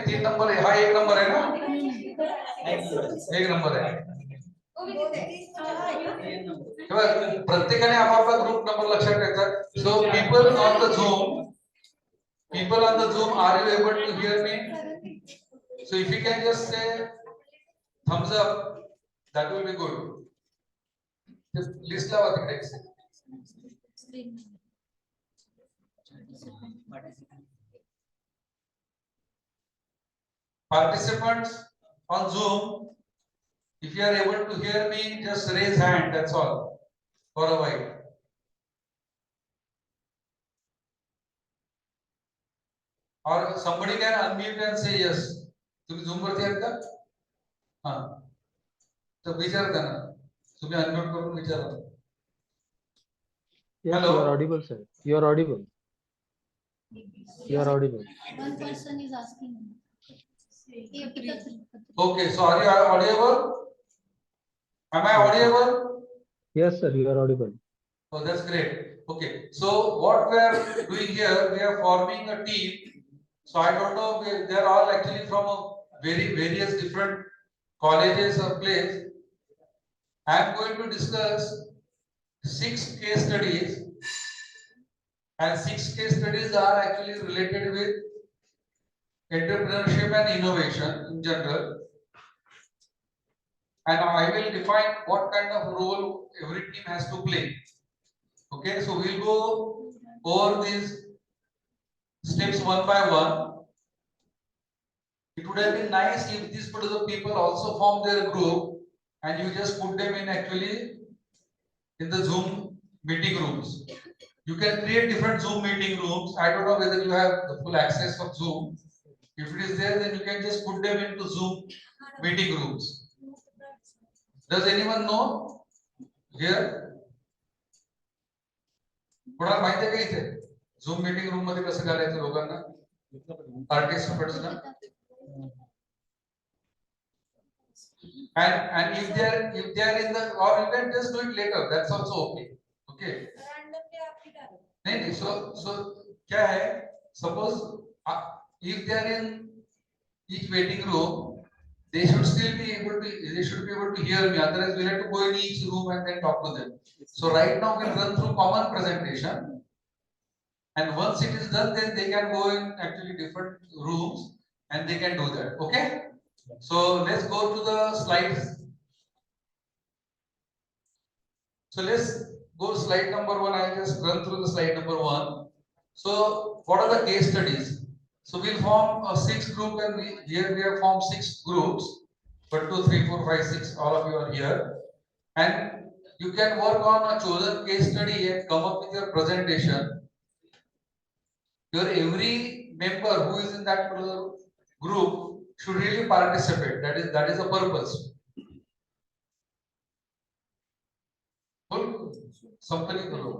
तीन नंबर है, हा एक नंबर है ना, एक नंबर है. प्रत्येकाने आपापला ग्रुप नंबर लक्षात ठेवायचा. So people on the Zoom, are you able to hear me? So if you can just say thumbs up, that will be good. Just list लावा तिकडे. Participants on Zoom, if you are able to hear me, just raise hand, that's all, for a while. Or somebody can unmute and say yes. तुम्ही Zoom वरती आहेत का? हाँ. तो विचार करना. तुम्ही unmute करून विचारा. Yes, Hello. you are audible, sir. You are audible. You are audible. One person is asking. Okay, so are you audible? Am I audible? Yes, sir, you are audible. Oh, that's great. Okay, so what we are doing here, we are forming a team. So I don't know, they are all actually from a various different colleges or places. I am going to discuss 6 case studies, and 6 case studies are actually related with entrepreneurship and innovation in general. And I will define what kind of role every team has to play. Okay, so we'll go over these steps one by one. It would have been nice if these particular people also form their group and you just put them in actually in the Zoom meeting rooms. You can create different Zoom meeting rooms. I don't know whether you have the full access of Zoom. If it is there, then you can just put them into Zoom meeting rooms. Does anyone know here? कोणाला माहिती आहे का इथे Zoom meeting room मध्ये कसं करायचं लोकांना, participants ना? And if they are in the, or you can just do it later, that's also okay. Okay. नहीं, so क्या है? Suppose if they are in each waiting room, they should be able to hear me. Otherwise, we'll have to go in each room and then talk to them. So right now we'll run through common presentation, and once it is done, then they can go in actually different rooms and they can do that. Okay. So let's go to the slides. So let's go slide number 1. I'll just run through the slide number 1. So what are the case studies? So we'll form a 6 group, and here we have formed 6 groups. 1, 2, 3, 4, 5, 6. All of you are here, and you can work on a chosen case study and come up with your presentation. Your every member who is in that group should really participate. That is the purpose. संपली करो.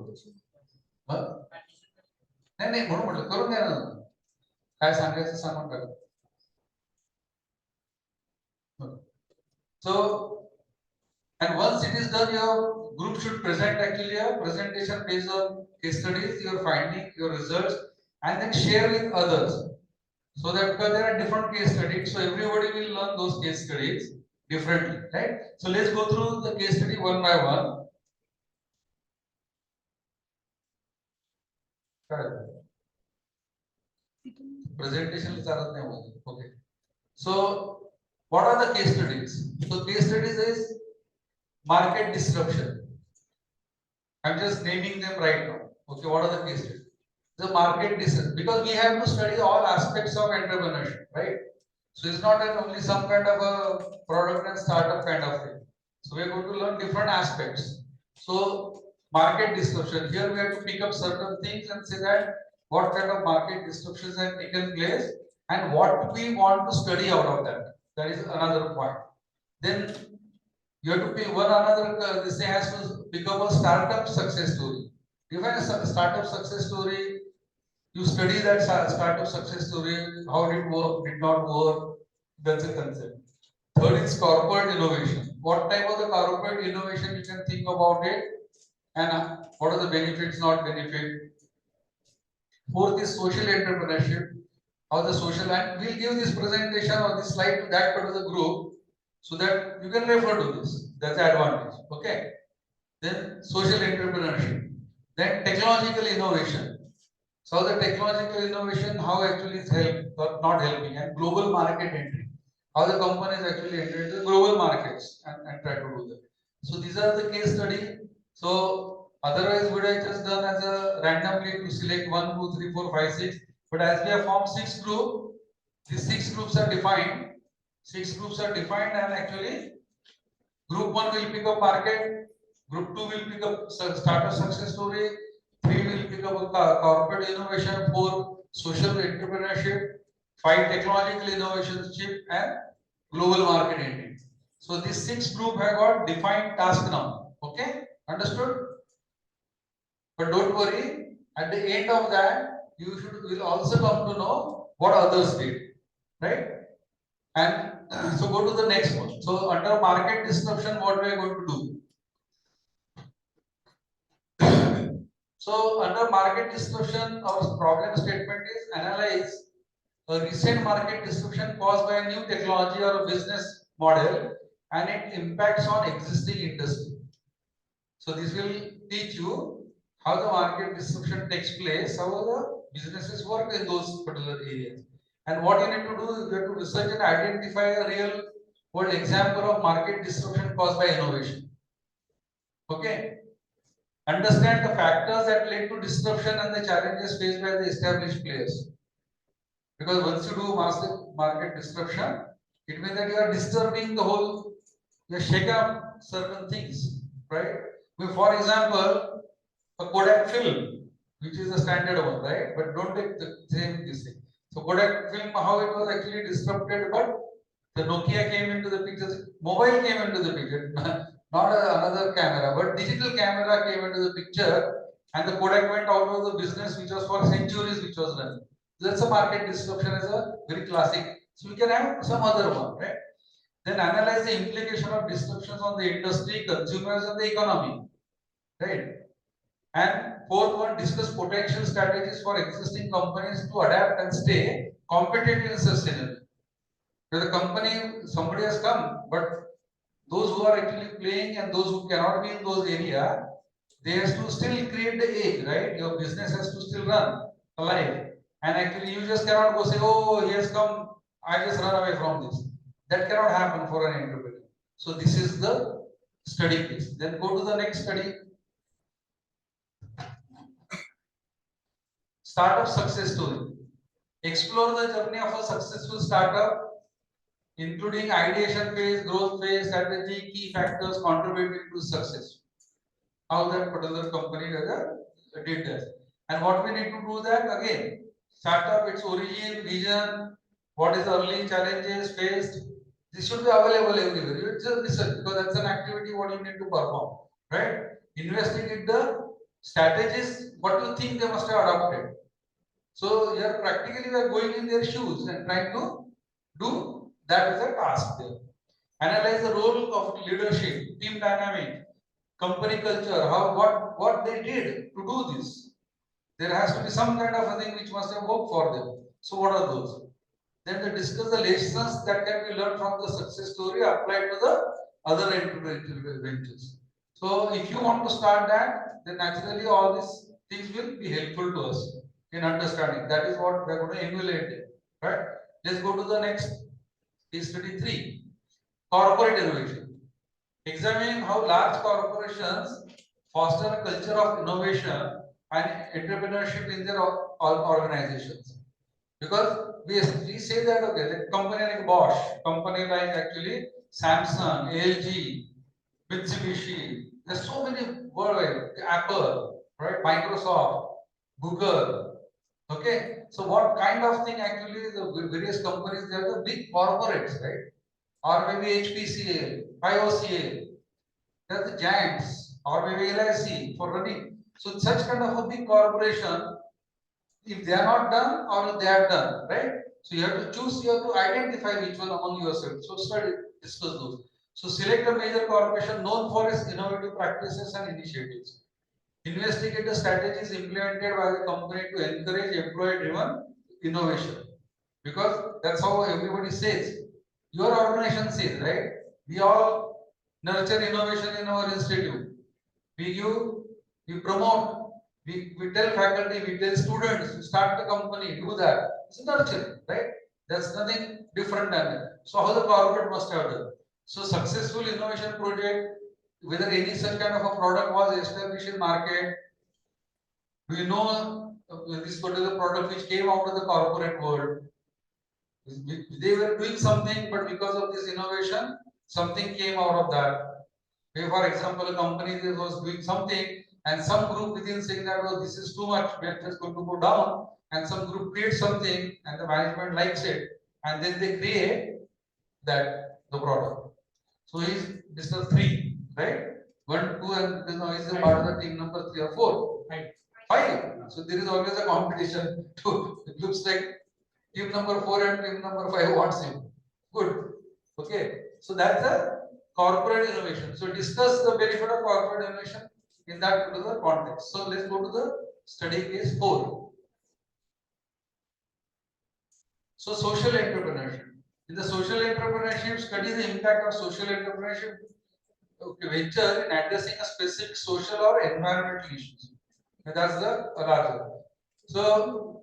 नहीं म्हणून म्हटलं करून द्या ना, काय सांगायचं सांगून टाका. So, and once it is done, your group should present actually a presentation based on case studies, your finding, your results, and then share with others. So that because there are different case studies, so everybody will learn those case studies differently, right? So let's go through the case study one by one. Presentation is okay. So what are the case studies? So case studies is market disruption. I'm just naming them right now. Okay, what are the case studies? The market disruption, because we have to study all aspects of entrepreneurship, right? So it's not only some kind of a product and startup kind of thing. So we're going to learn different aspects. So market disruption, here we have to pick up certain things and say that what kind of market disruptions have taken place and what we want to study out of that. That is another point. Then you have to pick one another, this has to become a startup success story. Define a startup success story. You study that startup success story, how did it work, did not work. That's a concept. Third is corporate innovation. What type of the corporate innovation you can think about it, and what are the benefits, not benefit. Fourth is social entrepreneurship. How the social, and we'll give this presentation or this slide to that particular group so that you can refer to this. That's the advantage. Okay. Then social entrepreneurship. Then technological innovation. So the technological innovation, how actually is help or not helping, and global market entry. How the companies actually enter into the global markets and try to do that. So these are the case study. So otherwise, would I just done as a randomly to select 1, 2, 3, 4, 5, 6. But as we have formed 6 groups, these 6 groups are defined. 6 groups are defined, and actually group 1 will pick up market, group 2 will pick up startup success story, 3 will pick up corporate innovation, 4 social entrepreneurship, 5 technological innovationship, and global market entry. So these 6 group have got defined task now. Okay, understood? But don't worry, at the end of that, you will also come to know what others did, right? And so go to the next one. So under market disruption, what we are going to do? So under market disruption, our problem statement is analyze a recent market disruption caused by a new technology or a business model and its impacts on existing industry. So this will teach you how the market disruption takes place, how the businesses work in those particular areas. And what you need to do is you have to research and identify a real world example of market disruption caused by innovation. Okay. Understand the factors that lead to disruption and the challenges faced by the established players. Because once you do market disruption, it means that you are disturbing the whole, you are shaking up certain things, right? For example, a Kodak film, which is a standard one, right? But don't take the same this thing. So Kodak film, how it was actually disrupted, but the Nokia came into the picture, mobile came into the picture, not another camera, but digital camera came into the picture, and the Kodak went out of the business, which was for centuries, which was running. That's a market disruption, is a very classic. So we can have some other one, right? Then analyze the implication of disruptions on the industry, consumers, and the economy, right? And fourth one, discuss potential strategies for existing companies to adapt and stay competitive and sustainable. So the company, somebody has come, but those who are actually playing and those who cannot be in those area, they has to still create the edge, right? Your business has to still run alive. And actually, you just cannot go say, "Oh, he has come, I just run away from this." That cannot happen for an entrepreneur. So this is the study case. Then go to the next study. Startup success story. Explore the journey of a successful startup, including ideation phase, growth phase, strategy, key factors contributing to success. How that particular company did that. And what we need to do that again, startup, its origin, vision, what is the early challenges faced. This should be available everywhere. You just research because that's an activity what you need to perform, right? Investigate the strategies, what you think they must have adopted. So here practically we are going in their shoes and trying to do that is a task there. Analyze the role of leadership, team dynamic, company culture, how what they did to do this. There has to be some kind of a thing which must have worked for them. So what are those? Then they discuss the lessons that can be learned from the success story applied to the other ventures. So if you want to start that, then naturally all these things will be helpful to us in understanding. That is what we are going to emulate it. Right? Let's go to the next case study 3. Corporate innovation. Examine how large corporations foster a culture of innovation and entrepreneurship in their organizations. Because we say that okay, like company like Bosch, company like actually Samsung, LG, Mitsubishi, there's so many worldwide, Apple, right? Microsoft, Google. Okay, so what kind of thing actually the various companies, they are the big corporates, right? Or maybe HPCL, IOCL, they're the giants, or maybe LIC for running. So such kind of a big corporation, if they are not done or they are done, right? So you have to choose, you have to identify which one among yourself. So study, discuss those. So select a major corporation known for its innovative practices and initiatives. Investigate the strategies implemented by the company to encourage employee-driven innovation. Because that's how everybody says. Your organization says, right? We all nurture innovation in our institute. We give, we promote, we tell faculty, we tell students, to start the company, do that. It's nurturing, right? There's nothing different than that. So how the corporate must have done. So successful innovation project, whether any such kind of a product was established in market, we know this particular product which came out of the corporate world. They were doing something, but because of this innovation, something came out of that. Say, for example, a company that was doing something, and some group within saying that, oh, this is too much, we are just going to go down, and some group creates something, and the management likes it, and then they create that the product. So he's Mr. 3, right? 1, 2, and you know, he's a part of the team number 3 or 4. 5. So there is always a competition. It looks like team number 4 and team number 5 wants him. Good. Okay. So that's a corporate innovation. So discuss the benefit of corporate innovation in that particular context. So let's go to the study case 4. So social entrepreneurship. In the social entrepreneurship, study the impact of social entrepreneurship venture in addressing a specific social or environmental issues. And that's the larger. So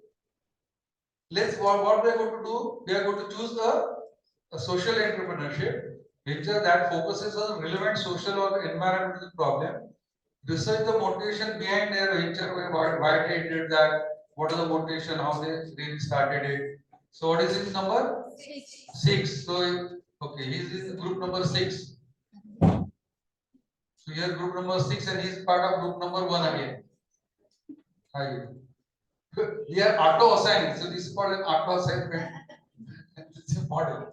let's what we are going to do. We are going to choose a social entrepreneurship venture that focuses on relevant social or environmental problem. Research the motivation behind their venture, why they did that, what is the motivation, how they really started it. So what is his number? 6. So okay, he's in group number 6. So here group number 6 and he's part of group number 1 again. We are auto assigning. So this is called an auto assignment. It's a model.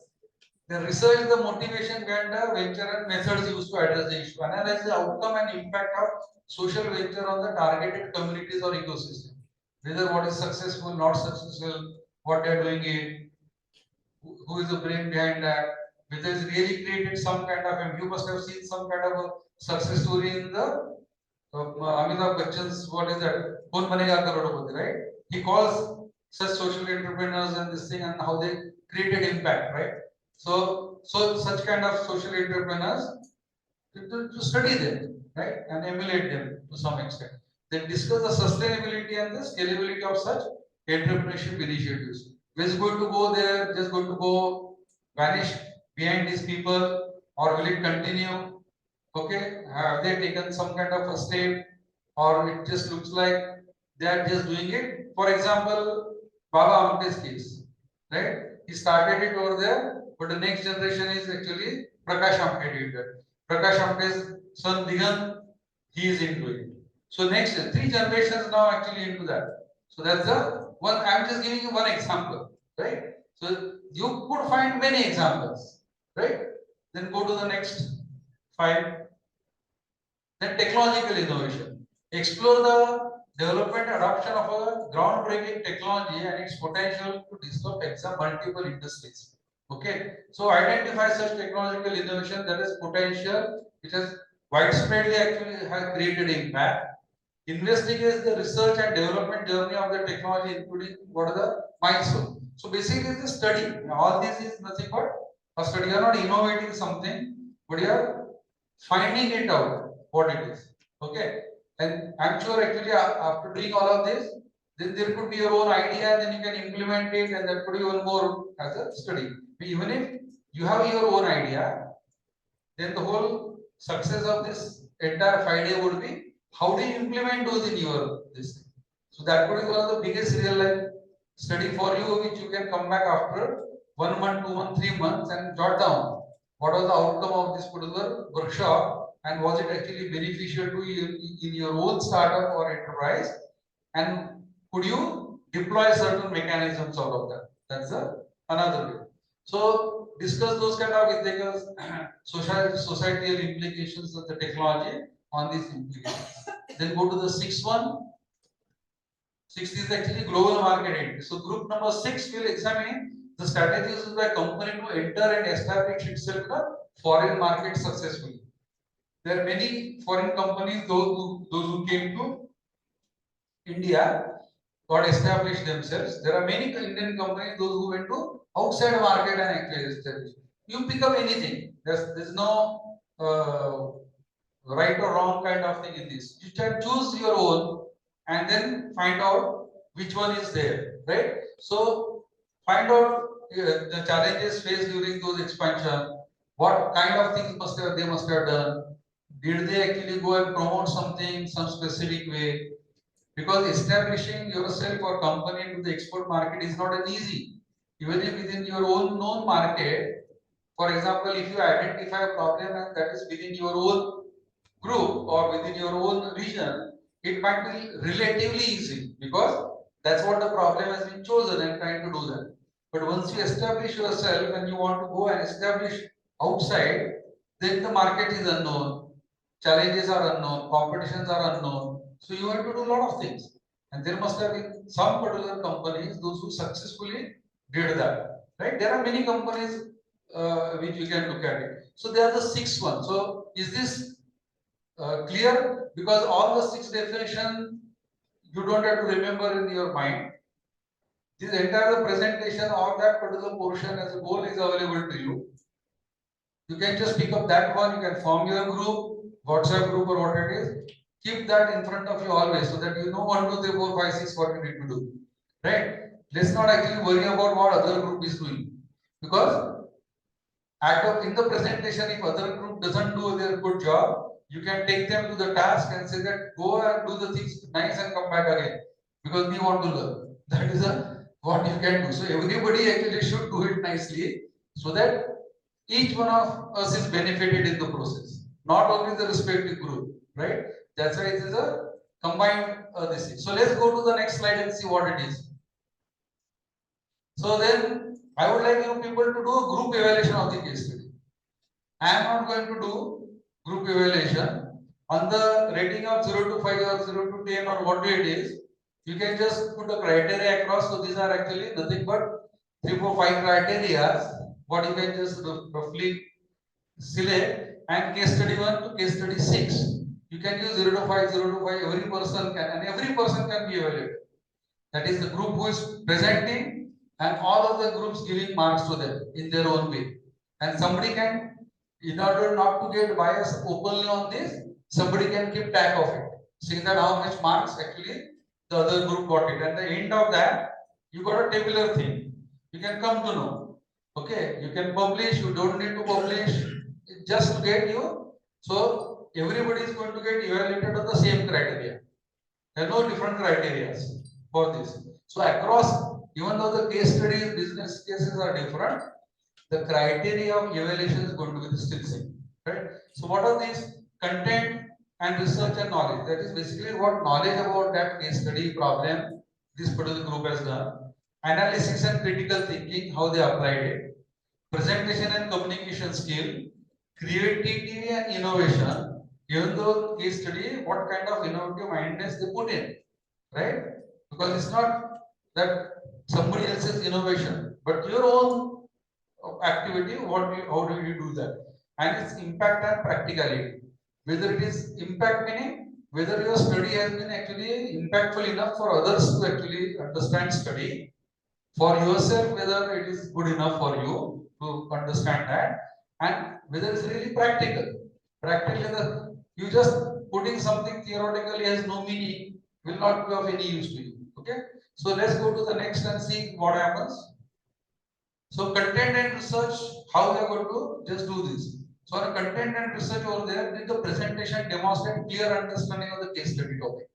They research the motivation behind the venture and methods used to address the issue. Analyze the outcome and impact of social venture on the targeted communities or ecosystem. Whether what is successful, not successful, what they are doing it, who is the brain behind that, whether it's really created some kind of, you must have seen some kind of a success story in the Amitabh Bachchan's, what is that? Kaun Banega Crorepati, right? He calls such social entrepreneurs and this thing and how they created impact, right? So such kind of social entrepreneurs, to study them, right, and emulate them to some extent. Then discuss the sustainability and the scalability of such entrepreneurship initiatives. We're just going to go there, just going to go vanish behind these people, or will it continue? Okay, have they taken some kind of a step, or it just looks like they are just doing it? For example, Baba Amte's case, right? He started it over there, but the next generation is actually Prakash Amte did that. Prakash Amte's son Digan, he is into it. So next 3 generations now actually into that. So that's the one. I'm just giving you one example, right? So you could find many examples, right? Then go to the next 5. Then technological innovation. Explore the development adoption of a groundbreaking technology and its potential to disrupt multiple industries. Okay, so identify such technological innovation that is potential, which has widespreadly actually have created impact. Investigate the research and development journey of the technology, including what are the milestones. So basically, it's a study. All this is nothing but a study. You are not innovating something, but you are finding it out what it is. Okay, and I'm sure actually after doing all of this, then there could be your own idea, then you can implement it, and that could be one more as a study. Even if you have your own idea, then the whole success of this entire 5 day would be how do you implement those in your this thing. So that could be one of the biggest real life study for you, which you can come back after 1 month, 2 months, 3 months and jot down what was the outcome of this particular workshop and was it actually beneficial to you in your own startup or enterprise, and could you deploy certain mechanisms out of that. That's another way. So discuss those kind of ethical, societal implications of the technology on these implications. Then go to the 6th one. 6th is actually global market entry. So group number 6 will examine the strategies by company to enter and establish itself in a foreign market successfully. There are many foreign companies, those who came to India, got established themselves. There are many Indian companies, those who went to outside market and actually established. You pick up anything. There's no right or wrong kind of thing in this. You can choose your own and then find out which one is there, right? So find out the challenges faced during those expansion. What kind of things they must have done? Did they actually go and promote something some specific way? Because establishing yourself or company into the export market is not an easy. Even if within your own known market, for example, if you identify a problem and that is within your own group or within your own region, it might be relatively easy because that's what the problem has been chosen and trying to do that. But once you establish yourself and you want to go and establish outside, then the market is unknown, challenges are unknown, competitions are unknown. So you have to do a lot of things. And there must have been some particular companies, those who successfully did that. Right? There are many companies which you can look at it. So they are the sixth one. So is this clear? Because all the six definition you don't have to remember in your mind. This entire presentation or that particular portion as a whole is available to you. You can just pick up that one. You can form your group, WhatsApp group or what it is. Keep that in front of you always so that you know 1, 2, 3, 4, 5, 6 what you need to do. Right? Let's not actually worry about what other group is doing because in the presentation, if other group doesn't do their good job, you can take them to the task and say that go and do the things nice and come back again because we want to learn. That is what you can do. So everybody actually should do it nicely so that each one of us is benefited in the process, not only the respective group, right? That's why it is a combined this thing. So let's go to the next slide and see what it is. So then I would like you people to do a group evaluation of the case study. I am not going to do group evaluation on the rating of 0 to 5 or 0 to 10 or what it is. You can just put a criteria across. So these are actually nothing but 3, 4, 5 criteria. What you can just roughly select and case study 1 to case study 6. You can use 0 to 5, 0 to 5. Every person can, and every person can be evaluated. That is the group who is presenting and all of the groups giving marks to them in their own way. And somebody can, in order not to get bias openly on this, somebody can keep track of it, seeing that how much marks actually the other group got it. At the end of that, you got a tabular thing. You can come to know. Okay, you can publish, you don't need to publish, just to get you. So everybody is going to get evaluated on the same criteria. There are no different criteria for this. So across, even though the case studies, business cases are different, the criteria of evaluation is going to be the still same, right? So what are these? Content and research and knowledge. That is basically what knowledge about that case study problem this particular group has done. Analysis and critical thinking, how they applied it. Presentation and communication skill. Creativity and innovation. Even though case study, what kind of innovative mindedness they put in, right? Because it's not that somebody else's innovation, but your own activity. How do you do that? And its impact and practicality. Whether it is impact meaning whether your study has been actually impactful enough for others to actually understand study, for yourself whether it is good enough for you to understand that, and whether it's really practical. Practical, you just putting something theoretically has no meaning, will not be of any use to you. Okay, so let's go to the next and see what happens. So content and research, how we are going to just do this. So on content and research over there, did the presentation demonstrate clear understanding of the case study topic?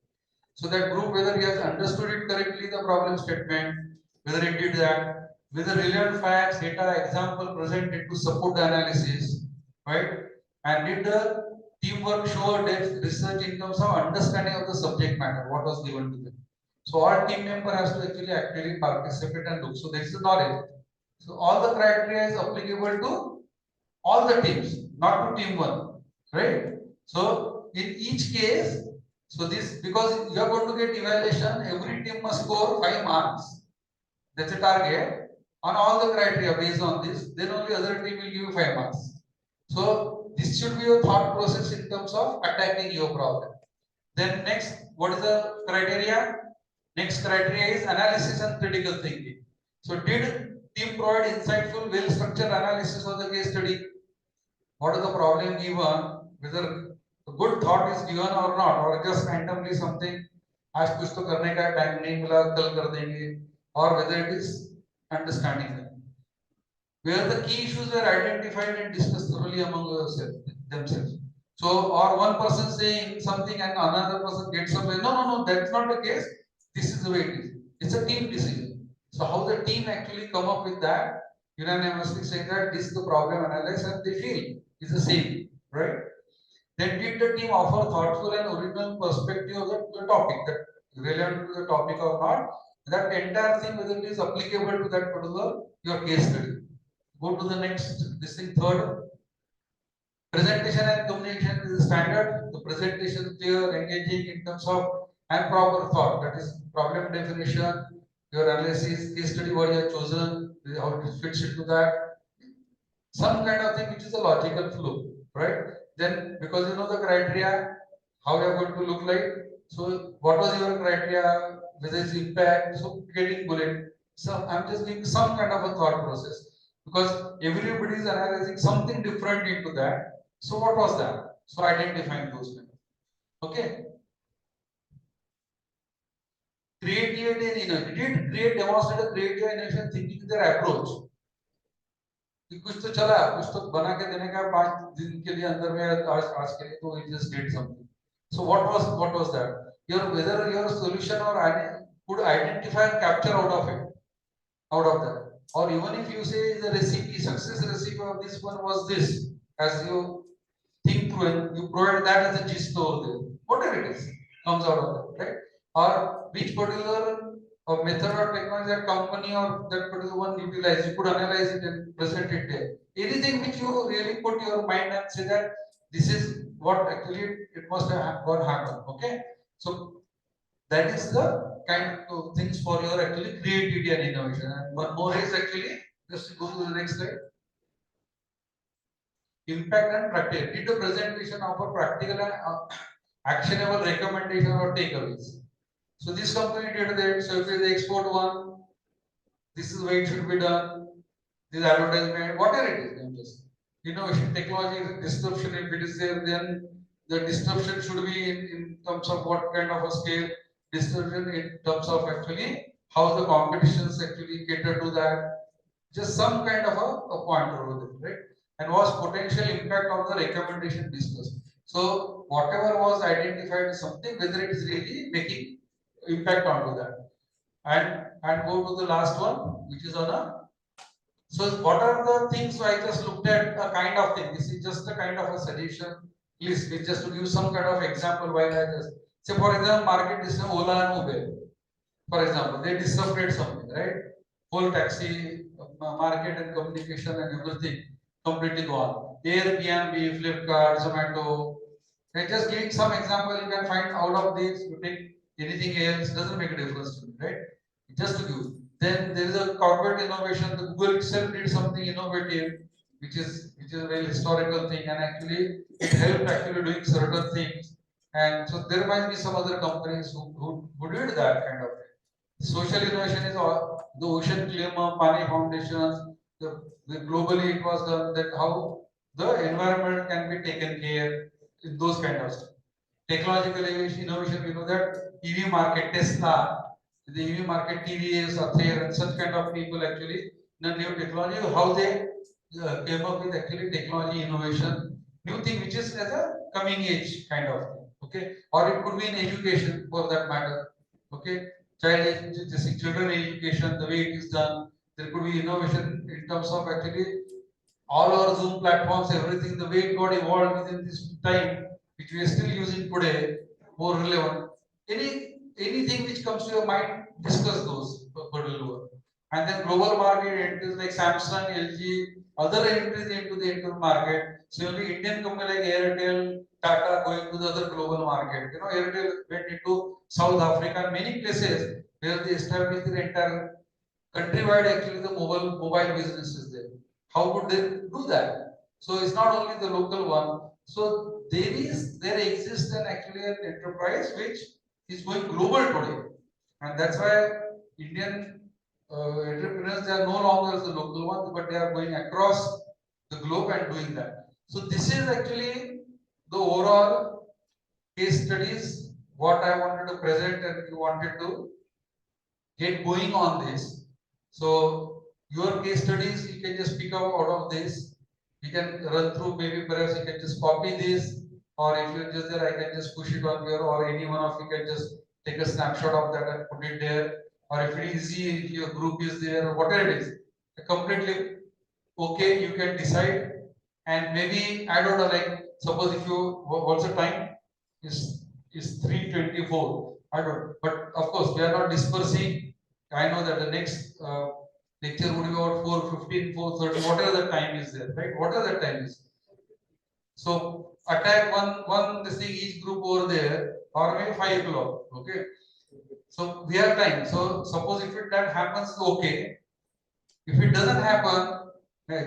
So that group, whether he has understood it correctly, the problem statement, whether it did that, whether relevant facts, data, example presented to support the analysis, right? And did the teamwork show depth research in terms of understanding of the subject matter, what was given to them. So all team member has to actually actively participate and look. So there is the knowledge. So all the criteria is applicable to all the teams, not to team one, right? So in each case, so this, because you are going to get evaluation, every team must score 5 marks. That's a target on all the criteria based on this. Then only other team will give you 5 marks. So this should be your thought process in terms of attacking your problem. Then next, what is the criteria? Next criteria is analysis and critical thinking. So did team provide insightful, well-structured analysis of the case study? What is the problem given? Whether a good thought is given or not, or just randomly something आज कुछ तो करने का time नहीं मिला कल कर देंगे, or whether it is understanding them. Where the key issues were identified and discussed thoroughly among themselves. So, or one person saying something and another person gets up and no, that's not the case. This is the way it is. It's a team decision. So, how the team actually come up with that, unanimously say that this is the problem analyzed and they feel is the same, right? Then did the team offer thoughtful and original perspective of the topic that relevant to the topic or not? That entire thing, whether it is applicable to that particular your case study. Go to the next, this thing third. Presentation and communication is standard. The presentation is clear, engaging in terms of and proper thought. That is problem definition, your analysis, case study what you have chosen, how it fits into that. Some kind of thing which is a logical flow, right? Then because you know the criteria, how you are going to look like. So what was your criteria? Whether it's impact, so getting bullet. So I'm just giving some kind of a thought process because everybody is analyzing something different into that. So what was that? So identifying those kind of. Okay. Creativity and innovation. Did create demonstrate a creative innovation thinking in their approach? कि कुछ तो चला, कुछ तो बना के देने का 5 दिन के लिए अंदर में आज के लिए तो we just did something. So what was that? Whether your solution or could identify and capture out of it, out of that, or even if you say the recipe, success recipe of this one was this, as you think through and you provide that as a gist over there, whatever it is comes out of that, right? Or which particular method or technology that company or that particular one utilize, you could analyze it and present it there. Anything which you really put your mind and say that this is what actually it must have got happen. Okay, so that is the kind of things for your actually creativity and innovation. And one more is actually just go to the next slide. Impact and practical. Did the presentation offer practical and actionable recommendation or takeaways? So this company did that. So if it is the export one, this is the way it should be done. This advertisement, whatever it is, just innovation, technology, disruption. If it is there, then the disruption should be in terms of what kind of a scale, disruption in terms of actually how the competitions actually cater to that. Just some kind of a pointer over there, right? And was potential impact of the recommendation discussed. So whatever was identified is something, whether it is really making impact onto that. And go to the last one, which is on a. So what are the things? So I just looked at a kind of thing. This is just a kind of a suggestion list. It's just to give some kind of example while I just say, for example, market is Ola and Uber. For example, they disrupted something, right? Whole taxi market and communication and everything completely gone. Airbnb, Flipkart, Zomato. I just giving some example. You can find out of these. You take anything else, doesn't make a difference to me, right? Just to give. Then there is a corporate innovation. The Google itself did something innovative, which is a very historical thing, and actually it helped actually doing certain things. And so there might be some other companies who did that kind of thing. Social innovation is the Ocean Climate, Pani Foundations. Globally, it was done that how the environment can be taken care in those kind of stuff. Technological innovation, you know that EV market, Tesla, the EV market, TVS, Ather, and such kind of people actually, the new technology, how they came up with actually technology innovation, new thing which is as a coming age kind of thing, okay, or it could be in education for that matter, okay. Children education, the way it is done, there could be innovation in terms of actually all our Zoom platforms, everything, the way it got evolved within this time, which we are still using today, more relevant. Anything which comes to your mind, discuss those particular. And then global market entries like Samsung, LG, other entries into the Indian market. Similarly, Indian company like Airtel, Tata going to the other global market. You know, Airtel went into South Africa, many places where they established their entire countrywide actually the mobile businesses there. How could they do that? So it's not only the local one. So there exists actually an enterprise which is going global today, and that's why Indian entrepreneurs, they are no longer the local ones, but they are going across the globe and doing that. So this is actually the overall case studies what I wanted to present, and you wanted to get going on this. So your case studies you can just pick up out of this. You can run through, maybe perhaps you can just copy this, or if you're just there, I can just push it on here, or any one of you can just take a snapshot of that and put it there. Or if it is easy, if your group is there, whatever it is, completely okay, you can decide. And maybe I don't know, like suppose if you what's the time is 3:24. I don't, but of course we are not dispersing. I know that the next lecture would be about 4:15, 4:30, whatever the time is there, right? Whatever the time is. So attack one this thing each group over there, or maybe 5 o'clock. Okay. So we have time. So suppose if that happens, okay. If it doesn't happen,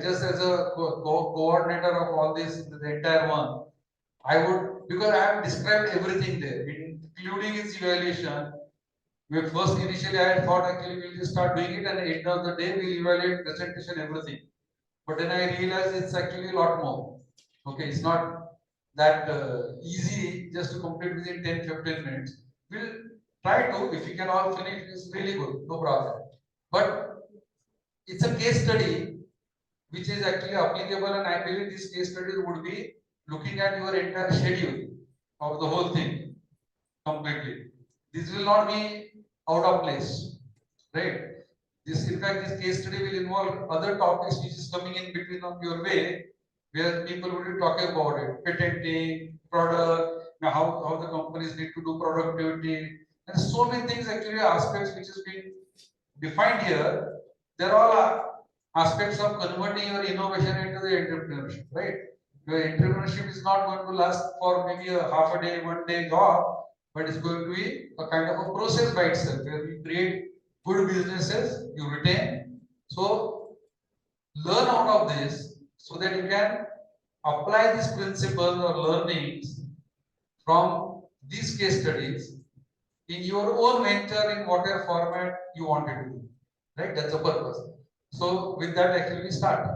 just as a coordinator of all this, the entire one, I would, because I have described everything there, including its evaluation. We first initially I had thought actually we'll just start doing it, and at the end of the day we'll evaluate presentation, everything. But then I realized it's actually a lot more. Okay, it's not that easy just to complete within 10-15 minutes. We'll try to, if we can all finish, it's really good, no problem. But it's a case study which is actually applicable, and I believe this case study would be looking at your entire schedule of the whole thing completely. This will not be out of place, right? This, in fact, this case study will involve other topics which is coming in between on your way, where people will be talking about it, patenting, product, how the companies need to do productivity, and so many things actually aspects which is being defined here. There are aspects of converting your innovation into the entrepreneurship, right? Your entrepreneurship is not going to last for maybe a half a day, 1 day job, but it's going to be a kind of a process by itself where you create good businesses, you retain. So learn out of this so that you can apply these principles or learnings from these case studies in your own venture in whatever format you want to do. Right? That's the purpose. So with that, actually we start.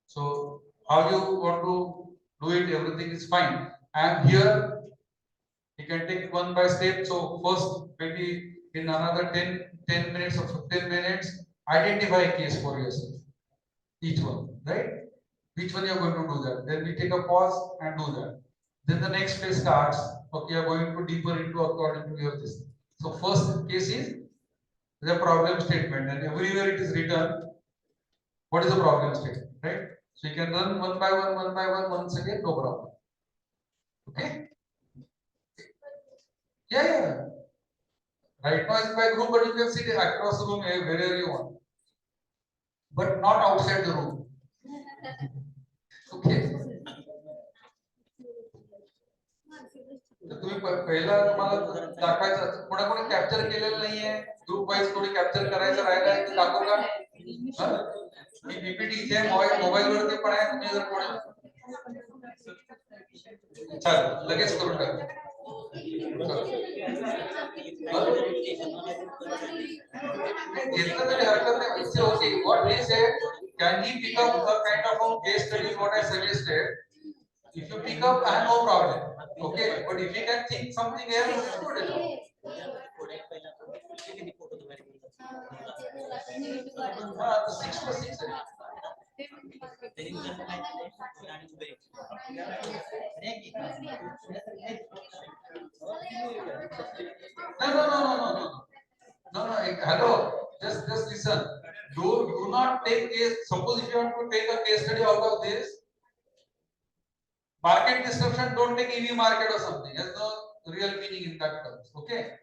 So how you want to do it, everything is fine. And here you can take one by step. So first, maybe in another 10 minutes or 15 minutes, identify a case for yourself. Each one, right? Which one you are going to do that? Then we take a pause and do that. Then the next phase starts. Okay, you are going to deeper into according to your this. So first case is the problem statement, and everywhere it is written what is the problem statement, right? So you can run one by one, once again, no problem. Okay? Yeah, yeah. Right now it's by group, but you can sit across the room wherever you want, but not outside the room. Okay. तर तुम्ही पहिला तुम्हाला दाखवायचं, कोणाकोणी capture केलेलं नाहीये, group wise कोणी capture करायचं राहिलं आहे ते दाखवू का? मी पीपीटी इथे मोबाईल वरती पण आहे, तुम्ही जर कोणी चालेल लगेच करून टाका. घेतलं तरी हरकत नाही. It's okay. What he said, can he pick up the kind of case studies what I suggested? If you pick up, I have no problem. Okay, but if you can think something else, it's good enough. The 6+6. No. Hello. Just listen. Do not take case. Suppose if you want to take a case study out of this, market disruption, don't take EV market or something. There's no real meaning in that terms. Okay.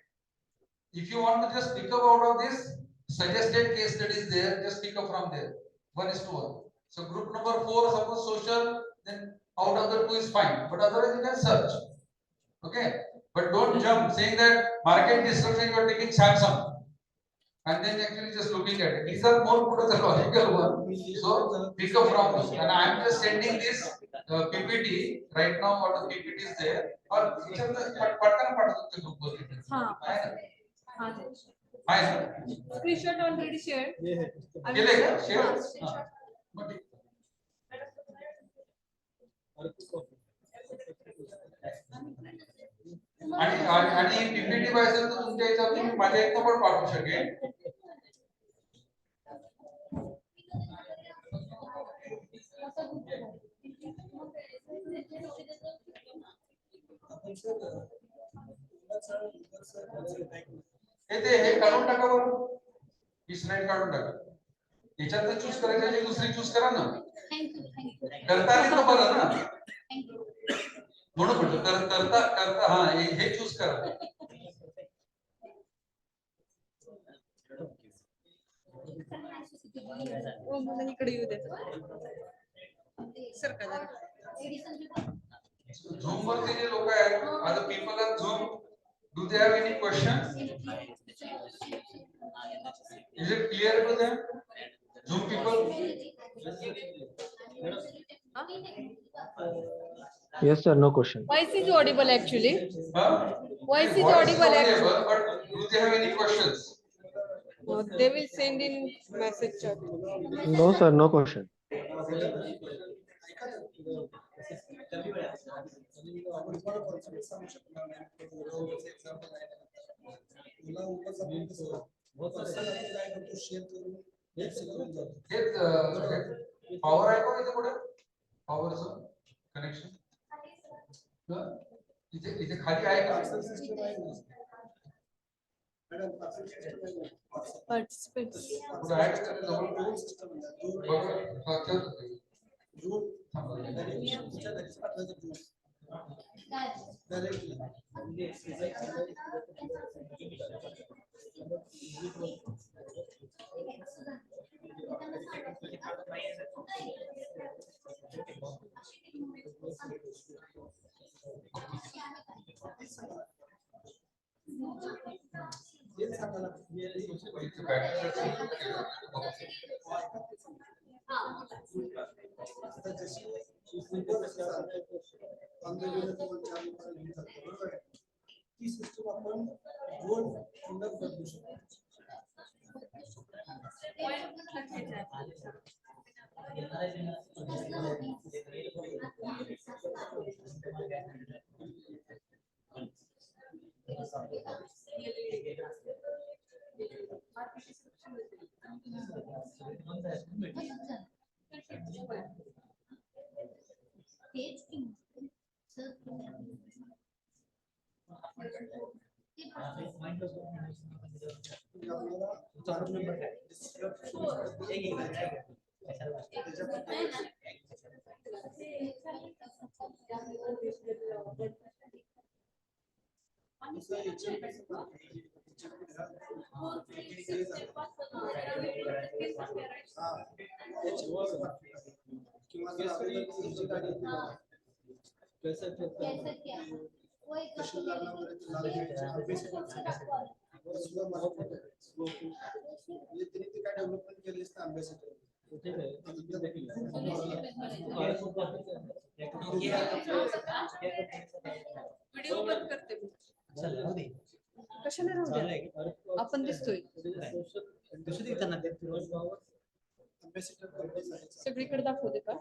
If you want to just pick up out of this suggested case studies there, just pick up from there. 1:1. So group number 4, suppose social, then out of the 2 is fine. But otherwise you can search. Okay. But don't jump saying that market disruption you are taking Samsung. and then actually just looking at it. These are more put as a logical one. So pick up from this, and I am just sending this PPT right now. What the PPT is there? और teacher ने पटकन पटकन group बोलते हैं. हाँ. है ना? हाँ. है ना? Screenshot already shared. चलेगा? Share. हाँ. आणि PPT पाहिजे तर तुमच्या याच्यात तुम्ही माझ्या इथं पण पाठवू शकेल. हे काढून टाका बरं. ही स्लाइड काढून टाका. याच्यात चूज करायची दुसरी चूज करा ना. करता आली तर बरं ना. म्हणून म्हटलं करता हा हे चूज करा. इकडे येऊ दे. सरका जरा. झूम वरती जे लोक आहेत, other people on Zoom, do they have any questions? Is it clear to them? Zoom people? Yes, sir. No question. Voice is audible actually. Huh? Voice is Voice audible actually. but do they have any questions? They will send in message chat. No, sir. No question. Power आहे का इथे पुढे? पॉवरचं connection इथे इथे खाली आहे का? Participants. पुढे आहे का जवळ? बघा हा ठेव. व्हिडिओ बंद करते मी. कशाला राहू द्या, आपण दिसतोय सगळीकडे दाखवते का?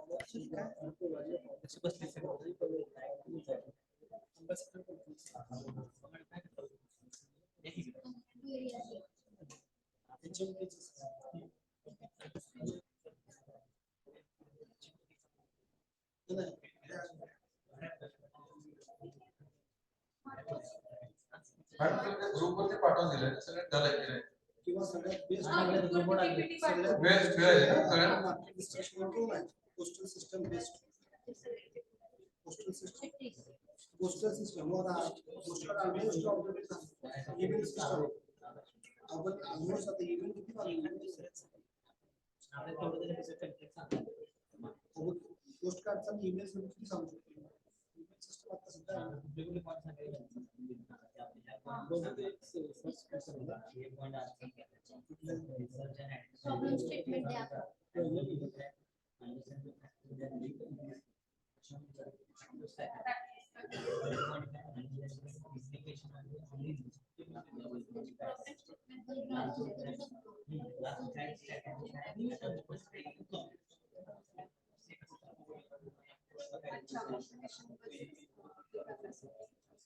ग्रुप वरती पाठवून दिले सगळं झालं की नाही किंवा सगळ्यात बेस्ट वेळ आहे ना सगळ्यांना मार्केट डिस्ट्रक्शन कोण आहे postal system best postal system वर postal almost operate event system आपण ऑलमोस्ट आता इव्हेंट किती पोस्ट कार्डचा ईमेल किती सांगू शकतो सिस्टम आता सध्या Problem statement द्या.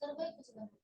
सर्व एकच बनवा.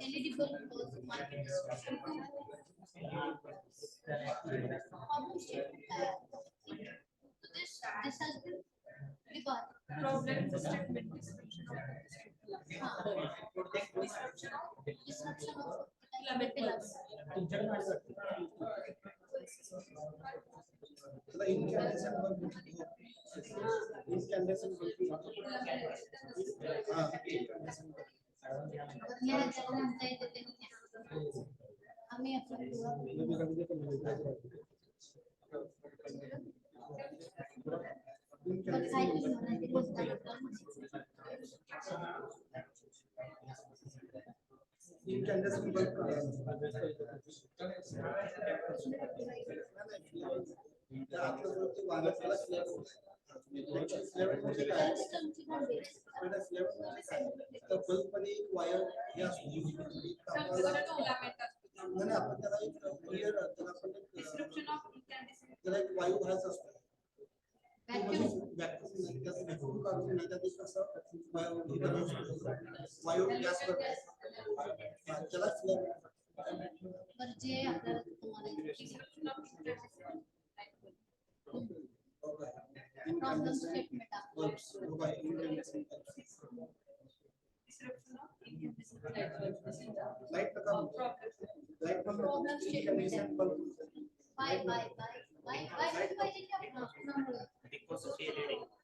LED bulb was market disruption. Problem statement. This has been because Problem statement description of disruption of filament pillars. The incandescent bulb. Incandescent bulb. Incandescent bulb. Yeah, त्याला म्हणता येते ते नाही. आम्ही Incandescent bulb. त्या आतलं bulb ते वाढत त्याला slab होतं. Slab म्हणजे काय? तर bulb मध्ये एक wire हे असते. नाही आपण त्याला एक clear त्याला आपण एक Description of incandescent. त्याला एक वायू घालायचा असतो. Vacuum. व्हॅक्यूम काढून नाही तर ते कसं वायू गॅस त्याला पर जे आपल्याला तुम्हाला Description of incandescent light bulb. Problem statement Description of incandescent light bulb. Light Problem. Light problem statement by पाहिजे की आपल्यामुळे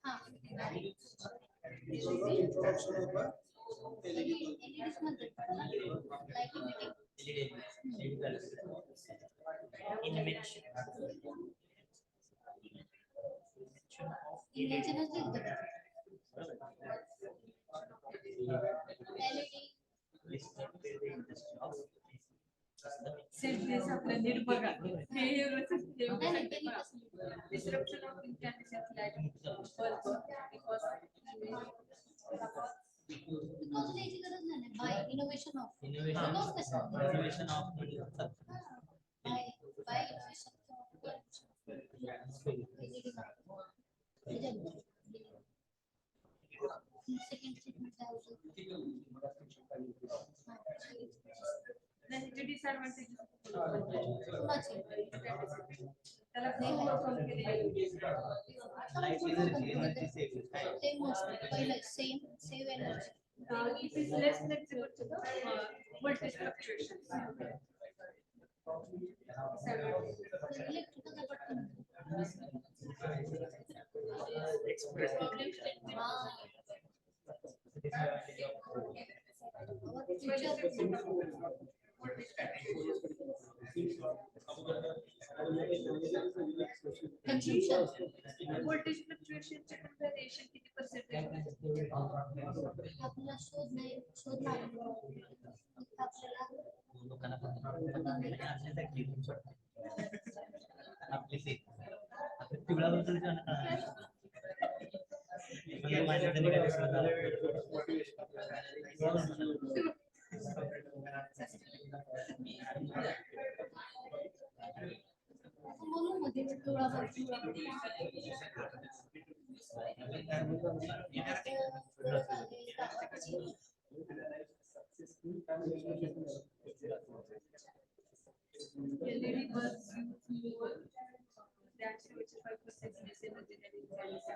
हां इंट्रोडक्शन ऑफ एलईडीज मध्ये लाईट इमिटिंग इन्व्हेंशनच लिहिलं एलईडी Sentence आपलं नीट बघा. हे व्यवस्थित हे नाही नाही त्यांनी बघा. कसं लिहिलं? Description of incandescent light bulb because because लिहायची गरज नाही by innovation of Innovation. Because कसं Innovation of by innovation second statement काय होतं त्याचे disadvantages कुणाची त्याला prove आपण केलेले. light is energy saving. ते मोस्ट पहिलं save energy It is less flexible to the voltage fluctuations. Electrical पटकन problem statement consumption Voltage fluctuation चे पण variation किती percentage? आपल्याला शोध लागला आपल्याला लोकांना आपली ते पिवळा बद्दल म्हणून मध्ये पिवळा LED bulbs use more than 75% less energy than incandescent.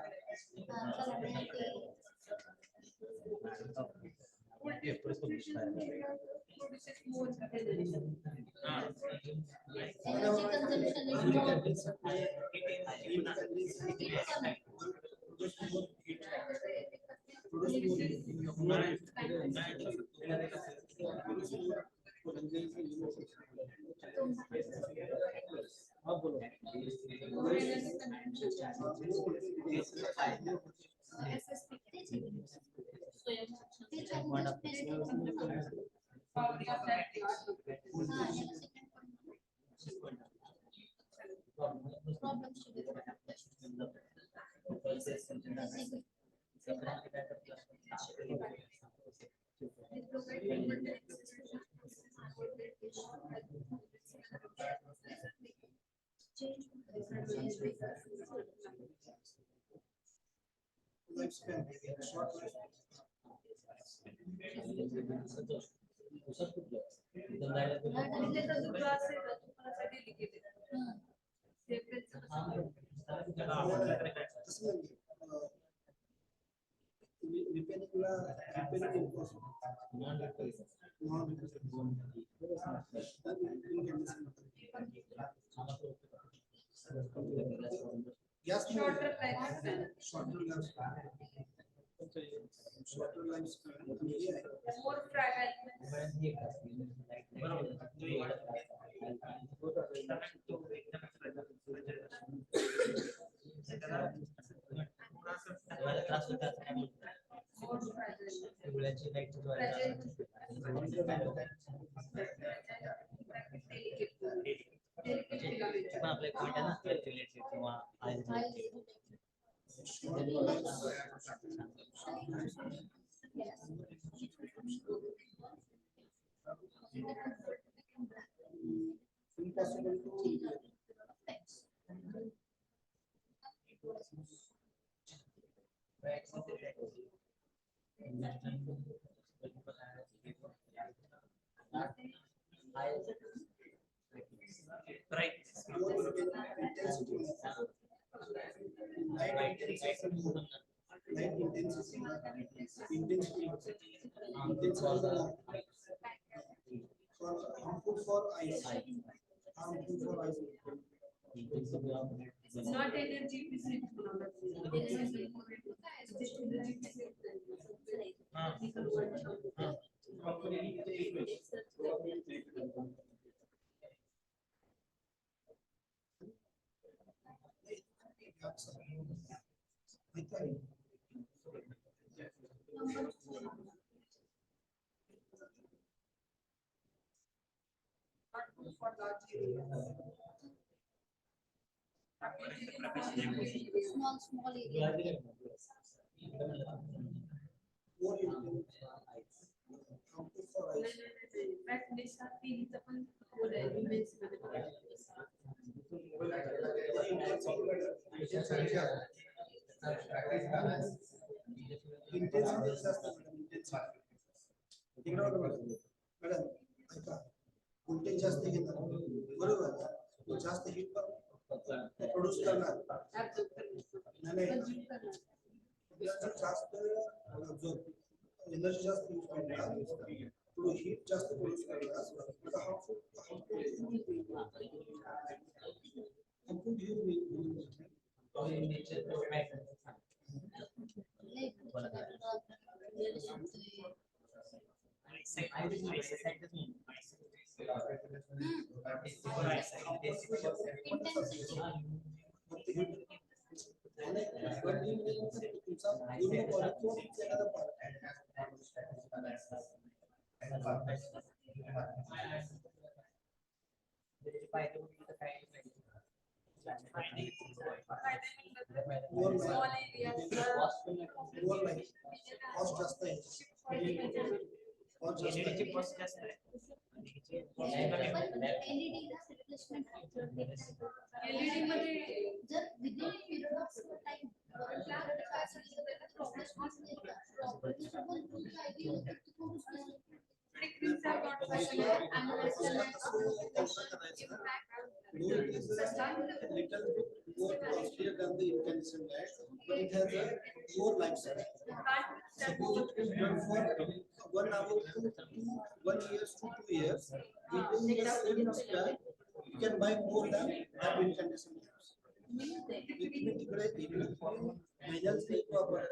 Voltage fluctuation produces more energy. Energy consumption is More energy lifespan, short lifespan. Yes, shorter lifespan. Shorter lifespan. More fragile. More आपल्या किंवा Right. More intensity. Light intensity. Light intensity. For harmful for eyes. Harmful for eyes. Not energy efficient. For large area. Small area. More intense. Harmful for eyes. Intensity जास्त तिकडे बघा madam ऐका voltage जास्त घेणार बरोबर तो जास्त हीट प्रोड्यूस करणार नाही जास्त एनर्जी जास्त यूज करणार तो हीट जास्त प्रोड्यूस करणार harmful Small areas. more like cost जास्त आहे cost जास्त आहे cost जास्त आहे. LED ला replacement LED मध्ये जर within period of time decrease have got little bit more costlier than the incandescent light, but it has a more lifespan. Suppose it is run for 1 hour to 1 year to 2 years. Within the same span, you can buy more than that incandescent lamps. तिकडे महिन्याच एक वापर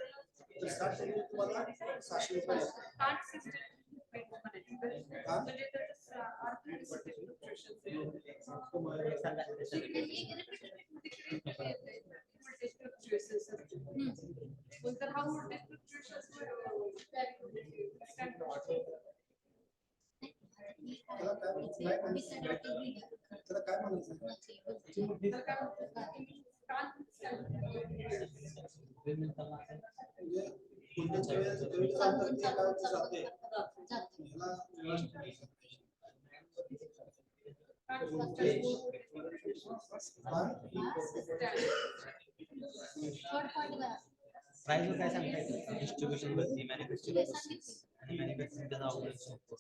तर 60 रुपये तुम्हाला 600 रुपये त्याला काय म्हणायचं म्हणजे कोणत्याच वेळेस जाते प्राइस काय सांगताय डिस्ट्रीब्युशन वरती मॅन्युफॅक्चरिंग आणि मॅन्युफॅक्चरिंग चा अवघड शकतो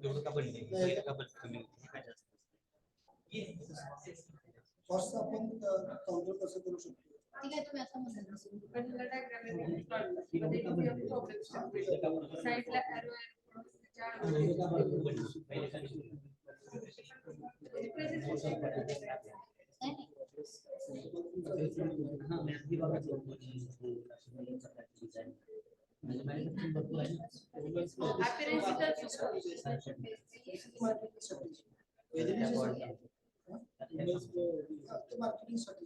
एवढं का बनले का बन कमी काय जास्त कॉस्ट आपण काउंटर कसं करू शकतो ठीक आहे तुम्ही असं म्हणता साईडला मार्केटिंग साठी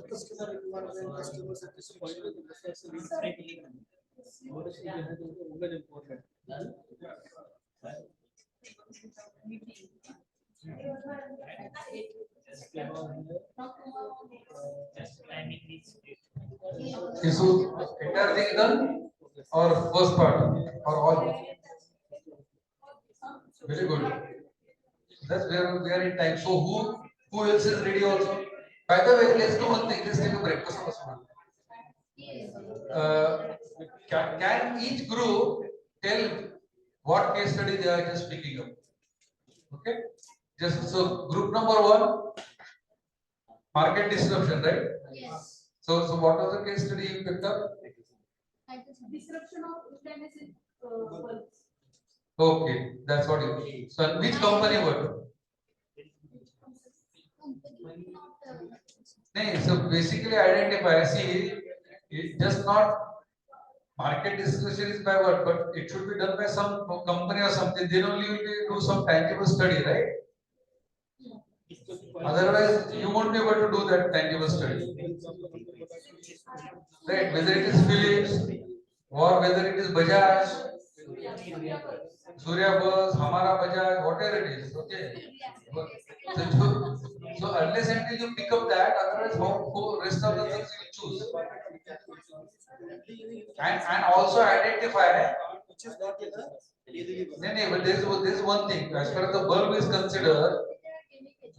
customer requirement, customer satisfaction. Okay, so entire thing done or first part or all? Very good. That's where we are in time. So who else is ready also? By the way, let's do one thing. Let's take a break. Can each group tell what case study they are just picking up? Okay. Just so group number one, market disruption, right? Yes. So what was the case study you picked up? Disruption of internet in bulbs. Okay, that's what you. So which company were? Nee, so basically identify. See, it just not market discussion is by what, but it should be done by some company or something. Then only you will do some tangible study, right? Otherwise, you won't be able to do that tangible study, right? Whether it is Philips or whether it is Bajaj, Surya Bus, Hamara Bajaj, whatever it is, okay. So unless until you pick up that, otherwise how rest of the things you choose. And also identify. No, but there is one thing. As far as the bulb is considered,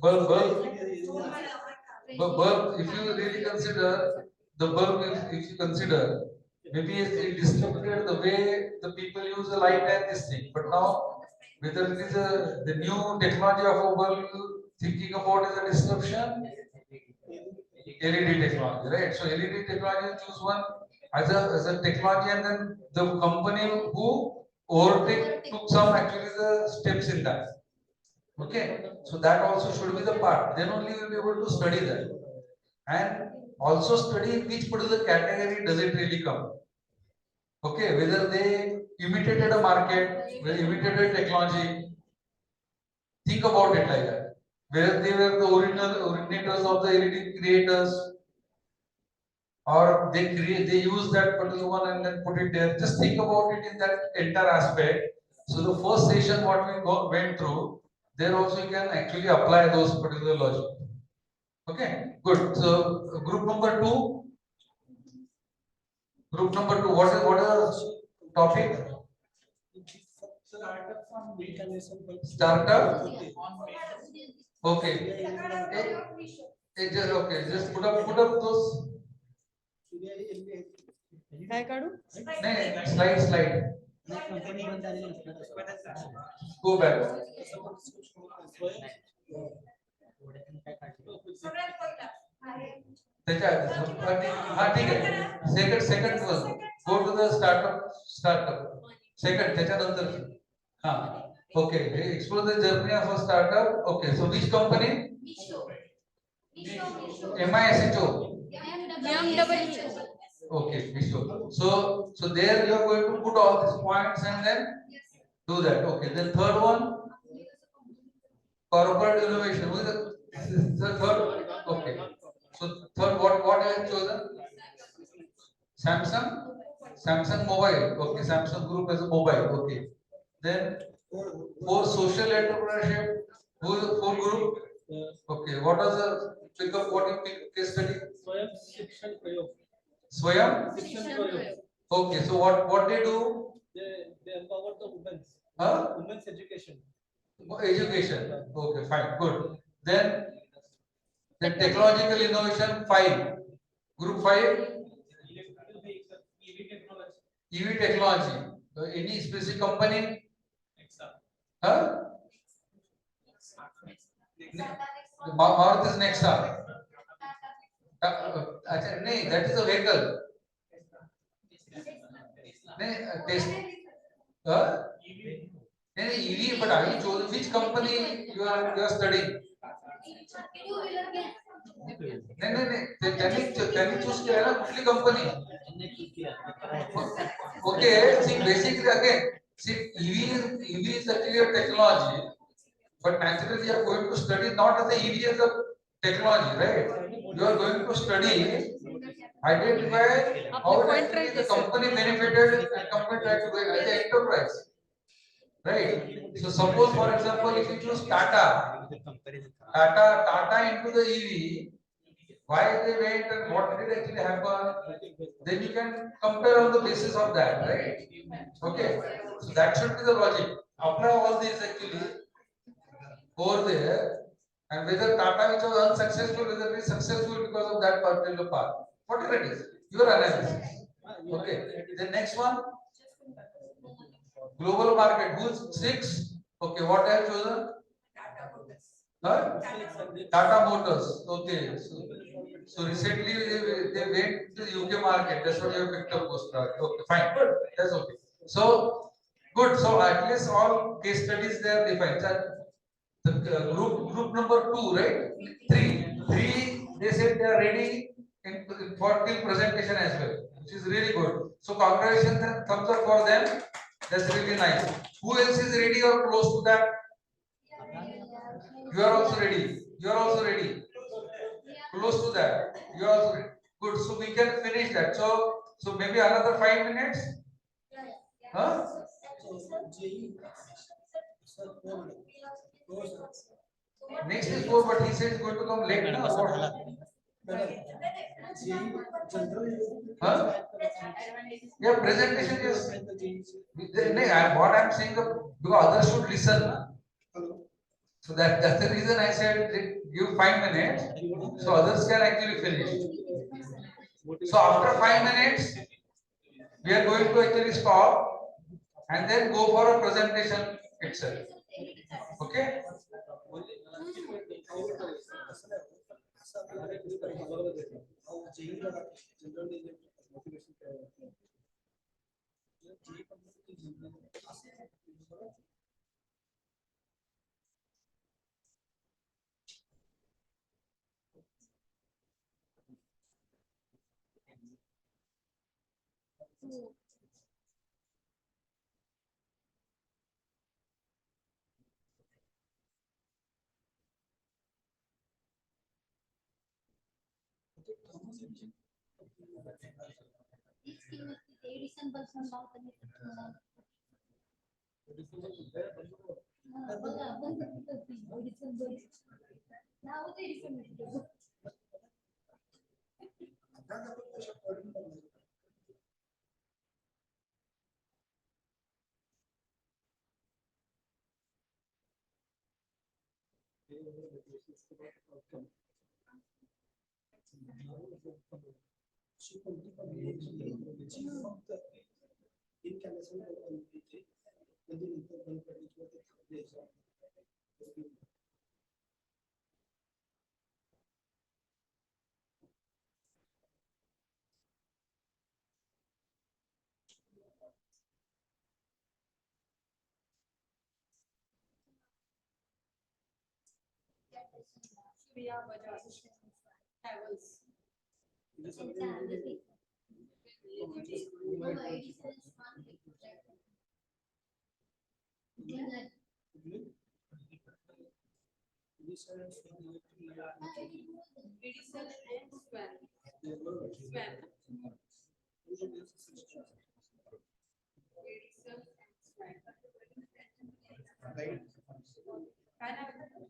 bulb. If you really consider the bulb, if you consider, maybe it disrupted the way the people use the light and this thing. But now, whether it is the new technology of a bulb thinking about is a disruption, LED technology, right? So LED technology, choose one as a technology, and then the company who took some actually the steps in that. Okay, so that also should be the part. Then only we will be able to study that, and also study which particular category does it really come. Okay, whether they imitated a market, whether imitated technology. Think about it like that. Whether they were the originators of the LED creators, or they use that particular one and then put it there. Just think about it in that entire aspect. So the first session what we went through, there also you can actually apply those particular logic. Okay, good. So group number two. What is the topic? Startup. Okay. Just put up those. काय काढू नाही, slide. Go back. ठीक आहे. Second one. Go to the startup. Second, त्याच्यानंतर. Okay. Explore the journey of a startup. Okay. So which company? MISHO. Okay, Misho. So there you are going to put all these points and then do that. Okay. Then third one, corporate innovation. Who is the third? Okay. So third, what I have chosen? Samsung mobile. Okay, Samsung group as a mobile. Okay. Then for social entrepreneurship, who is the fourth group? Okay. What was the pick up? What you pick case study? Swayam. Okay. So what they do? They empower the women. Women's education. Education. Okay, fine, good. Then technological innovation 5. Group 5. EV technology. Any specific company? Maruti is next up. That is a vehicle. EV, but are you choosing which company you are studying? त्यांनी choose केला ना कुठली company? Okay, see basically again, see EV is actually a technology, but naturally you are going to study not as the EV as a technology, right? You are going to study, identify how the company benefited and company tried to go as an enterprise. right? So suppose, for example, if you choose Tata, The comparison. Tata into the EV, why they went and what did actually happen, then you can compare on the basis of that, right? Okay, so that should be the logic. Apply all these actually over there, and whether Tata which was unsuccessful, whether it is successful because of that particular path, whatever it is, your analysis. Okay, the next one, global market, who's six? Okay, what I have chosen? Huh? Tata Motors. Okay, so recently they went to the UK market. That's what you have picked up post. Okay, fine, good. That's okay. So good. So at least all case studies they are defined. The group number two, right? Three. They said they are ready for till presentation as well, which is really good. So congratulations and thumbs up for them. That's really nice. Who else is ready or close to that? You are also ready. You are also ready. Close to that. You are also ready. Good. So we can finish that. So maybe another 5 minutes. Huh? Next is 4, but he said he's going to come late. Madam, Now. असं What? झालं. Huh? Yeah, presentation is. What I'm saying, because others should listen. So that's the reason I said give 5 minutes, so others can actually finish. So after 5 minutes, we are going to actually stop and then go for a presentation itself. Okay? Edition बसून लावताना बघा बंद edition नाव ते edition Surya Bajaj Travels. Edison and Swan. Swan. Edison and Swan. काय नाव आहे?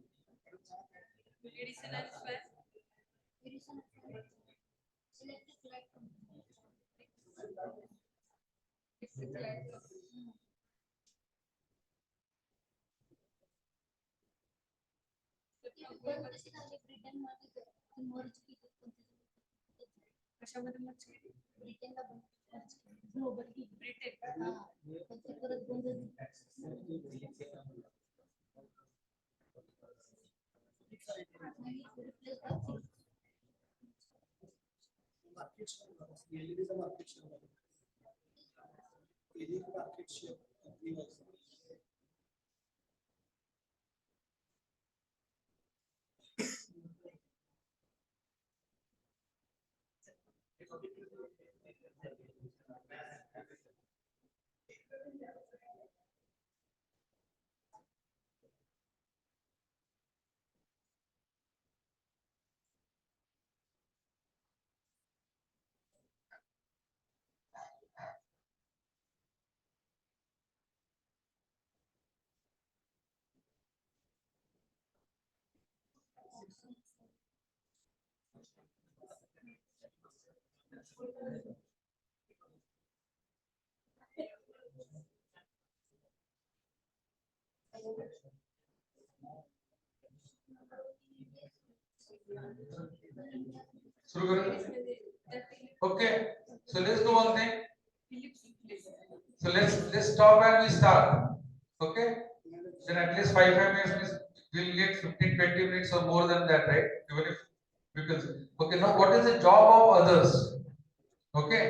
Edison and Swan. कशामध्ये मर्ज केली? ब्रिटन. सुरू करू. Okay, so let's do one thing. So let's stop and we start. Okay, then at least 5 minutes means we'll need 15-20 minutes or more than that, right? Even if because okay, now what is the job of others? Okay,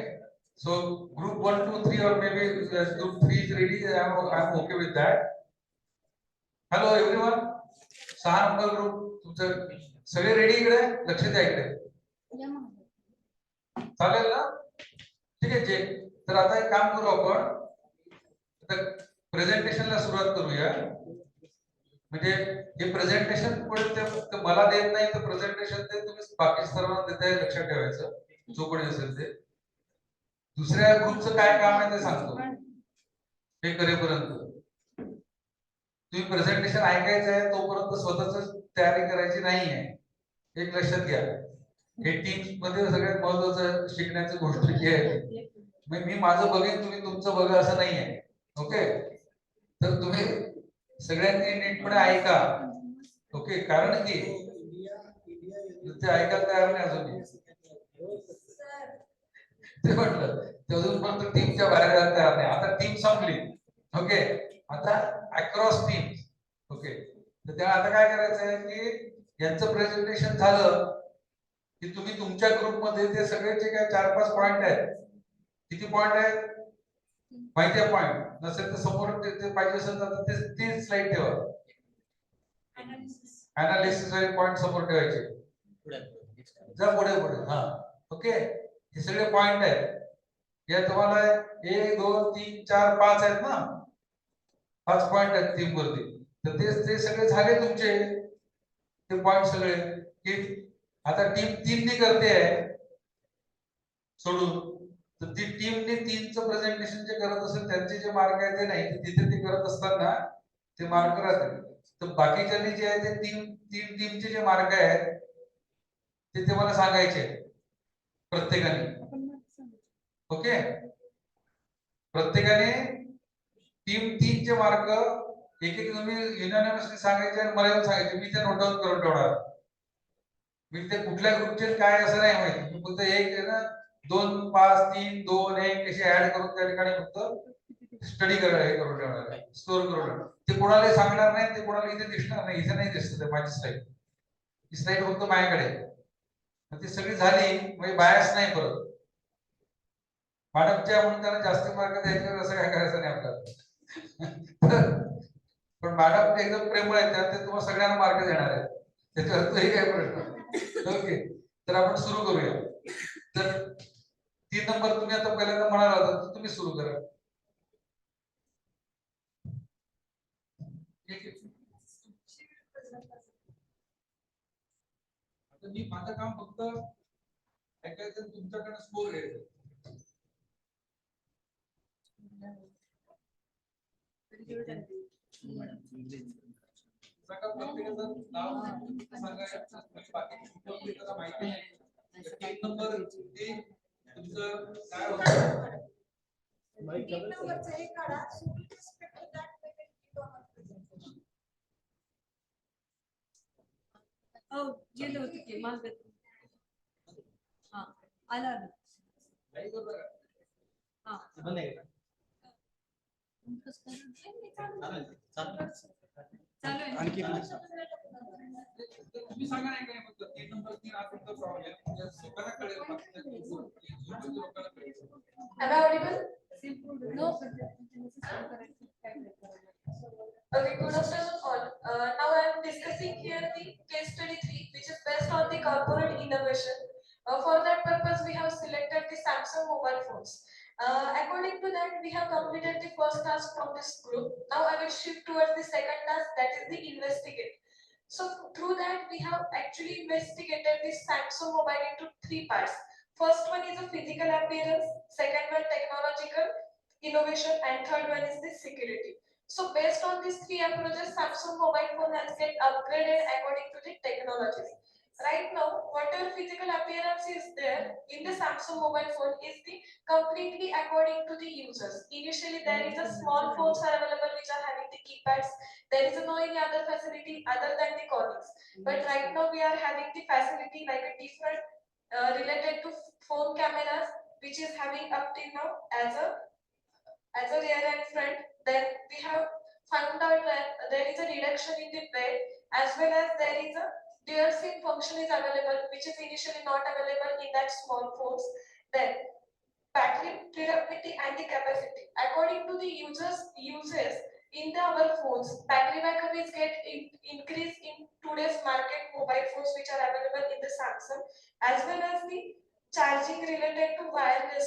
so group 1, 2, 3 or maybe group 3 is ready. I'm okay with that. Hello everyone. 6 number group तुमचं सगळे ready इकडे लक्ष द्या इकडे. चालेल ना? ठीक आहे जे तर आता एक काम करू आपण आता प्रेझेंटेशनला सुरुवात करूया. म्हणजे हे प्रेझेंटेशन कोणी ते मला देत नाही तर प्रेझेंटेशन ते तुम्ही बाकी सर्वांना देताय लक्षात ठेवायचं जो कोणी असेल ते. दुसऱ्या ग्रुपचं काय काम आहे ते सांगतो हे करेपर्यंत. तुम्ही प्रेझेंटेशन ऐकायचं आहे तोपर्यंत स्वतःच तयारी करायची नाही आहे. एक लक्षात घ्या. हे टीम्स मध्ये सगळ्यात महत्वाचं शिकण्याची गोष्ट ही आहे. मी माझं बघेन तुम्ही तुमचं बघा असं नाही आहे. ओके, तर तुम्ही सगळ्यांनी नीटपणे ऐका. ओके, कारण की ते ऐकायला तयार नाही अजून. ते म्हटलं ते अजून पण टीमच्या बाहेर जायला तयार नाही. आता टीम संपली. ओके, आता अक्रॉस टीम. ओके, तर त्या आता काय करायचं आहे की यांचं प्रेझेंटेशन झालं की तुम्ही तुमच्या ग्रुपमध्ये ते सगळे जे काय 4-5 पॉइंट आहेत. किती पॉइंट आहेत माहिती आहे? पॉइंट नसेल तर समोर ते पाहिजे असेल तर ते स्लाइड ठेवा. अनालिसिस वाले पॉइंट समोर ठेवायचे. जा पुढे पुढे. हा, ओके, हे सगळे पॉइंट आहेत. या तुम्हाला 1, 2, 3, 4, 5 आहेत ना. 5 पॉइंट आहेत टीम वरती. तर ते सगळे झाले तुमचे ते पॉइंट सगळे की आता टीम 3 ने करते आहे सोडून. तर ती टीमने 3चं प्रेझेंटेशन जे करत असेल त्यांचे जे मार्क आहेत ते नाही तिथे ते करत असताना ते मार्क राहतील. तर बाकीच्यांनी जे आहे ते तीन टीमचे जे मार्क आहेत ते मला सांगायचे प्रत्येकाने. ओके, प्रत्येकाने टीम 3चे मार्क एक तुम्ही युनानिमसली सांगायचे आणि मला येऊन सांगायचे. मी ते नोट डाऊन करून ठेवणार. मी ते कुठल्या ग्रुपचे काय असं नाही माहिती. मी फक्त एक आहे ना 2, 5, 3, 2, 1 असे ऍड करून त्या ठिकाणी फक्त स्टडी करून ठेवणार आहे, स्टोर करून ठेवणार. ते कोणाला सांगणार नाही. ते कोणाला इथे दिसणार नाही. इथे नाही दिसत माझी स्लाइड. ही स्लाइड फक्त माझ्याकडे. ती सगळी झाली म्हणजे बायस नाही परत. मॅडमच्या म्हणून त्यांना जास्त मार्क द्यायचे असं काय करायचं नाही आपल्याला. पण मॅडम एकदम प्रेमळ आहेत त्या ते तुम्हाला सगळ्यांना मार्क देणार आहेत. त्याच्यावर तोही काय प्रश्न. ओके, तर आपण सुरू करूया. तर 3 नंबर तुम्ही आता पहिल्यांदा म्हणाला होता तर तुम्ही सुरू करा. आता मी माझं काम फक्त ऐकायचं तुमच्याकडे स्कोर घ्यायचं. प्रत्येकाचं नाव सांगायचं. बाकी त्याला माहिती नाही. 3 नंबर ते तुमचं काय होतं? गेले होते की माग. हा, आला. हा, बंद आहे का? चालू आहे. आणखी तुम्ही सांगा नाही काय फक्त 3 नंबर 3 हा तुमचा प्रॉब्लेम लोकांना कळेल. लोकांना कळेल. Am I audible? No. Okay, good afternoon all. Now I am discussing here the case study 3, which is based on the corporate innovation. For that purpose, we have selected the Samsung mobile phones. According to that, we have completed the first task from this group. Now I will shift towards the second task, that is the investigate. So through that, we have actually investigated this Samsung mobile into 3 parts. First one is a physical appearance, second one technological innovation, and third one is the security. So based on these 3 approaches, Samsung mobile phone has get upgraded according to the technologies. Right now, whatever physical appearance is there in the Samsung mobile phone is the completely according to the users. Initially, there is a small phones are available which are having the keypads. There is no any other facility other than the callings. But right now, we are having the facility like a different related to phone cameras, which is having up till now as a rear and front. Then we have found out that there is a reduction in the weight as well as there is a dual SIM function is available, which is initially not available in that small phones. Then battery durability and the capacity. According to the users uses in our phones, battery backup is increased in today's market mobile phones which are available in the Samsung, as well as the charging related to wireless,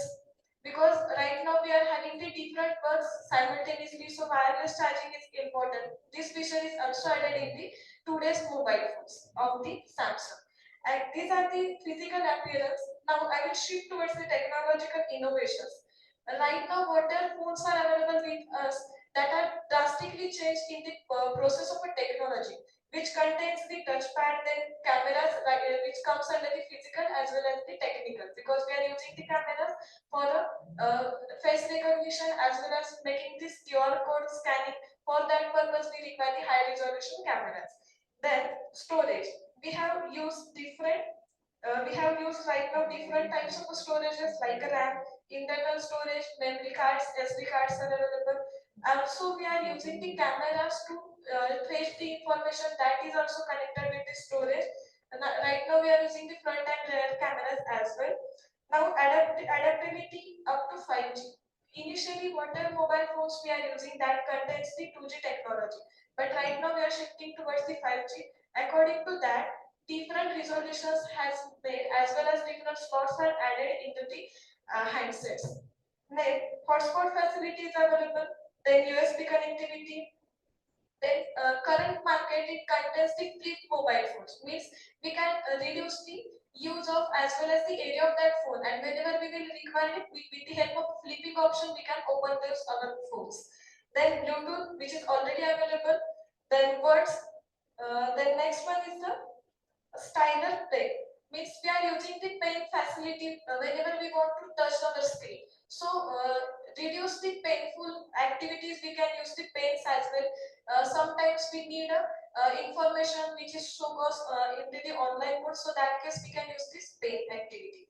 because right now we are having the different works simultaneously, so wireless charging is important. This feature is also added in the today's mobile phones of the Samsung. And these are the physical appearance. Now I will shift towards the technological innovations. Right now, whatever phones are available with us that are drastically changed in the process of a technology, which contains the touchpad, then cameras, which comes under the physical as well as the technical, because we are using the cameras for face recognition as well as making this QR code scanning. For that purpose, we require the high resolution cameras. Then storage. We have used right now different types of storages like RAM, internal storage, memory cards, SD cards are available. Also, we are using the cameras to fetch the information that is also connected with the storage. Right now, we are using the front and rear cameras as well. Now, adaptability up to 5G. Initially, whatever mobile phones we are using that contains the 2G technology, but right now we are shifting towards the 5G. According to that, different resolutions has made as well as different slots are added into the handsets. Then hotspot facility is available. Then USB connectivity. Then current market it contains the flip mobile phones. Means we can reduce the use of as well as the area of that phone. And whenever we will require it, with the help of flipping option, we can open those other phones. Then Bluetooth, which is already available. Then words. Then next one is the Steiner pen, means we are using the pen facility whenever we want to touch our screen. So reduce the painful activities, we can use the pens as well. Sometimes we need a information which is shown us into the online mode, so that case we can use this pen activity.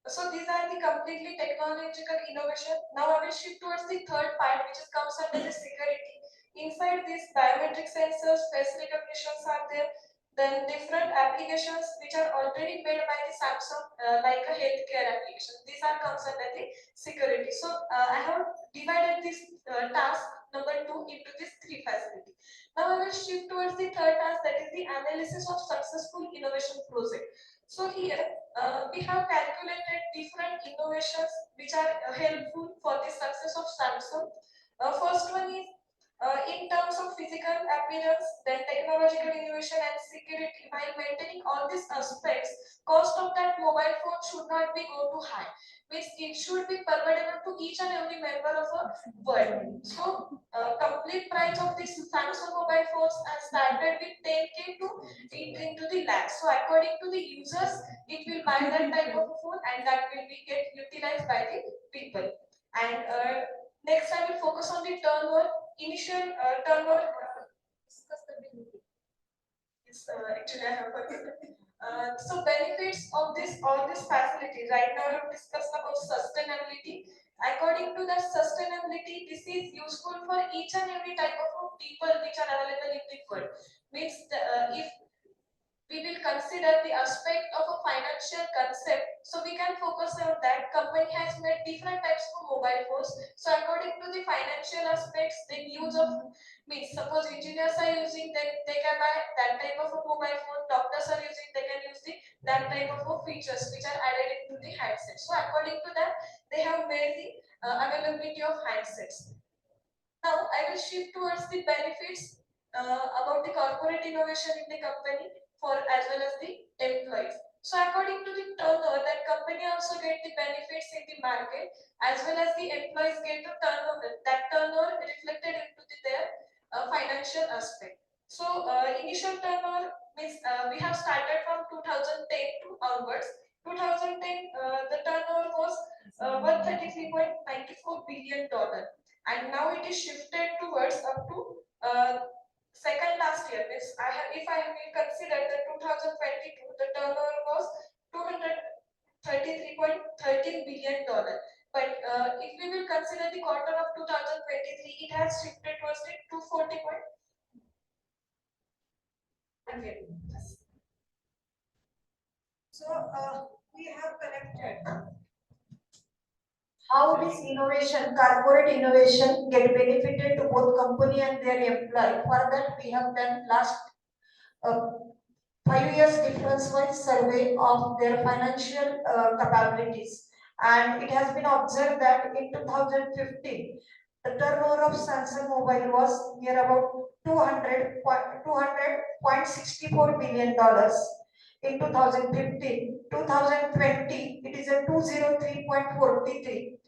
So these are the completely technological innovation. Now I will shift towards the third part, which is comes under the security. Inside these biometric sensors, face recognitions are there. Then different applications which are already made by the Samsung, like a healthcare application. These are comes under the security. So I have divided this task number 2 into these 3 facilities. Now I will shift towards the third task, that is the analysis of successful innovation project. So here we have calculated different innovations which are helpful for the success of Samsung. First one is in terms of physical appearance, then technological innovation and security. While maintaining all these aspects, cost of that mobile phone should not be go too high. Means it should be permissible to each and every member of a world. So complete price of this Samsung mobile phones are started with 10K to into the lakhs. So according to the users, it will buy that type of a phone and that will be get utilized by the people. And next I will focus on the turnover. Initial turnover. Actually I have forgotten. So benefits of all this facility. Right now I have discussed about sustainability. According to the sustainability, this is useful for each and every type of people which are available in the world. Means if we will consider the aspect of a financial concept, so we can focus on that. Company has made different types of mobile phones, so according to the financial aspects, the use of, means suppose engineers are using, then they can buy that type of a mobile phone. Doctors are using, they can use that type of features which are added into the handset. So according to that, they have made the availability of handsets. Now I will shift towards the benefits about the corporate innovation in the company for as well as the employees. So according to the turnover, that company also get the benefits in the market as well as the employees get the turnover. That turnover reflected into their financial aspect. So initial turnover means we have started from 2010 to onwards. 2010, the turnover was $133.94 billion, and now it is shifted towards up to second last year. Means if I will consider the 2022, the turnover was $233.13 billion. But if we will consider the quarter of 2023, it has shifted towards the 240. So we have connected how this innovation, corporate innovation, get benefited to both company and their employee. For that, we have done last 5 years difference-wise survey of their financial capabilities, and it has been observed that in 2015, the turnover of Samsung Mobile was near about $200.64 billion. In 2015, 2020, it is a 203.43.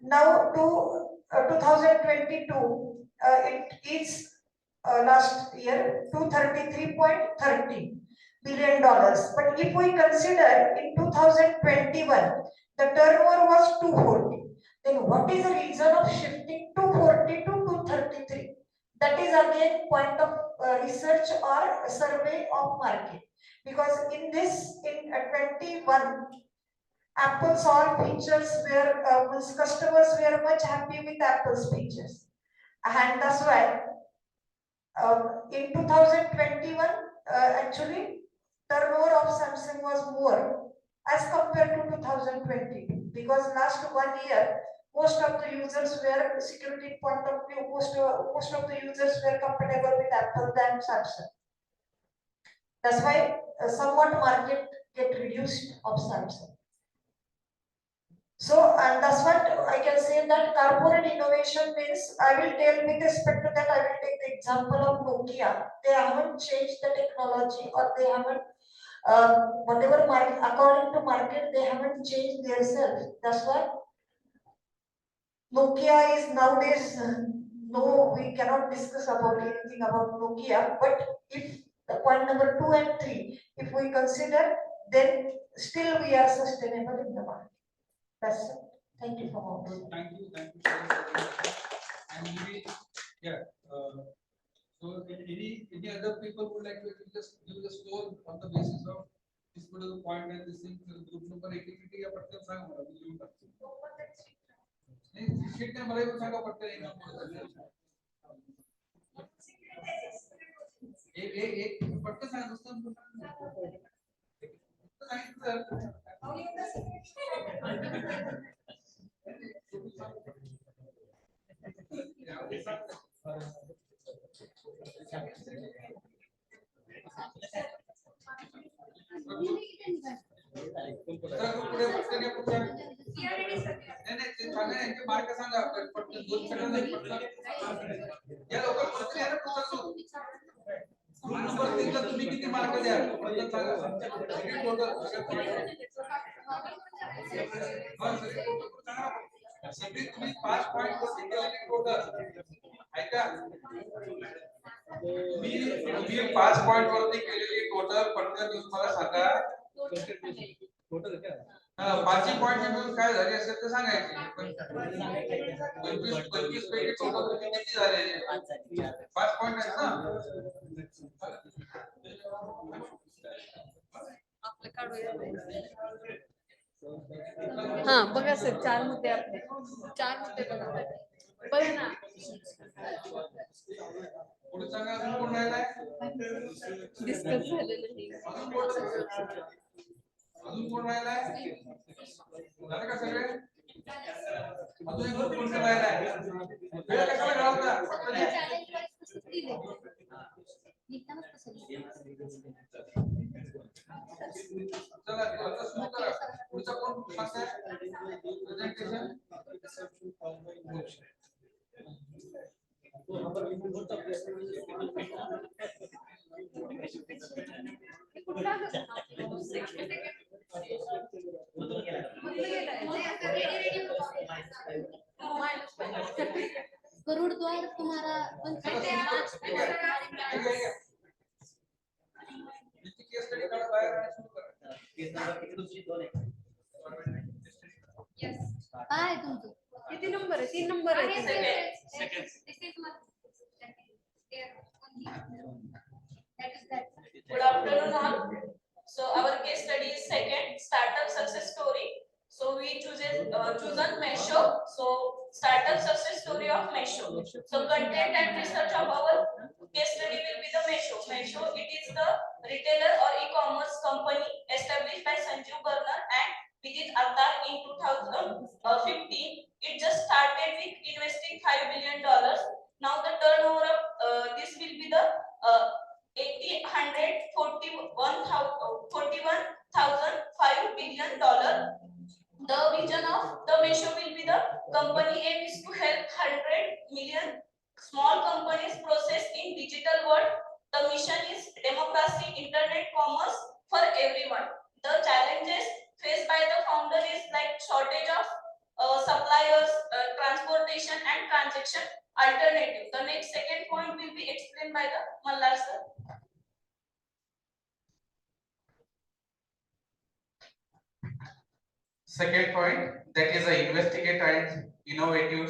Now to 2022, it is last year $233.30 billion. But if we consider in 2021, the turnover was 240. Then what is the reason of shifting 240 to 233? That is again point of research or survey of market. Because in 21, Apple's all features were customers were much happy with Apple's features, and that's why in 2021 actually turnover of Samsung was more as compared to 2022, because last 1 year most of the users were security point of view, most of the users were compatible with Apple than Samsung. That's why somewhat market get reduced of Samsung. So, and that's what I can say, that corporate innovation means, I will tell with respect to that, I will take the example of Nokia. They haven't changed the technology, or they haven't, whatever market, according to market, they haven't changed themselves. That's why Nokia is nowadays, no, we cannot discuss about anything about Nokia, but if the point number 2 and 3, if we consider, then still we are sustainable in the market. That's it. Thank you for all. Thank you, and maybe, yeah. So any other people would like to just give the score on the basis of this particular point and this thing, group number activity या पटकन सांग मला मी लिहून टाकतो. नहीं sheet ने मला येऊन सांगा पटकन एक पटकन सांग दोस्तों. पुढे पटकन पुढचा नाही सांगा यांचे मार्क सांगा पटकन 2 सेकंद पटकन या लवकर पटकन या पुढचा ग्रुप नंबर 3 ला तुम्ही किती मार्क द्या पटकन सांगा सगळे टोटल सगळे तुम्ही 5 पॉइंट वरती केलेले टोटल ऐका तुम्ही 5 पॉइंट वरती केलेली टोटल पटकन तुम्हाला सांगा टोटल काय हां 5 पॉइंट मिळून काय झाले असेल ते सांगायचे 25 पैकी टोटल तुम्ही किती झाले 5 पॉइंट आहेत ना आपलं काढूया हा बघा सर 4 मुद्दे आपले 4 मुद्दे बघा बघा ना पुढचा काय अजून कोण राहिलाय डिस्कस झालेलं नाही अजून कोण राहिलाय झालं का सगळे अजून एक ग्रुप कोण राहिलाय वेळ कशाला घालवता पटकन चला आता सुरू करा पुढचा कोण सांगताय प्रेझेंटेशन गरुड़ द्वार तुम्हारा केस नंबर किती तुमची 2 आहे Yes. काय तुमचं किती नंबर आहे? 3 नंबर आहे. Second. This is my second. There only. That is that. Good afternoon all. So our case study is second startup success story. So we chosen Meesho. So startup success story of Meesho. So content and research of our case study will be the Meesho. Meesho, it is the retailer or e-commerce company established by Sanjeev Barner and Vidit Attar in 2015. It just started with investing $5 billion. Now the turnover of this will be the 41,005 billion dollar. The vision of the Meesho will be the company aim is to help 100 million small companies process in digital world. The mission is democracy, internet commerce for everyone. The challenges faced by the founder is like shortage of suppliers, transportation and transaction alternative. The next second point will be explained by the Mallar sir. Second point, that is a investigate and innovative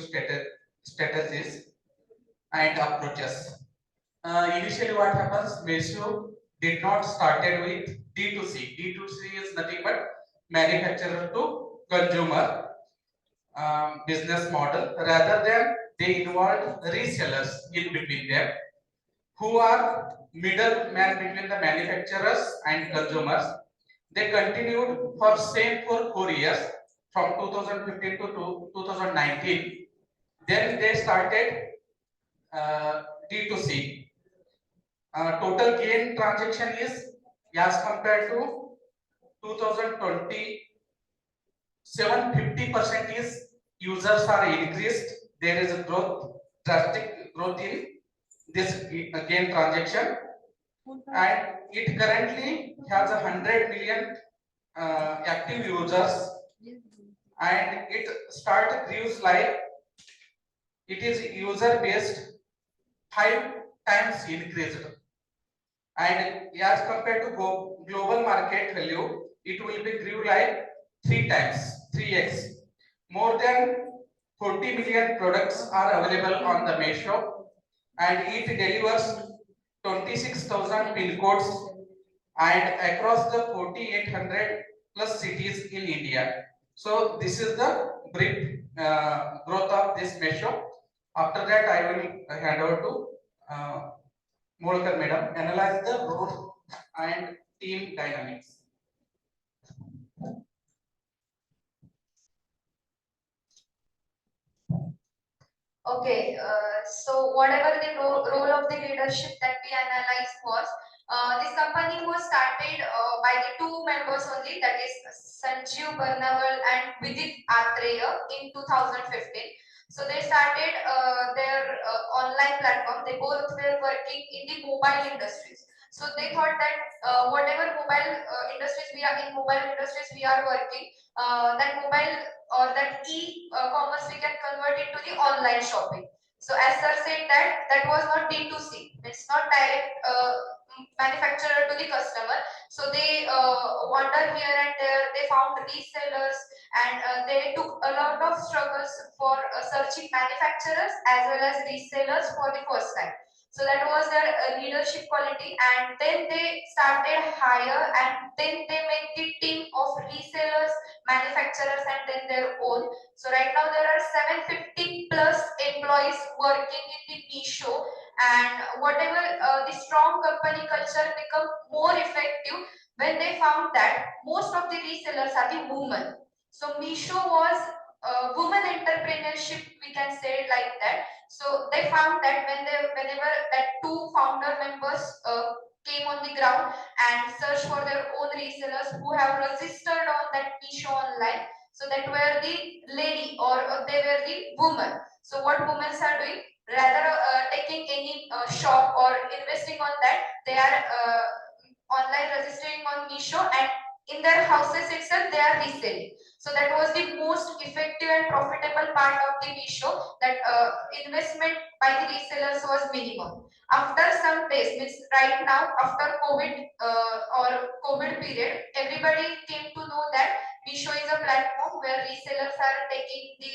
strategies and approaches. Initially what happens, Meesho did not started with D2C. D2C is nothing but manufacturer to consumer business model. Rather than they involved resellers in between them who are middleman between the manufacturers and consumers. They continued for same for 4 years from 2015 to 2019. Then they started D2C. Total gain transaction is as compared to 2020, 750% is users are increased. There is a growth, drastic growth in this gain transaction, and it currently has 100 million active users, and it start views like it is user based 5 times increased, and as compared to global market value, it will be grew like 3 times, 3x. More than 40 million products are available on the Meesho, and it delivers 26,000 pin codes and across the 4,800 plus cities in India. So this is the brief growth of this Meesho. After that, I will hand over to Molkar Madam, analyze the role and team dynamics. Okay, so whatever the role of the leadership that we analyzed was, this company was started by the two members only, that is Sanjeev Barnaval and Vidit Atreya in 2015. So they started their online platform. They both were working in the mobile industries. So they thought that whatever mobile industries we are in, mobile industries we are working, that mobile or that e-commerce we can convert into the online shopping. So as sir said that that was not D2C, it's not direct manufacturer to the customer. So they wander here and there, they found resellers, and they took a lot of struggles for searching manufacturers as well as resellers for the first time. So that was their leadership quality, and then they started hire, and then they made the team of resellers, manufacturers, and then their own. So right now there are 750 plus employees working in the Meesho, and whatever the strong company culture become more effective when they found that most of the resellers are the women. So Meesho was women entrepreneurship, we can say it like that. So they found that whenever that two founder members came on the ground and searched for their own resellers who have registered on that Meesho online, so that were the lady or they were the women. So what women are doing, rather taking any shop or investing on that, they are online registering on Meesho, and in their houses itself they are reselling. So that was the most effective and profitable part of the Meesho, that investment by the resellers was minimum. After some days, means right now after COVID or COVID period, everybody came to know that Meesho is a platform where resellers are taking the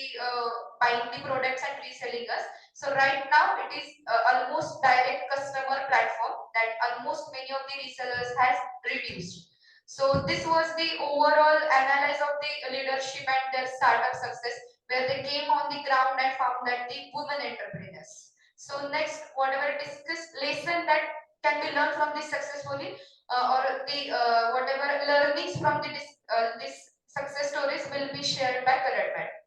buying the products and reselling us. So right now it is almost direct customer platform that almost many of the resellers has reduced. So this was the overall analysis of the leadership and their startup success, where they came on the ground and found that the women entrepreneurs. So next, whatever discuss lesson that can be learned from this successfully, or the whatever learnings from this success stories will be shared by Karan Madam.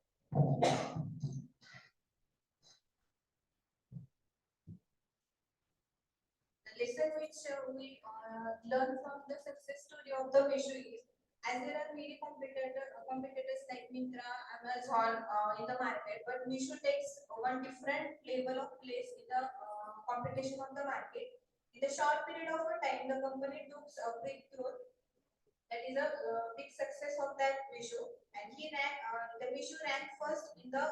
The lesson which we learn from the success story of the Meesho is, as there are many competitors like Myntra, Amazon in the market, but Meesho takes one different level of place in the competition of the market. In the short period of a time, the company took a big growth. That is a big success of that Meesho, and the Meesho ranked first in the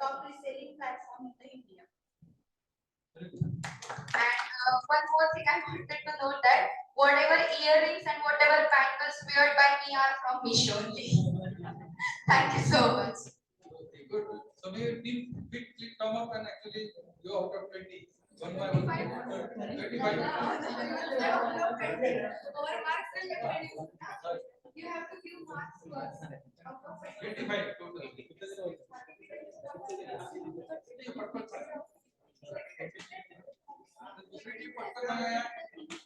top reselling platform in the India. And one more thing I wanted to note that whatever earrings and whatever bangles wear by me are from Meesho only. Thank you so much. Okay, good. So may your team quickly come up and actually go out of 20. One by one. 25. You have to give marks first. 25 total. दूसरी पटकन आया दूसरी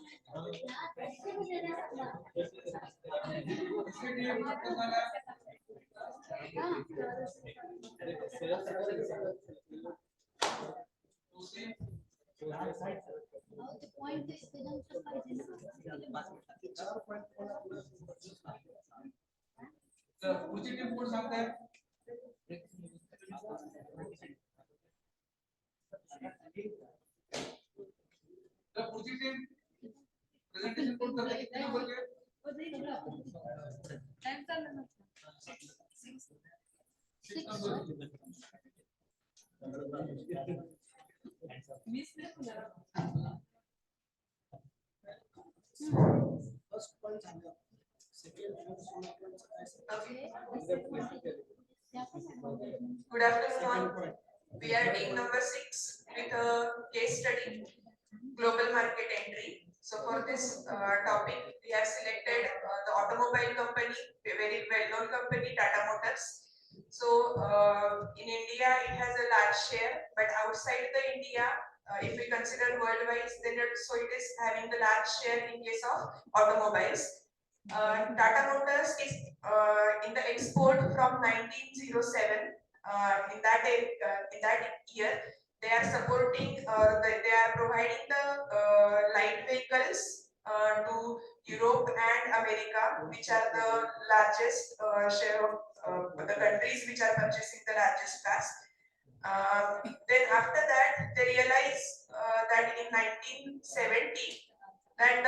पटकन आया दूसरी The point is they don't suffice पुढची team कोण सांगताय पुढची टीम प्रेझेंटेशन कोण करते किती नंबर के टाइम चालला ना 6 नंबर मिस नाही होणार. First point Sanga. Second point Good afternoon all. We are team number 6 with a case study, global market entry. So for this topic, we have selected the automobile company, a very well-known company, Tata Motors. So in India, it has a large share, but outside the India, if we consider worldwide, then it is having the large share in case of automobiles. Tata Motors is in the export from 1907. In that year, they are supporting. They are providing the light vehicles to Europe and America, which are the largest share of the countries which are purchasing the largest cars. Then after that, they realize that in 1970 that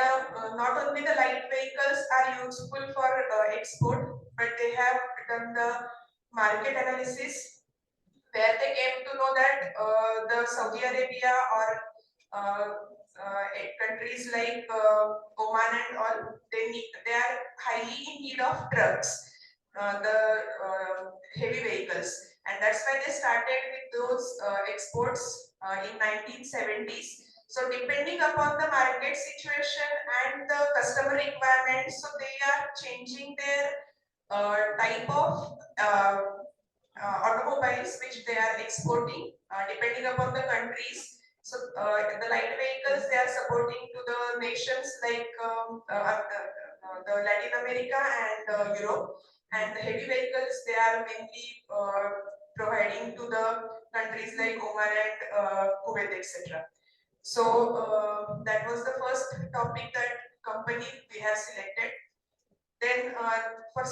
not only the light vehicles are useful for export, but they have done the market analysis where they came to know that the Saudi Arabia or countries like Oman and all, they are highly in need of trucks, the heavy vehicles, and that's why they started with those exports in 1970s. So depending upon the market situation and the customer requirements, so they are changing their type of automobiles which they are exporting depending upon the countries. So the light vehicles they are supporting to the nations like the Latin America and Europe, and the heavy vehicles they are mainly providing to the countries like Oman and Kuwait, etc. So that was the first topic that company we have selected. Then for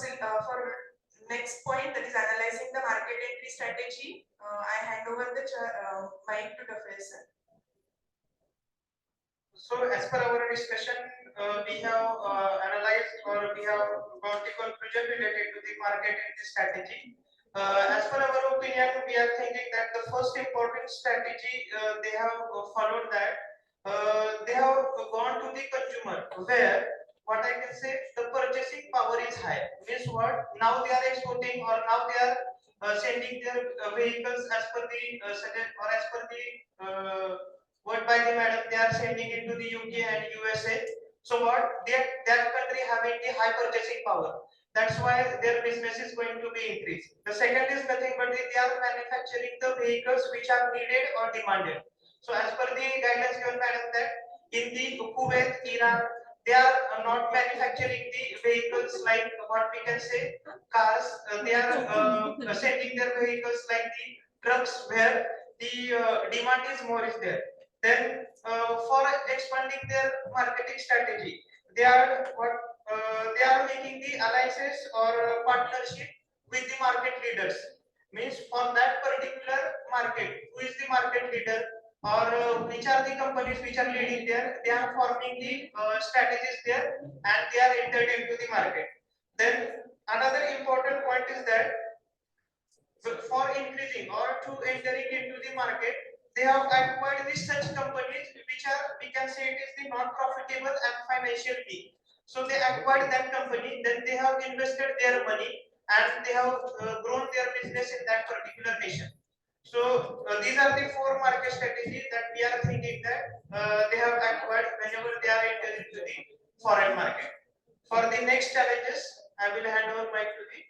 next point, that is analyzing the market entry strategy, I hand over the mic to Dr. sir. So as per our discussion, we have analyzed or we have got the conclusion related to the market entry strategy. As per our opinion, we are thinking that the first important strategy they have followed that they have gone to the consumer, where what I can say, the purchasing power is high. Means what? Now they are exporting, or now they are sending their vehicles as per the or as per the word by the madam. They are sending it to the UK and USA. So what? That country having the high purchasing power. That's why their business is going to be increased. The second is nothing but they are manufacturing the vehicles which are needed or demanded. So as per the guidelines given madam, that in the Kuwait, Iran, they are not manufacturing the vehicles like what we can say cars. They are sending their vehicles like the trucks, where the demand is more is there. Then for expanding their marketing strategy, they are they are making the alliances or partnership with the market leaders. Means for that particular market, who is the market leader, or which are the companies which are leading there, they are forming the strategies there, and they are entered into the market. Then another important point is that for increasing or to entering into the market, they have acquired the such companies which are, we can say, it is the not profitable and financial weak. So they acquired that company, then they have invested their money, and they have grown their business in that particular nation. So these are the four market strategies that we are thinking that they have acquired whenever they are entering into the foreign market. For the next challenges, I will hand over mic to the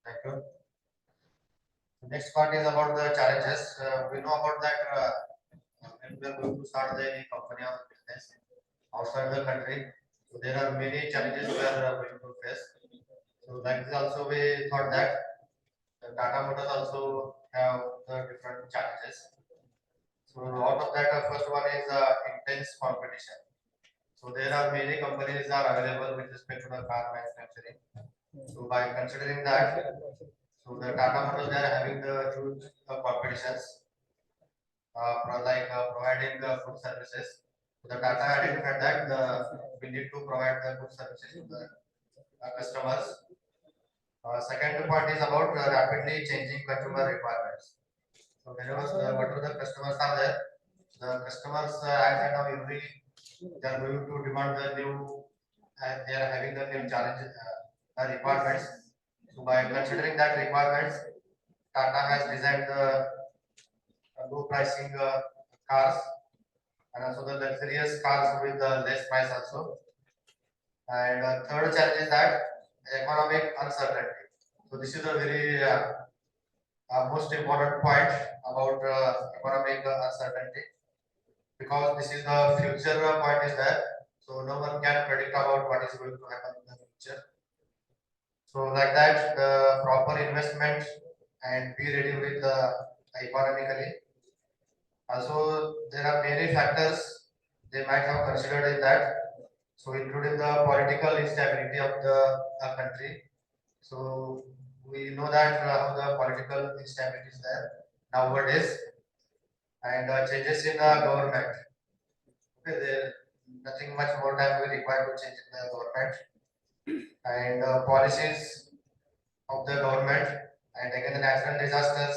Thank you. The next part is about the challenges. We know about that when we are going to start any company or business outside the country, so there are many challenges we are going to face. So like this also we thought that the Tata Motors also have the different challenges. So out of that, first one is intense competition. So there are many companies are available with respect to the car manufacturing. So by considering that, so the Tata Motors, they are having the huge competitions, providing good services. So the Tata identified that we need to provide the good services to the customers. Second part is about rapidly changing consumer requirements. So whenever whatever the customers are there, the customers at the end of every, they are going to demand the new, and they are having the new challenges, requirements. So by considering that requirements, Tata has designed the low pricing cars, and also the luxurious cars with less price also. And third challenge is that economic uncertainty. So this is a very most important point about economic uncertainty, because this is the future point is there. So no one can predict about what is going to happen in the future. So like that, the proper investment and be ready with economically. Also, there are many factors they might have considered in that. So including the political instability of the country. So we know that how the political instability is there nowadays, and changes in the government. Okay, there nothing much more time we require to change in the government, and policies of the government, and again the natural disasters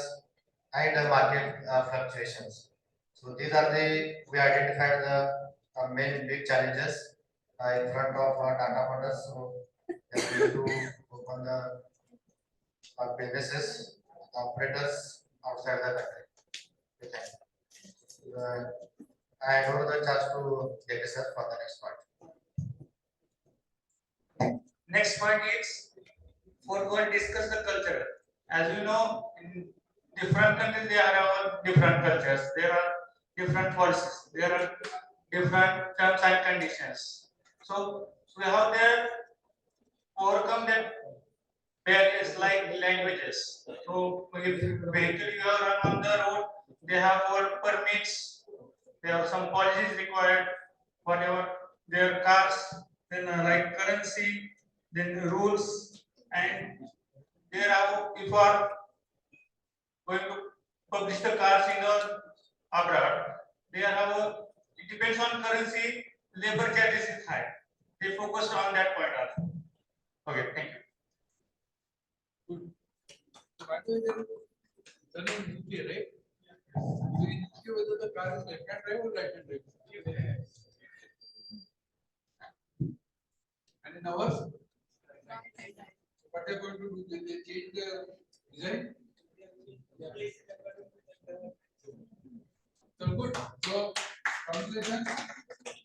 and the market fluctuations. So these are the, we identified the main big challenges in front of Tata Motors. So they are going to open the businesses, operators outside the country. Okay. I hand over the chance to Devi sir for the next part. next point is, for going discuss the culture. As you know, in different countries they have different cultures. There are different policies. There are different terms and conditions. So we have there overcome that barriers like languages. So if vehicle you are on the road, they have more permits. There are some policies required. Whatever their cars, then like currency, then rules, and there are, if you are going to publish the cars in abroad, they have it depends on currency, labor charges is high. They focus on that point also. Okay, thank you. Done in UK, right? whether the car is left-hand drive or right-hand drive. And in ours, what they are going to do? They change the design. So good. So congratulations.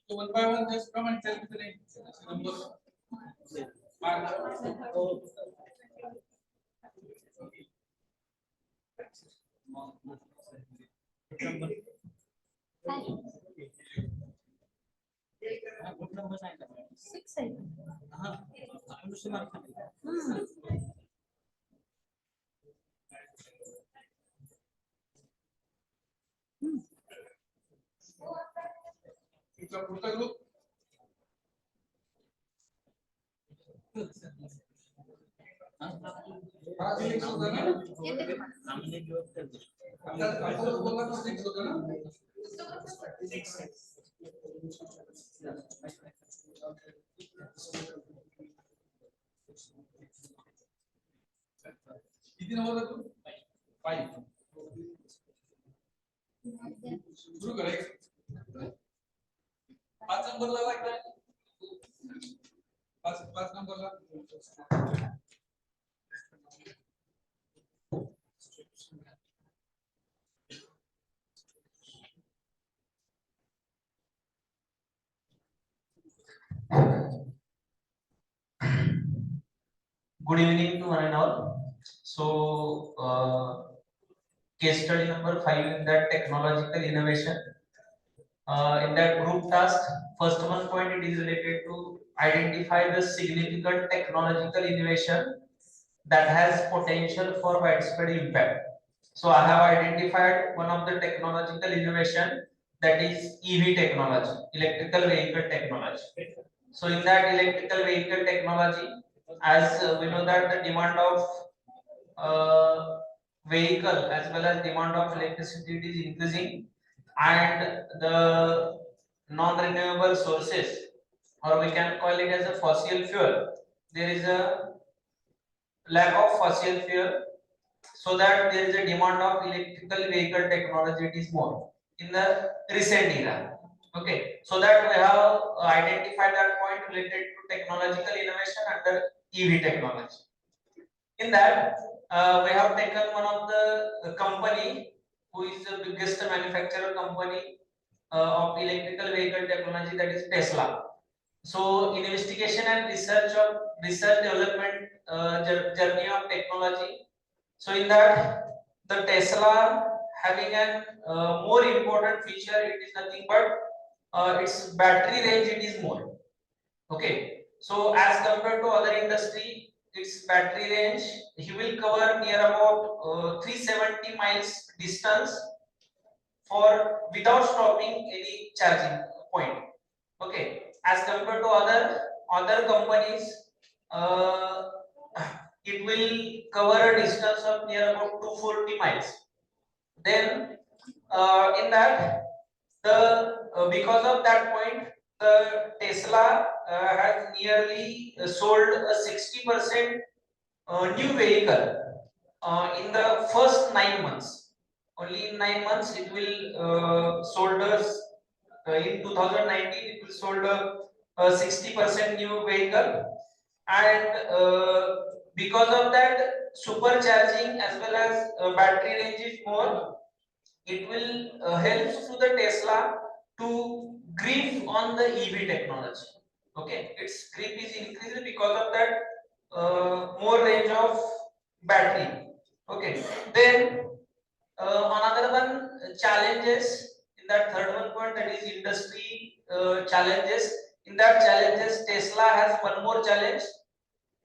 So one by one, just come and tell me the name. Number. Six, I think. It's a Purta group. हाँ six होता है ना अंदर लोग बोला तो six होता है ना कितने नंबर था तू 5 शुरू करें 5 नंबर लगा क्या 5 नंबर लगा Good evening to one and all. So, case study number 5 in that technological innovation. In that group task, first one point it is related to identify the significant technological innovation that has potential for widespread impact. So, I have identified one of the technological innovation that is EV technology, electrical vehicle technology. So, in that electrical vehicle technology, as we know that the demand of vehicle as well as demand of electricity is increasing, and the non-renewable sources, or we can call it as a fossil fuel, there is a lack of fossil fuel, so that there is a demand of electrical vehicle technology. It is more in the recent era. Okay, so that we have identified that point related to technological innovation under EV technology. In that, we have taken one of the company who is the biggest manufacturer company of electrical vehicle technology, that is Tesla. So, in investigation and research development journey of technology. So, in that, the Tesla having an more important feature, it is nothing but its battery range. It is more. Okay. So, as compared to other industry, its battery range, he will cover near about 370 miles distance for without stopping any charging point. Okay, as compared to other companies, uh, it will cover a distance of near about 240 miles. Then in that, the because of that point, the Tesla has nearly sold a 60% new vehicle in the first 9 months. Only in 9 months it will sold us in 2019 it will sold a 60% new vehicle, and because of that supercharging as well as battery range is more, it will help to the Tesla to grip on the EV technology. Okay, its grip is increased because of that more range of battery. Okay, then another one challenges in that third one point, that is industry challenges. In that challenges, Tesla has one more challenge.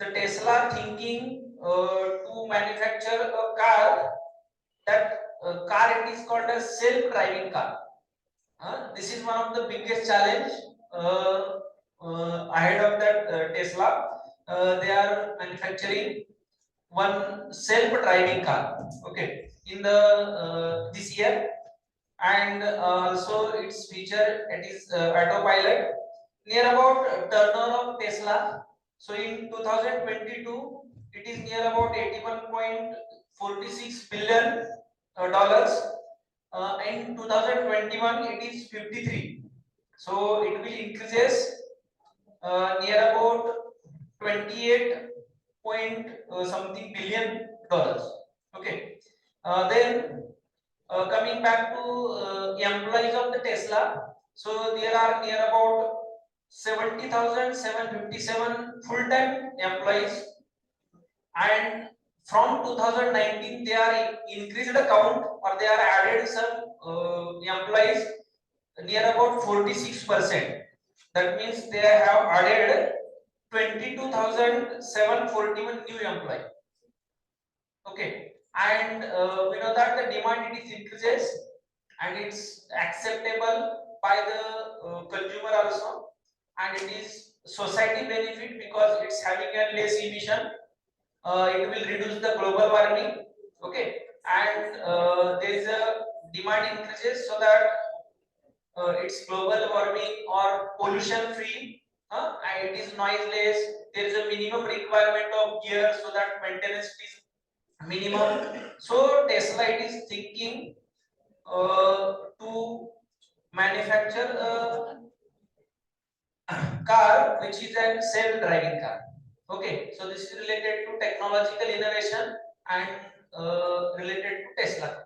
The Tesla thinking to manufacture a car, that car it is called a self-driving car. This is one of the biggest challenge ahead of that Tesla. They are manufacturing one self-driving car. Okay, in the this year, and also its feature, it is autopilot. Near about turnover of Tesla. So in 2022, it is near about 81.46 billion dollars. In 2021 it is 53. So it will increases near about 28 point something billion dollars. Okay. Then coming back to employees of the Tesla, so there are near about 70,757 full-time employees, and from 2019 they are increased the count, or they are added some employees near about 46%. That means they have added 22,741 new employees. Okay, and we know that the demand it is increases and it's acceptable by the consumer also, and it is society benefit because it's having a less emission. It will reduce the global warming. Okay, and there is a demand increases so that it's global warming or pollution free, and it is noiseless. There is a minimum requirement of gear so that maintenance is minimum. So Tesla it is thinking to manufacture a car which is a self-driving car. Okay, so this is related to technological innovation and related to Tesla.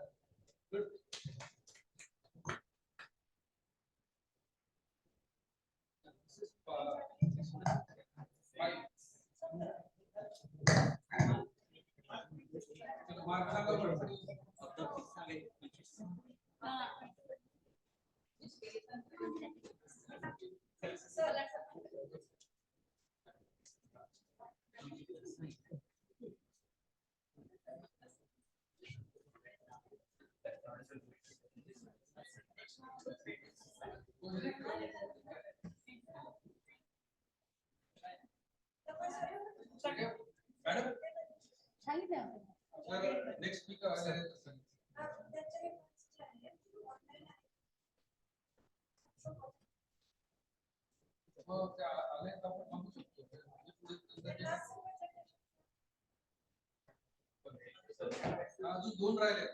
Madam, next speaker. अजून दोन राहिले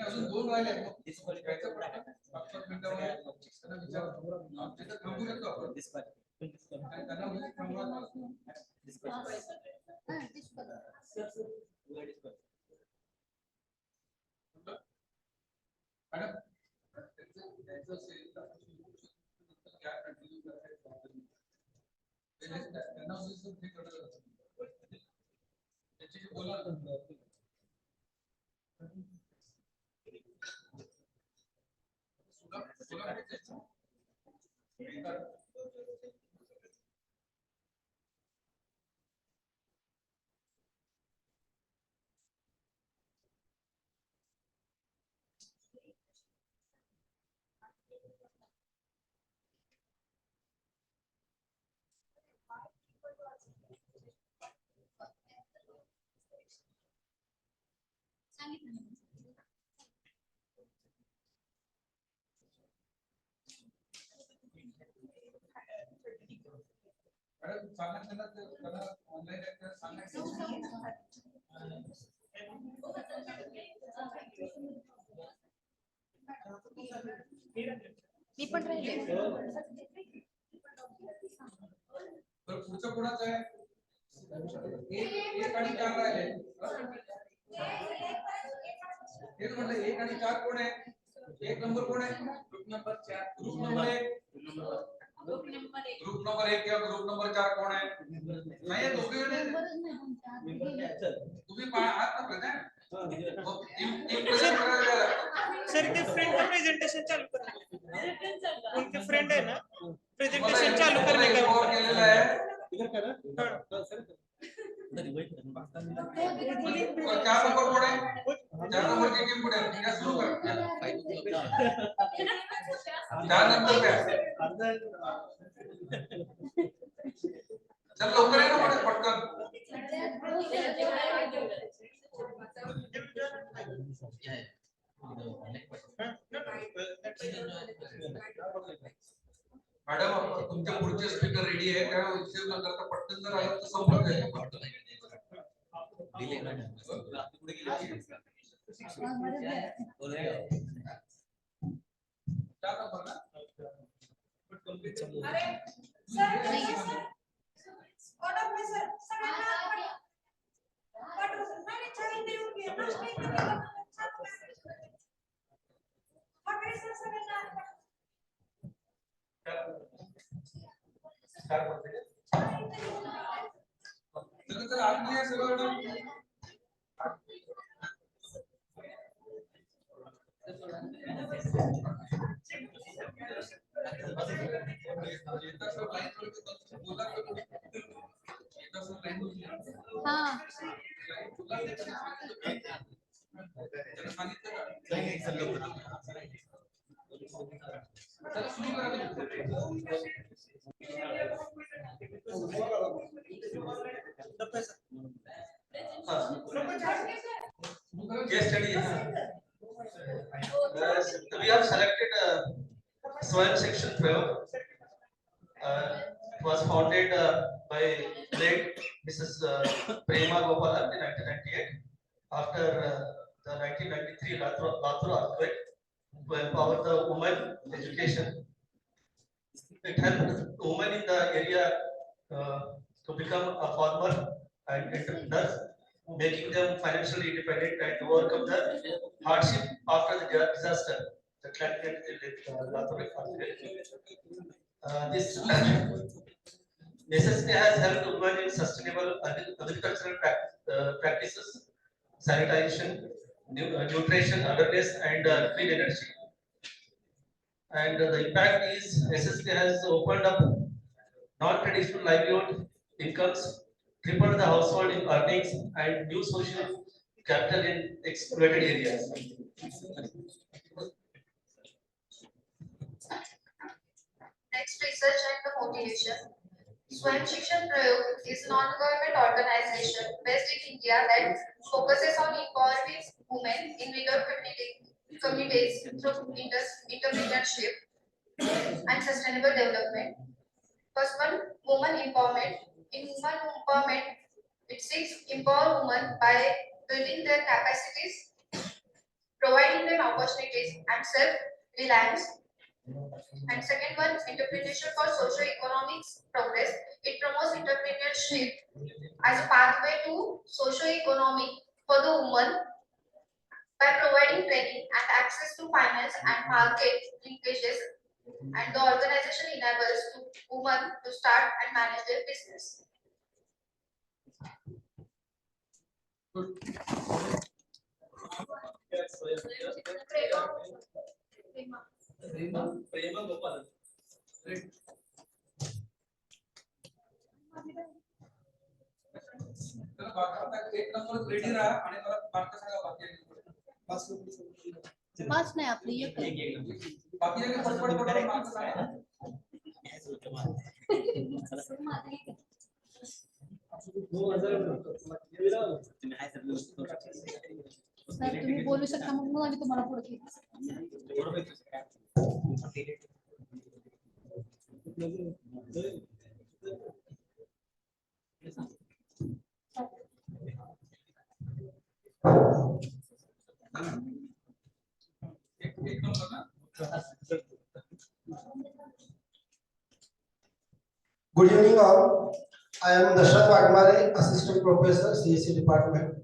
अजून दोन राहिले थांबू शकतो मी पण राहिले पुढचं कोणाचं आहे एक आणि चार राहिले हेच म्हटलं एक आणि चार कोण आहे एक नंबर कोण आहे group number 4 group number 1 group number 1 किंवा ग्रुप नंबर 4 कोण आहे नाही दोघे तुम्ही आहात ना प्रधान सर के फ्रेंड का प्रेजेंटेशन चालू करना उनके फ्रेंड है ना प्रेजेंटेशन चालू करने का केलेला आहे चार नंबर कोण आहे चार नंबर ची टीम पुढे या सुरू कर चार नंबर काय चल लवकर ये ना पटकन मॅडम तुमच्या पुढचे स्पीकर रेडी आहे त्या उशीर न करता पटकन जर आला तर संपत जाईल हाँ Case study. We have selected Swayam Section Prayog. It was founded by late Mrs. Prema Gopalan in 1998 after the 1993 Latur earthquake to empower the women education. It helped women in the area to become a farmer and entrepreneurs, making them financially independent and overcome the hardship after the disaster. The Latur earthquake. This necessity has helped women in sustainable agricultural practices, sanitation, nutrition awareness, and clean energy. And the impact is necessity has opened up non-traditional livelihood incomes, tripled the household earnings, and new social capital in exploited areas. Next, research and the motivation. Swayam Shikshan Prayog is a non-government organization based in India that focuses on empowering women in rural communities through entrepreneurship and sustainable development. First one, woman empowerment. In woman empowerment, it seeks empower women by building their capacities, providing them opportunities and self-reliance. And second one, entrepreneurship for socio-economic progress. It promotes entrepreneurship as a pathway to socio-economic for the woman by providing training and access to finance and market linkages, and the organization enables women to start and manage their business. Prema Gopalan. Right. एक number ready रहा आणि मला mark सांगा बाकी पाच नाही आपली एक बाकी पटपट मार्क सांगा सर तुम्ही बोलू शकता मग आम्ही तुम्हाला पुढे घेऊ Good evening all. I am Dashrath Wagmare, Assistant Professor, CSE Department.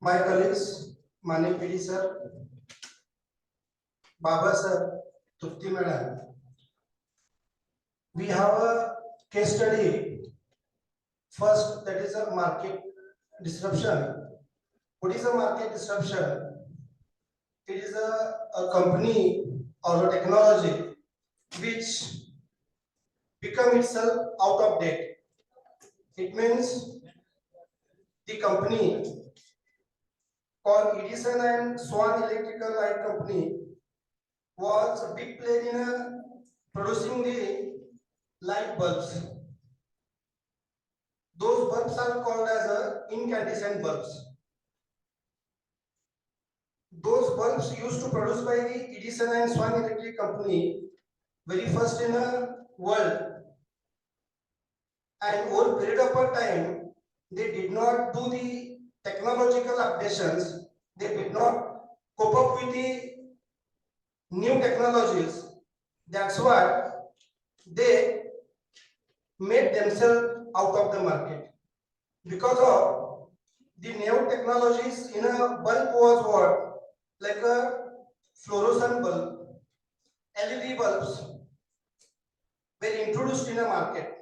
My colleagues, Mani PD sir, Baba sir, Trupti madam. We have a case study. First, that is a market disruption. What is a market disruption? It is a company or a technology which become itself out of date. It means the company called Edison and Swan Electrical Light Company was a big player in producing the light bulbs. Those bulbs are called as incandescent bulbs. Those bulbs used to produce by the Edison and Swan Electric Company, very first in the world. And over a period of time, they did not do the technological updations, they did not cope up with the new technologies. That's why they made themselves out of the market. Because of the new technologies in a bulb was what? Like a fluorescent bulb, LED bulbs were introduced in the market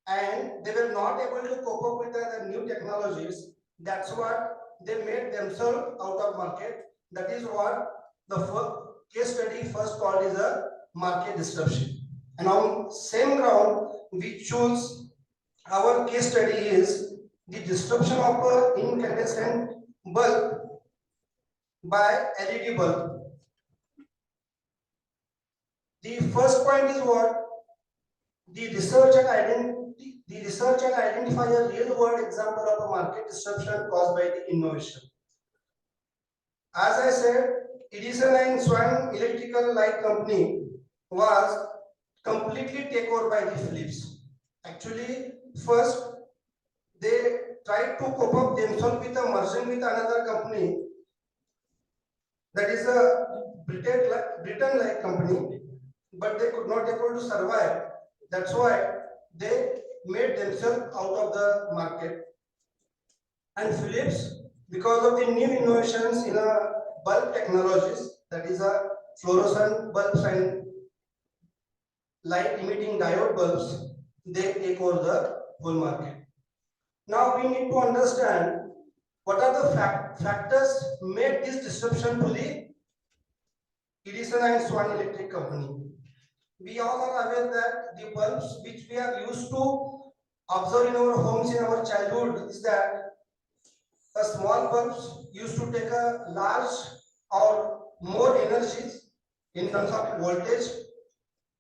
and they were not able to cope up with the new technologies. That's what they made themselves out of market. That is what the first case study first called is a market disruption. And on same ground, we choose our case study is the disruption of a incandescent bulb by LED bulb. The first point is what? The research and identify a real world example of a market disruption caused by the innovation. As I said, Edison and Swan Electrical Light Company was completely taken over by the Philips. Actually, first they tried to cope up themselves with a merging with another company, that is a Britain like company, but they could not able to survive. That's why they made themselves out of the market. And Philips, because of the new innovations in a bulb technologies, that is a fluorescent bulbs and light emitting diode bulbs, they take over the whole market. Now we need to understand what are the factors made this disruption to the Edison and Swan Electric Company. We all are aware that the bulbs which we are used to observe in our homes in our childhood is that a small bulbs used to take a large or more energy in terms of voltage.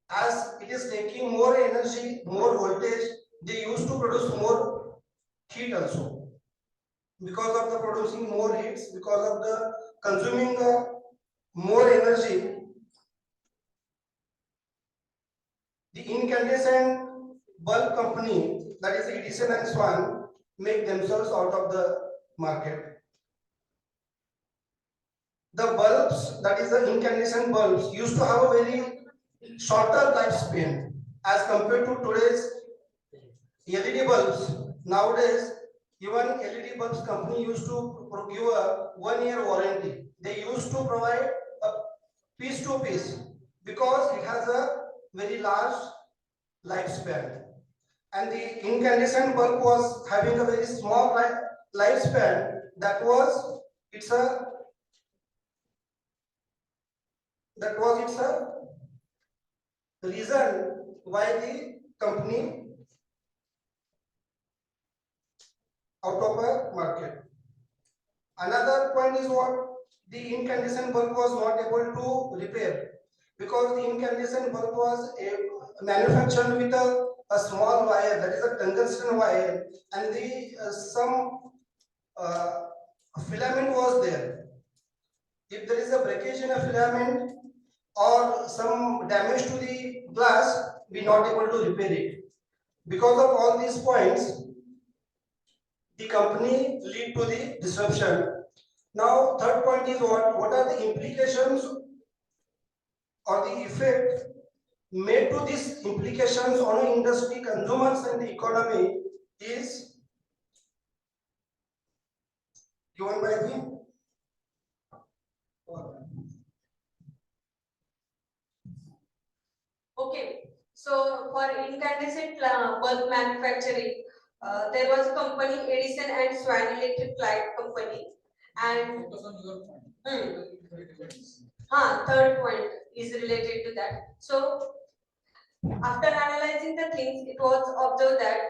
As it is taking more energy, more voltage, they used to produce more heat also. Because of the producing more heats, because of the consuming more energy, the incandescent bulb company, that is Edison and Swan, make themselves out of the market. The bulbs, that is the incandescent bulbs, used to have a very shorter lifespan as compared to today's LED bulbs. Nowadays, even LED bulbs company used to give a 1-year warranty. They used to provide a piece to piece because it has a very large lifespan. And the incandescent bulb was having a very small lifespan. That was its reason why the company out of a market. Another point is what? The incandescent bulb was not able to repair because the incandescent bulb was manufactured with a small wire, that is a tungsten wire, and the some filament was there. If there is a breakage in a filament or some damage to the glass, we not able to repair it. Because of all these points, the company lead to the disruption. Now, third point is what? What are the implications or the effect made to these implications on industry, consumers, and the economy is given by the Okay, so for incandescent bulb manufacturing, there was a company Edison and Swan Electric Light Company, and third point is related to that. So after analyzing the things, it was observed that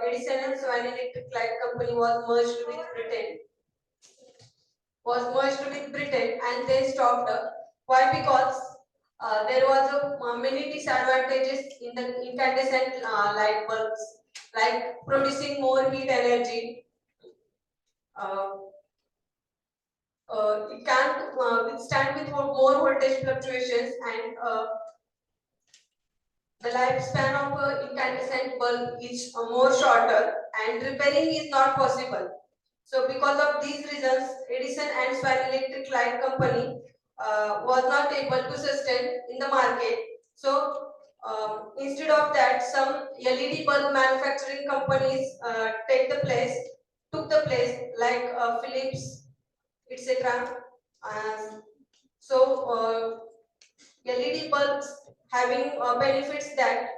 Edison and Swan Electric Light Company was merged with Britain, and they stopped. Why? Because there was many disadvantages in the incandescent light bulbs, like producing more heat energy. It can't withstand with more voltage fluctuations, and the lifespan of incandescent bulb is more shorter. and repairing is not possible. So because of these reasons, Edison and Swan Electric Light Company was not able to sustain in the market. So instead of that, some LED bulb manufacturing companies took the place like Philips, etc. LED bulbs having benefits that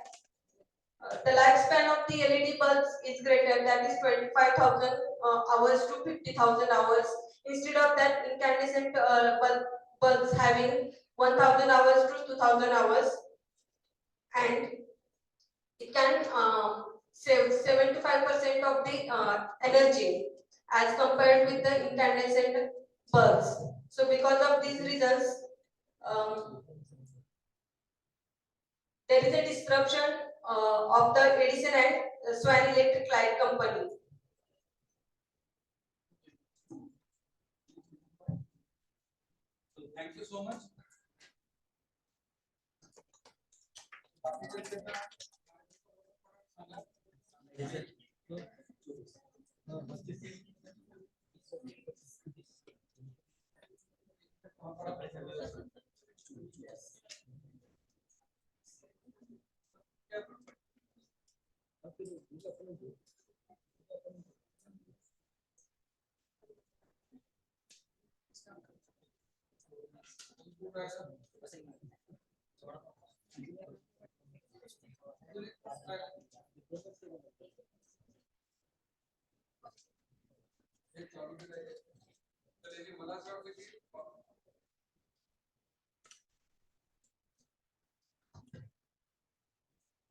the lifespan of the LED bulbs is greater, that is 25,000 hours to 50,000 hours. Instead of that, incandescent bulbs having 1,000 hours to 2,000 hours, and it can save 75% of the energy as compared with the incandescent bulbs. So because of these reasons, there is a disruption of the Edison and Swan Electric Light Company. Thank you so much.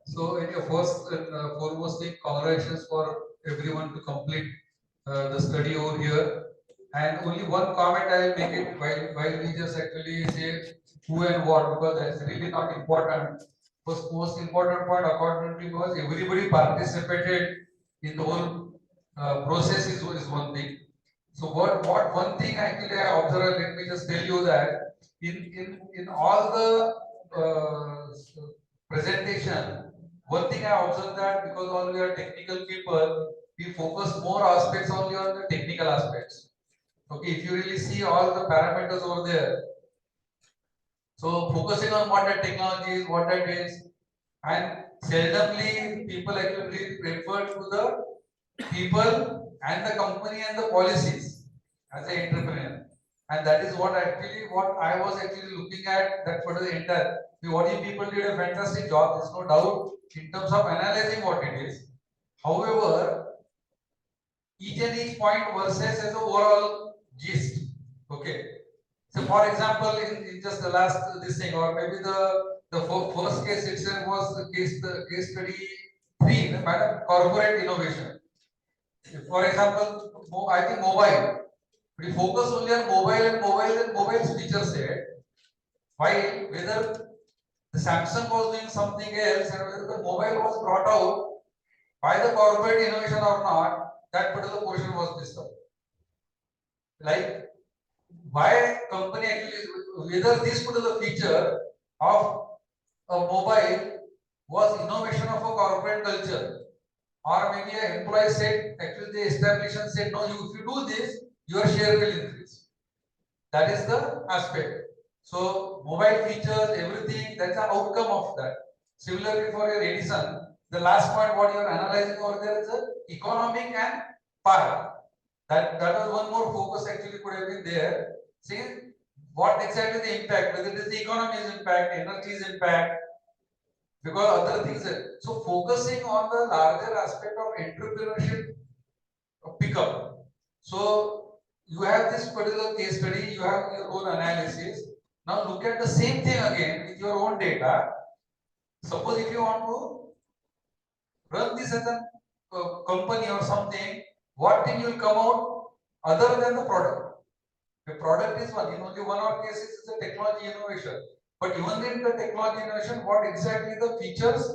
So, first and foremost thing, congratulations for everyone to complete the study over here. And only one comment I will make it while we just actually say who and what, because that's really not important. First, most important point according to me was everybody participated in the whole process is one thing. So what one thing actually I observed, let me just tell you that in all the presentation, one thing I observed that because all we are technical people, we focus more aspects only on the technical aspects. Okay, if you really see all the parameters over there, so focusing on what that technology is, what that is, and seldomly people actually refer to the people and the company and the policies as an entrepreneur. And that is what I was actually looking at that for the entire. What you people did a fantastic job, there's no doubt in terms of analyzing what it is. However, each and each point versus as an overall gist. Okay. So for example, in just the last this thing, or maybe the first case itself was the case study 3, madam, corporate innovation. For example, I think mobile. We focus only on mobile and mobile's feature set. Why? Whether the Samsung was doing something else and whether the mobile was brought out by the corporate innovation or not, that particular portion was disturbed. Like why company actually, whether this particular feature of a mobile was innovation of a corporate culture, or maybe an employee said, actually the establishment said, no, if you do this, your share will increase. That is the aspect. So mobile features, everything, that's the outcome of that. Similarly for your Edison, the last point what you are analyzing over there is the economic and part. That was one more focus actually could have been there. See what exactly the impact, whether it is the economy's impact, energy's impact, because other things. So focusing on the larger aspect of entrepreneurship pickup. So you have this particular case study, you have your own analysis. Now look at the same thing again with your own data. Suppose if you want to run this as a company or something, what thing will come out other than the product? The product is one. In only one or cases is the technology innovation. But even in the technology innovation, what exactly the features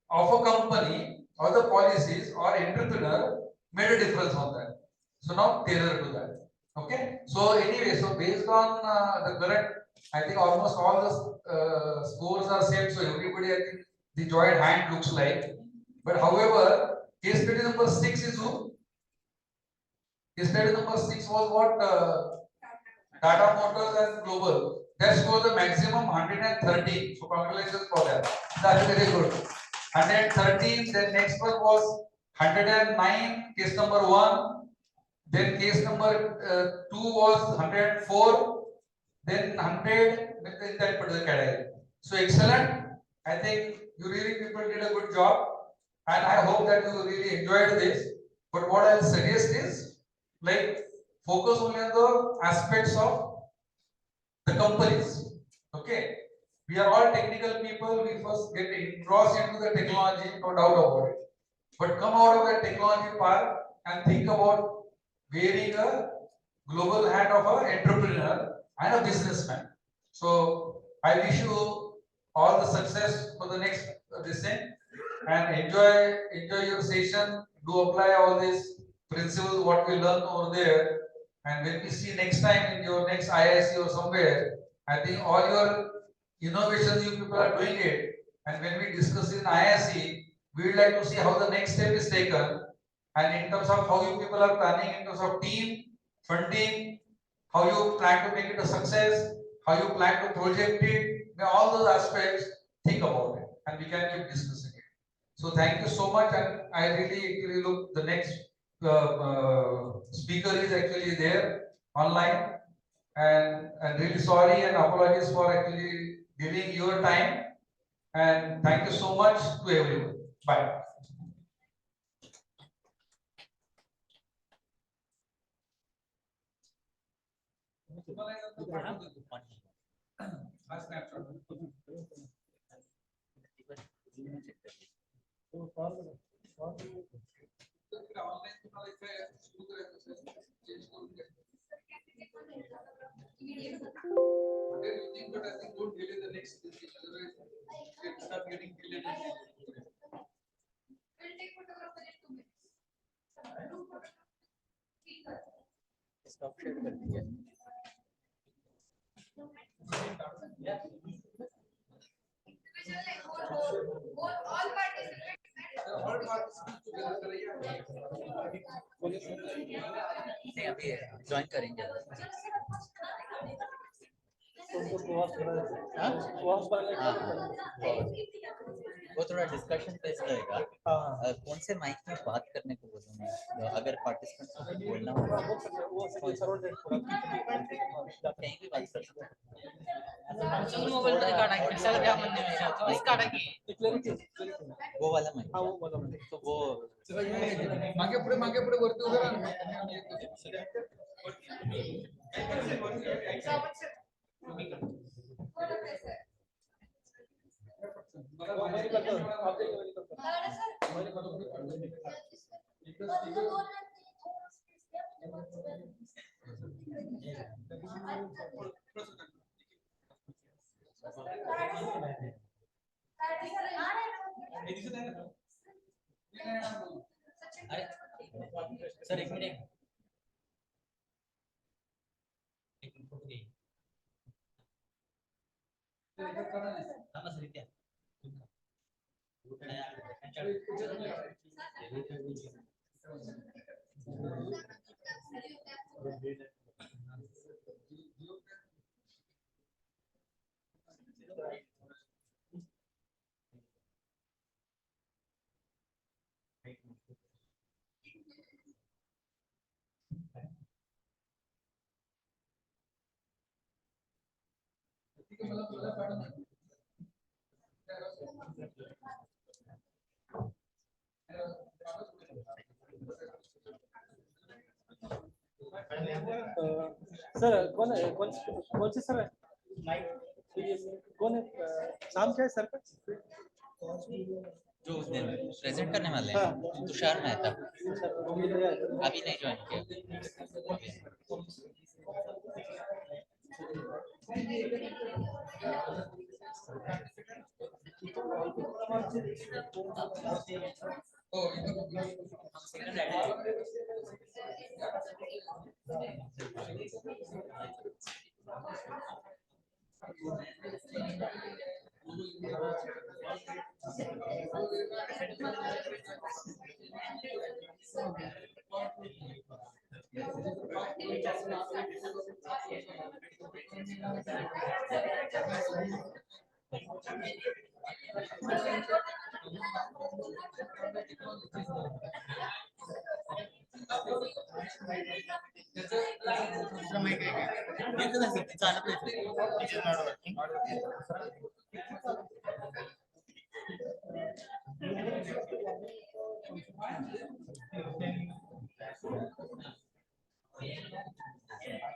of a company or the policies or entrepreneur made a difference on that. So now tailor to that. Okay. So anyway, so based on the current, I think almost all the scores are same. So everybody, I think the joint hand looks like. But however, Case study number 6 is who? Case study number 6 was what? Tata Motors and Global. That scored the maximum 113. So congratulations for that. That's very good. 113. Then next one was 109. Case number 1. Then case number 2 was 104. Then 100 in that particular category. So excellent. I think you really people did a good job, and I hope that you really enjoyed this. But what I'll suggest is like focus only on the aspects of the companies. Okay, we are all technical people. We first get engrossed into the technology, no doubt about it. But come out of the technology part and think about wearing a global hat of an entrepreneur and a businessman. So I wish you all the success for the next this thing, and enjoy your session. Do apply all these principles what we learned over there, and when we see next time in your next IIC or somewhere, I think all your innovations you people are doing it, and when we discuss in IIC, we would like to see how the next step is taken, and in terms of how you people are planning in terms of team funding, how you plan to make it a success, how you plan to project it, all those aspects, think about it, and we can keep discussing it. So thank you so much, and I really actually look the next speaker is actually there online, and I'm really sorry and apologies for actually giving your time, and thank you so much to everyone. Bye. Stop share कर दिया। नहीं अभी join करेंगे। वो थोड़ा discussion based रहेगा। कौन से माइक में बात करने को बोलूँगा, अगर पार्टिसिपेंट्स को बोलना हो कहीं भी बात कर सकते हैं। वो वाला माइक, तो वो मागे पुढे वरती उभे राहा। सर एक मिनट सर कौन से सर है कौन है नाम क्या है सर का जो उस दिन प्रेजेंट करने वाले हैं तुषार मेहता अभी नहीं ज्वाइन किया।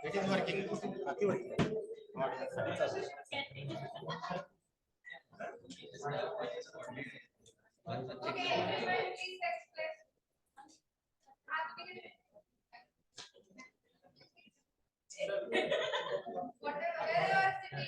It is working. Okay, everybody please text place. Whatever, where you are sitting.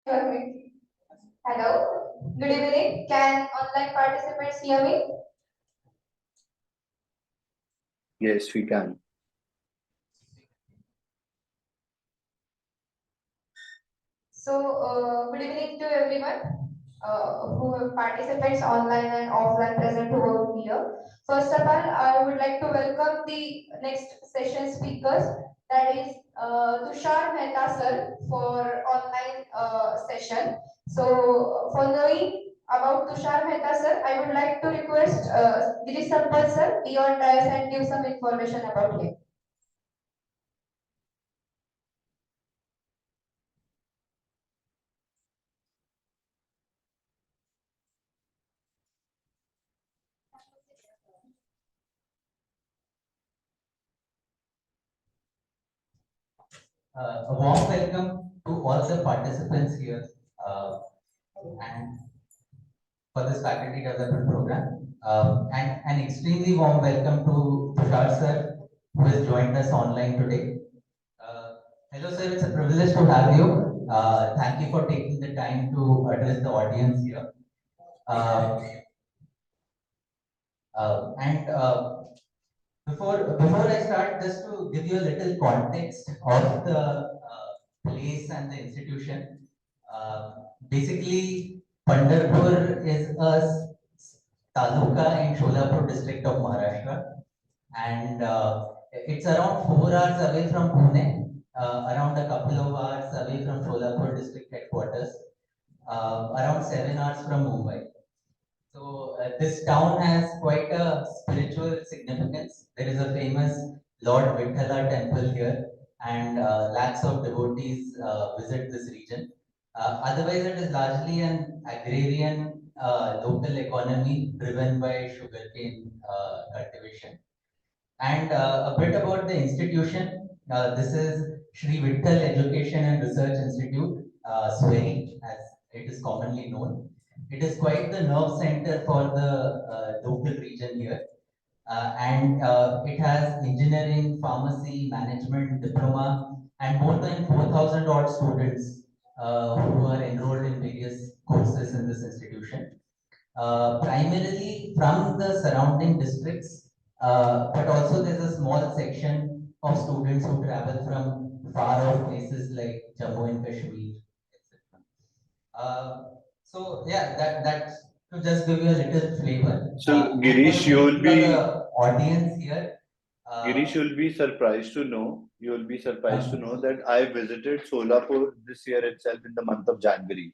Okay. Hello. Good evening. Can online participants hear me? Yes, we can. So, good evening to everyone who participates online and offline present who are here. First of all, I would like to welcome the next session speakers, that is Tushar Mehta sir for online session. So, for knowing about Tushar Mehta sir, I would like to request Giri Sampal sir be on dais and give some information about him. A warm welcome to all the participants here and for this faculty development program. And an extremely warm welcome to Tushar sir, who has joined us online today. Hello sir, it's a privilege to have you. Thank you for taking the time to address the audience here. And before I start, just to give you a little context of the place and the institution. Basically, Pandharpur is a taluka in Sholapur district of Maharashtra, and it's around 4 hours away from Pune, around a couple of hours away from Sholapur district headquarters, around 7 hours from Mumbai. So this town has quite a spiritual significance. There is a famous Lord Vithala temple here, and lakhs of devotees visit this region. Otherwise, it is largely an agrarian local economy driven by sugarcane cultivation. And a bit about the institution. This is Sri Vitthal Education and Research Institute, SWERI, as it is commonly known. It is quite the nerve center for the local region here. And it has engineering, pharmacy, management, diploma, and more than 4,000 odd students who are enrolled in various courses in this institution. Primarily from the surrounding districts, but also there's a small section of students who travel from far off places like Jammu and Kashmir, etc. So yeah, that's to just give you a little flavor. So And Girish, for you will be the audience here. Girish, you'll be surprised to know. You'll be surprised to know that I visited Solapur this year itself in the month of January.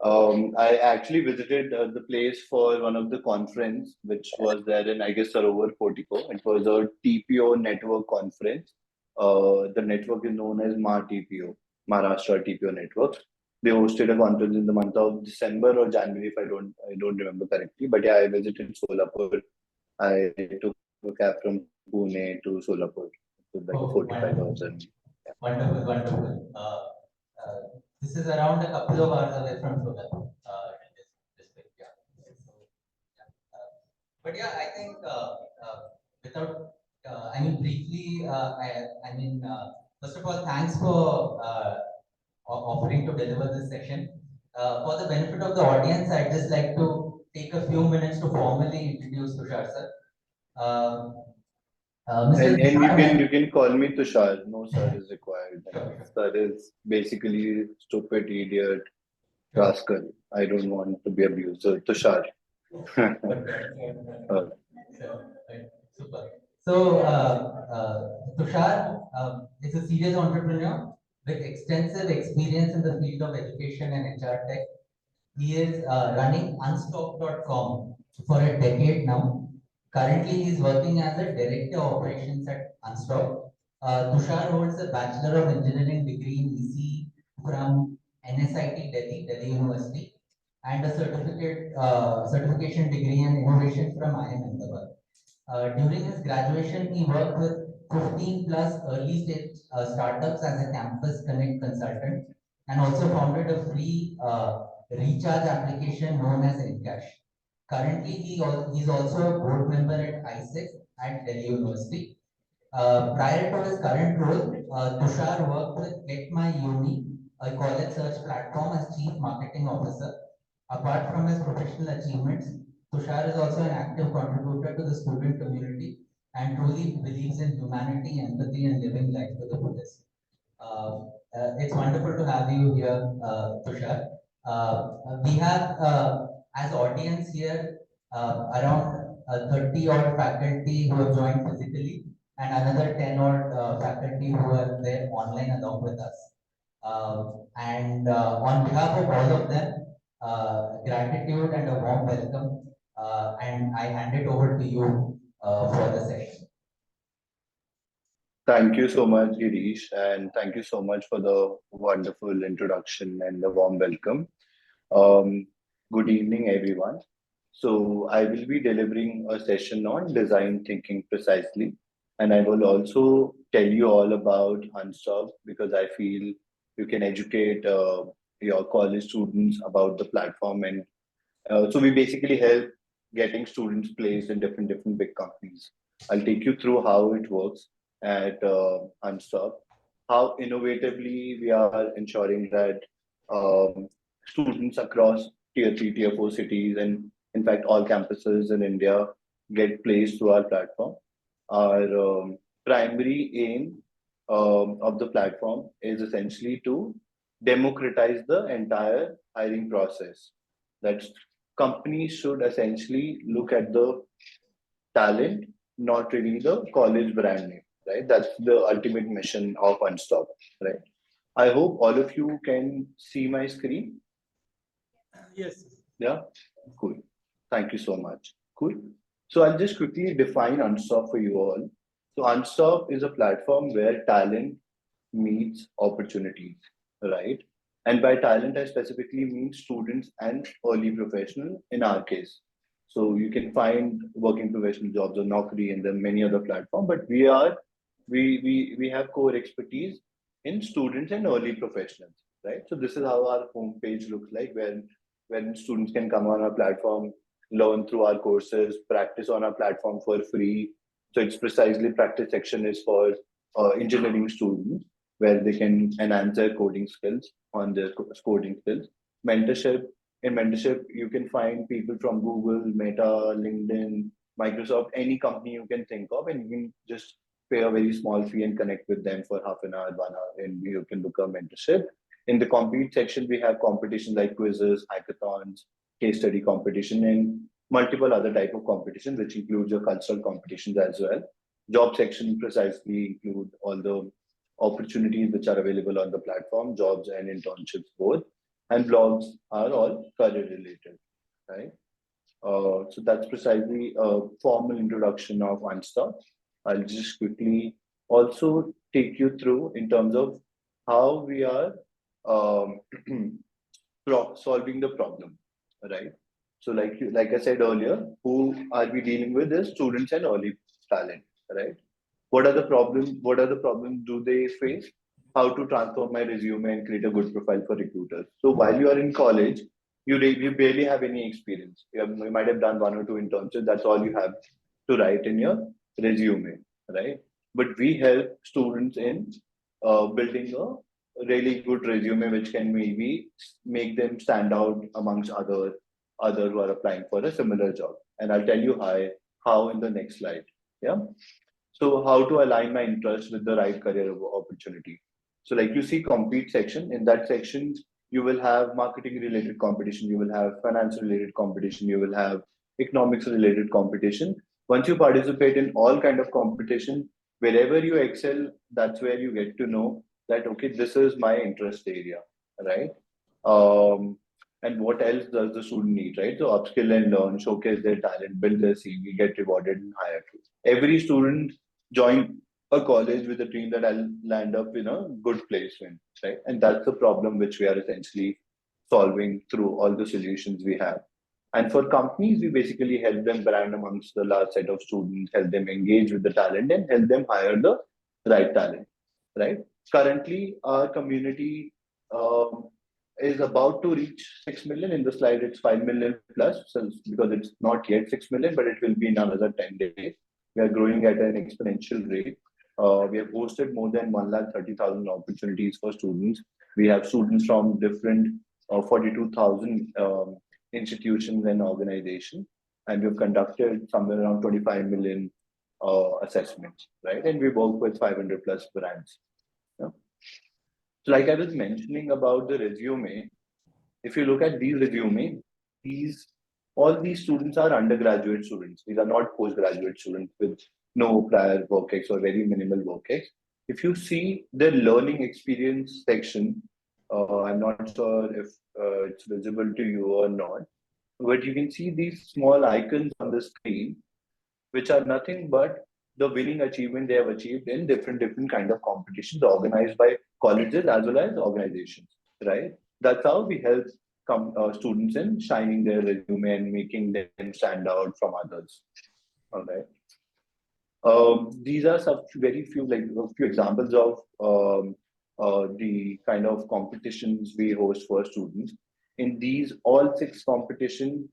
I actually visited the place for one of the conference, which was there in, I guess, Sarovar Portico. It was a TPO network conference. The network is known as TPO, Maharashtra TPO network. They hosted a conference in the month of December or January, if I don't remember correctly. But yeah, I visited Solapur. I took a cab from Pune to Solapur. It was like a 45 hours journey. Wonderful, wonderful. This is around a couple of hours away from Solapur in this district. Yeah. So, yeah. But yeah, I think without, I mean, briefly, I mean, first of all, thanks for offering to deliver this session. For the benefit of the audience, I'd just like to take a few minutes to formally introduce Tushar sir. Mr. And you can call me Tushar. No sir is required. Sir is basically stupid, idiot, rascal. I don't want to be abused. So Tushar. Super. So Tushar is a serious entrepreneur with extensive experience in the field of education and HR tech. He is running unstock.com for a decade now. Currently, he is working as a director of operations at Unstock. Tushar holds a Bachelor of Engineering degree in EC from NSIT Delhi, Delhi University, and a certification degree in innovation from IIM Ahmedabad. During his graduation, he worked with 15 plus early stage startups as a campus connect consultant and also founded a free recharge application known as Encash. Currently, he's also a board member at ISEC at Delhi University. Prior to his current role, Tushar worked with Get My Uni, a college search platform, as Chief Marketing Officer. Apart from his professional achievements, Tushar is also an active contributor to the student community and truly believes in humanity, empathy, and living life to the fullest. It's wonderful to have you here, Tushar. We have, as audience here, around 30 odd faculty who have joined physically and another 10 odd faculty who are there online along with us. And on behalf of all of them, gratitude and a warm welcome. And I hand it over to you for the session. Thank you so much, Girish, and thank you so much for the wonderful introduction and the warm welcome. Good evening, everyone. So I will be delivering a session on design thinking precisely, and I will also tell you all about Unstop because I feel you can educate your college students about the platform, and so we basically help getting students placed in different big companies. I'll take you through how it works at Unstop, how innovatively we are ensuring that students across tier 3, tier 4 cities, and in fact all campuses in India get placed through our platform. Our primary aim of the platform is essentially to democratize the entire hiring process. That companies should essentially look at the talent, not really the college brand name, right? That's the ultimate mission of Unstop, right? I hope all of you can see my screen. Yes. Yeah, cool. Thank you so much. Cool. So I'll just quickly define Unstop for you all. So Unstop is a platform where talent meets opportunities, right? And by talent, I specifically mean students and early professional in our case. So you can find working professional jobs on Naukri and then many other platforms, but we have core expertise in students and early professionals, right? So this is how our homepage looks like when students can come on our platform, learn through our courses, practice on our platform for free. So it's precisely practice section is for engineering students where they can enhance their coding skills on their coding skills. Mentorship, in mentorship, you can find people from Google, Meta, LinkedIn, Microsoft, any company you can think of, and you can just pay a very small fee and connect with them for half an hour, 1 hour, and you can book a mentorship. In the compete section, we have competitions like quizzes, hackathons, case study competition, and multiple other type of competitions, which includes your cultural competitions as well. Job section precisely include all the opportunities which are available on the platform, jobs and internships both, and blogs are all career related, right? So that's precisely a formal introduction of Unstop. I'll just quickly also take you through in terms of how we are um, solving the problem, right? So like I said earlier, who are we dealing with is students and early talent, right? What are the problems? What are the problems do they face? How to transform my resume and create a good profile for recruiters. So while you are in college, you barely have any experience. You might have done 1 or 2 internships. That's all you have to write in your resume, right? But we help students in building a really good resume, which can maybe make them stand out amongst other who are applying for a similar job. And I'll tell you how in the next slide. Yeah. So how to align my interest with the right career opportunity. So like you see compete section, in that section, you will have marketing related competition, you will have finance related competition, you will have economics related competition. Once you participate in all kind of competition, wherever you excel, that's where you get to know that, okay, this is my interest area, right? And what else does the student need, right? So upskill and learn, showcase their talent, build their CV, get rewarded and hired. Every student join a college with a dream that I'll land up in a good placement, right? And that's the problem which we are essentially solving through all the solutions we have. And for companies, we basically help them brand amongst the large set of students, help them engage with the talent, and help them hire the right talent, right? Currently, our community is about to reach 6 million. In the slide, it's 5 million plus, so because it's not yet 6 million, but it will be in another 10 days. We are growing at an exponential rate. We have hosted more than 130,000 opportunities for students. We have students from different 42,000 institutions and organizations, and we've conducted somewhere around 25 million assessments, right? And we work with 500 plus brands. Yeah? So like I was mentioning about the resume, if you look at these resume, all these students are undergraduate students. These are not postgraduate students with no prior work ex or very minimal work ex. If you see the learning experience section, I'm not sure if it's visible to you or not, but you can see these small icons on the screen, which are nothing but the winning achievement they have achieved in different kind of competitions organized by colleges as well as organizations, right? That's how we help students in shining their resume and making them stand out from others. All right. These are some very few, like a few examples of the kind of competitions we host for students. In these all 6 competition,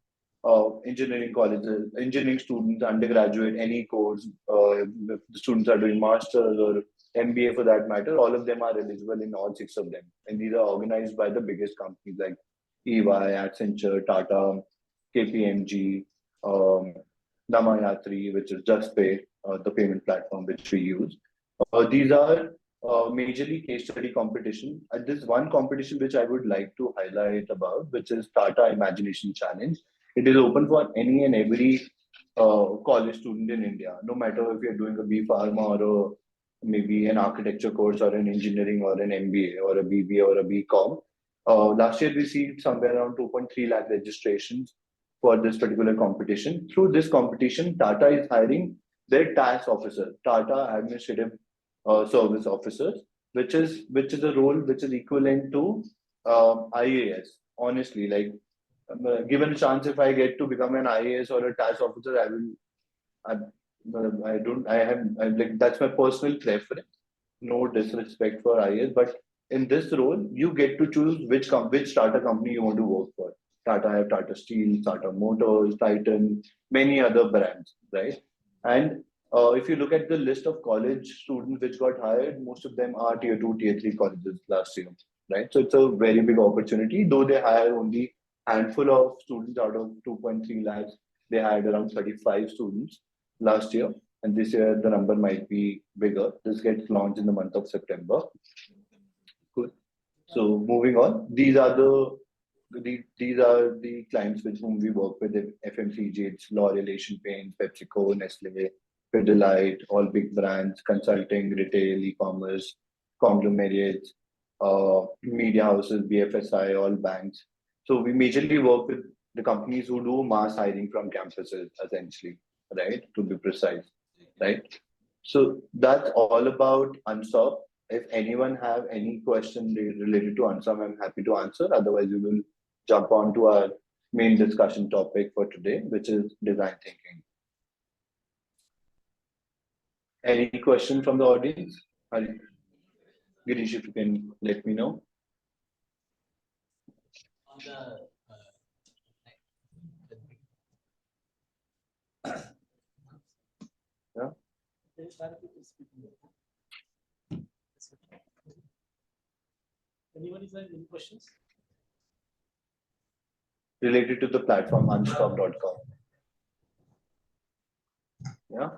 engineering colleges, engineering students, undergraduate, any course, if the students are doing masters or MBA for that matter, all of them are eligible in all 6 of them. And these are organized by the biggest companies like EY, Accenture, Tata, KPMG, Namayatri, which is JustPay, the payment platform which we use. These are majorly case study competition. And this one competition which I would like to highlight about, which is Tata Imagination Challenge. It is open for any and every college student in India, no matter if you're doing a B Pharma or maybe an architecture course or an engineering or an MBA or a BBA or a BCom. Last year we received somewhere around 2.3 lakh registrations for this particular competition. Through this competition, Tata is hiring their TAS officer, Tata Administrative Service Officers, which is a role which is equivalent to IAS. Honestly, like given a chance, if I get to become an IAS or a TAS officer, I will. I don't. I have. I, like that's my personal preference. No disrespect for IAS, but in this role, you get to choose which Tata company you want to work for. Tata have Tata Steel, Tata Motors, Titan, many other brands, right? And if you look at the list of college students which got hired, most of them are tier 2, tier 3 colleges last year, right? So it's a very big opportunity, though they hire only handful of students out of 2.3 lakhs. They hired around 35 students last year, and this year the number might be bigger. This gets launched in the month of September. Good. So moving on, these are the clients with whom we work with. FMCG, it's L'Oreal, Asian Paints, PepsiCo, Nestle, Pidilite, all big brands, consulting, retail, e-commerce, conglomerates, media houses, BFSI, all banks. So we majorly work with the companies who do mass hiring from campuses, essentially, right? To be precise, right? So that's all about Unstop. If anyone have any question related to Unstop, I'm happy to answer. Otherwise, we will jump on to our main discussion topic for today, which is design thinking. Any question from the audience? Girish, if you can let me know. On the Yeah. Anyone is there any questions? Related to the platform unstop.com. Yeah.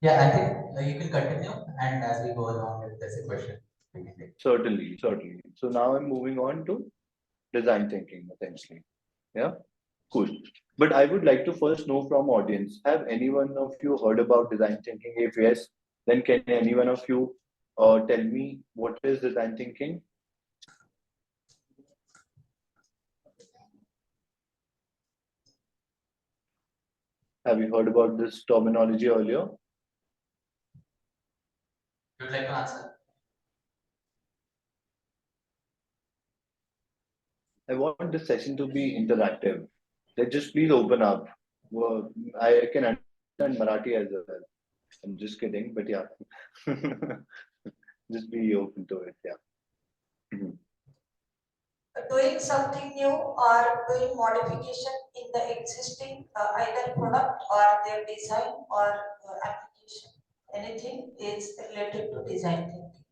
Yeah, I think you can continue, and as we go along, if there's a question, we can take. Certainly. So now I'm moving on to design thinking, essentially. Yeah, cool. But I would like to first know from audience, have any one of you heard about design thinking? If yes, then can any one of you tell me what is design thinking? Have you heard about this terminology earlier? You would like to answer? I want this session to be interactive. Let's just please open up. Well, I can understand Marathi as well. I'm just kidding, but yeah. Just be open to it, yeah. Doing something new or doing modification in the existing either product or their design or application. Anything is related to design thinking.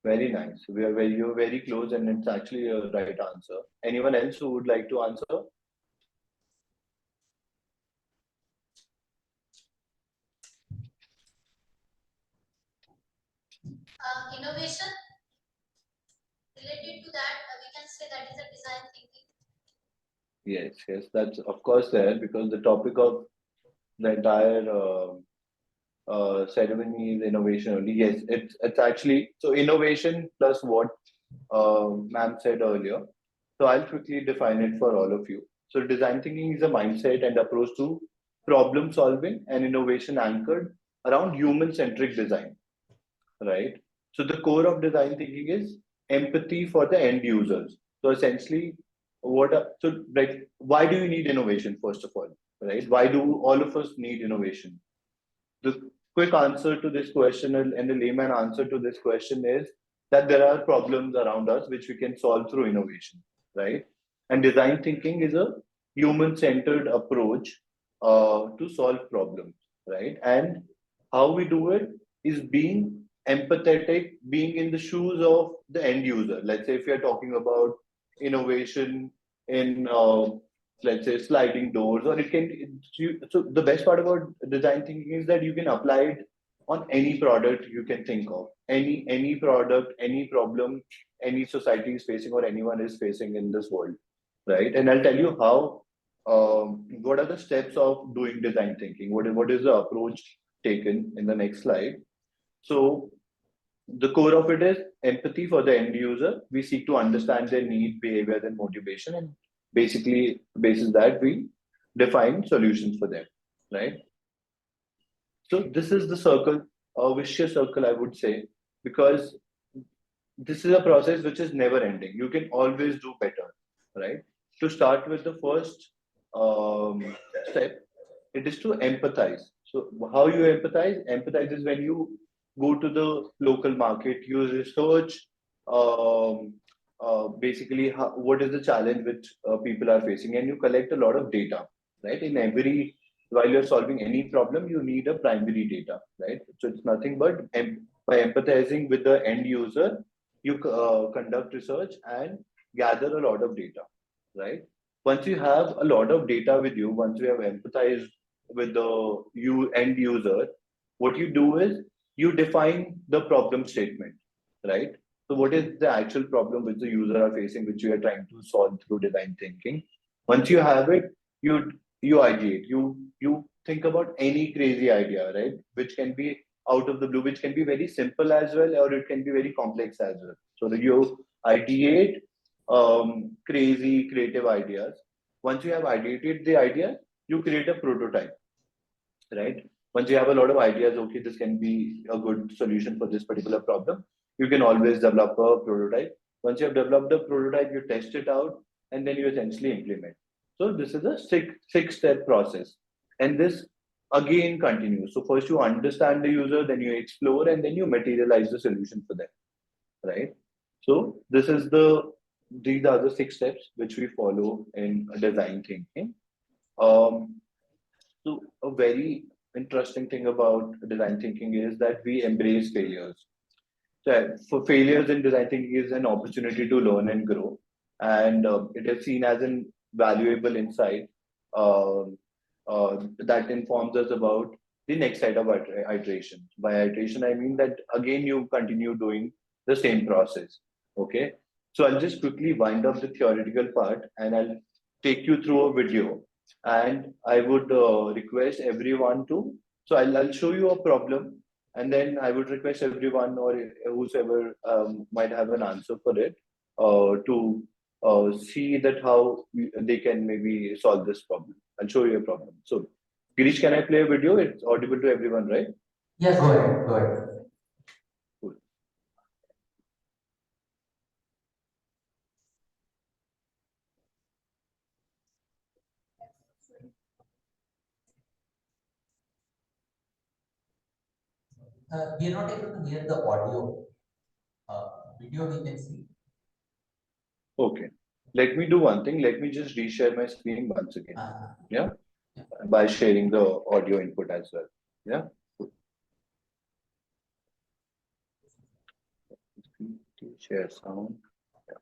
Very nice. You're very close, and it's actually a right answer. Anyone else who would like to answer? Innovation related to that, we can say that is a design thinking. Yes, that's of course there, because the topic of the entire ceremony is innovation only. Yes, it's actually so innovation plus what ma'am said earlier. So I'll quickly define it for all of you. So design thinking is a mindset and approach to problem solving and innovation anchored around human-centric design, right? So the core of design thinking is empathy for the end users. So essentially, why do you need innovation first of all, right? Why do all of us need innovation? the quick answer to this question and the layman answer to this question is that there are problems around us which we can solve through innovation, right? And design thinking is a human-centered approach to solve problems, right? And how we do it is being empathetic, being in the shoes of the end user. Let's say if you're talking about innovation in let's say sliding doors, or it can so the best part about design thinking is that you can apply it on any product you can think of, any product, any problem any society is facing or anyone is facing in this world, right? And I'll tell you how what are the steps of doing design thinking, what is the approach taken in the next slide. So the core of it is empathy for the end user. We seek to understand their need, behaviors, and motivation, and basically, basis that we define solutions for them, right? So this is the circle, a vicious circle, I would say, because this is a process which is never ending. You can always do better, right? To start with the first step, it is to empathize. So how you empathize? Empathize is when you go to the local market, you research basically what is the challenge which people are facing, and you collect a lot of data, right? In every, while you're solving any problem, you need a primary data, right? So it's nothing but by empathizing with the end user, you conduct research and gather a lot of data, right? Once you have a lot of data with you, once you have empathized with the end user, what you do is you define the problem statement, right? So what is the actual problem which the user are facing, which you are trying to solve through design thinking? Once you have it, you ideate, you think about any crazy idea, right? Which can be out of the blue, which can be very simple as well, or it can be very complex as well. So that you ideate crazy creative ideas. Once you have ideated the idea, you create a prototype, right? Once you have a lot of ideas, okay, this can be a good solution for this particular problem, you can always develop a prototype. Once you have developed a prototype, you test it out, and then you essentially implement. So this is a six-step process, and this again continues. So first you understand the user, then you explore, and then you materialize the solution for them, right? So these are the 6 steps which we follow in design thinking. So a very interesting thing about design thinking is that we embrace failures. So for failures in design thinking is an opportunity to learn and grow, and it is seen as an valuable insight that informs us about the next set of iteration. By iteration, I mean that again you continue doing the same process. Okay, so I'll just quickly wind up the theoretical part, and I'll take you through a video. And I would request everyone to. So I'll show you a problem, and then I would request everyone or whosoever might have an answer for it to see that how they can maybe solve this problem. I'll show you a problem. So, Girish, can I play a video? It's audible to everyone, right? Yes, go ahead. Go ahead. Cool. We are not able to hear the audio. Video we can see. Okay. Let me do one thing. Let me just reshare my screen once again. Yeah. By sharing the audio input as well. Yeah. Share sound. Yeah.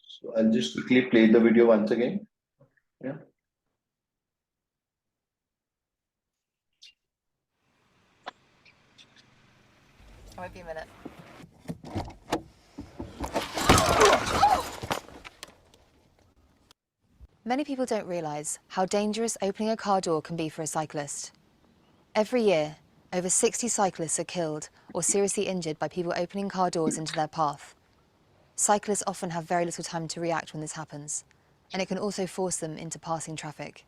So I'll just quickly play the video once again. Yeah. I won't be a minute. Many people don't realise how dangerous opening a car door can be for a cyclist. Every year, over 60 cyclists are killed or seriously injured by people opening car doors into their path. Cyclists often have very little time to react when this happens, and it can also force them into passing traffic.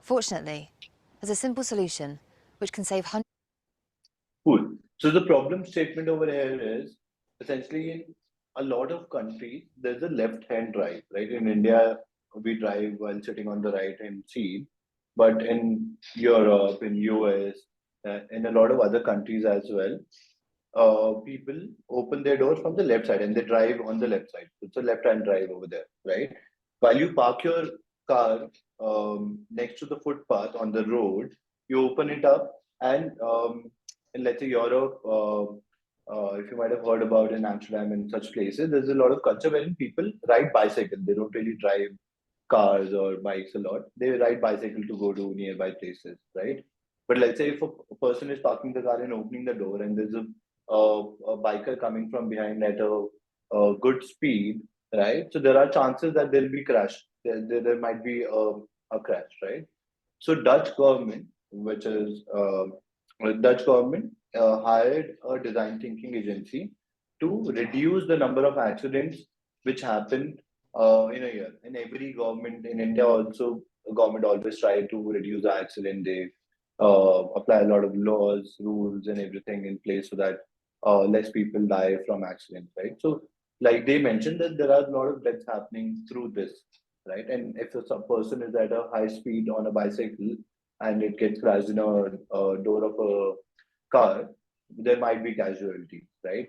Fortunately, there's a simple solution which can save hundreds. Cool. So the problem statement over here is essentially a lot of countries, there's a left-hand drive, right? In India, we drive while sitting on the right-hand seat, but in Europe, in US, in a lot of other countries as well, people open their doors from the left side and they drive on the left side. It's a left-hand drive over there, right? While you park your car next to the footpath on the road, you open it up and in let's say Europe, if you might have heard about in Amsterdam and such places, there's a lot of culture wherein people ride bicycle. They don't really drive cars or bikes a lot. They ride bicycle to go to nearby places, right? But let's say if a person is parking the car and opening the door, and there's a biker coming from behind at a good speed, right? So there are chances that there'll be crash. There might be a crash, right? So Dutch government, which is Dutch government, hired a design thinking agency to reduce the number of accidents which happen in a year. In every government in India, also government always try to reduce the accident. They apply a lot of laws, rules, and everything in place so that less people die from accidents, right? So, like they mentioned that there are a lot of deaths happening through this, right? And if a person is at a high speed on a bicycle and it gets crashed in a door of a car, there might be casualties, right?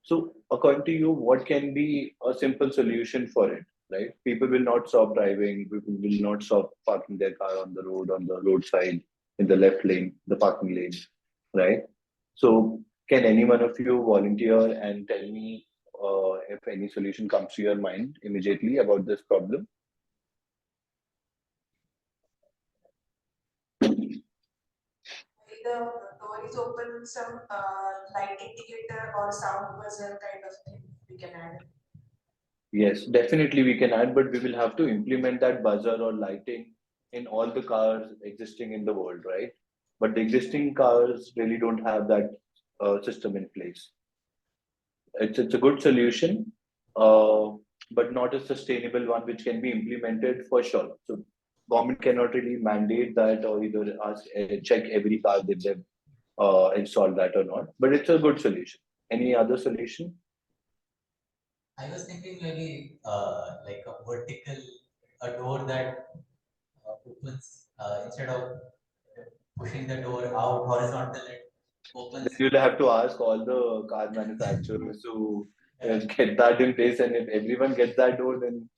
So, according to you, what can be a simple solution for it, right? People will not stop driving, people will not stop parking their car on the roadside, in the left lane, the parking lane, right? So, can any one of you volunteer and tell me if any solution comes to your mind immediately about this problem? The door is open, some light indicator or sound buzzer kind of thing we can add. Yes, definitely we can add, but we will have to implement that buzzer or lighting in all the cars existing in the world, right? But the existing cars really don't have that system in place. It's a good solution, uh, but not a sustainable one which can be implemented for sure. So government cannot really mandate that or either ask check every car that they've installed that or not. But it's a good solution. Any other solution? I was thinking maybe like a vertical, a door that opens instead of pushing the door out horizontal, it opens. You'll have to ask all the car manufacturers to get that in place, and if everyone gets that door, then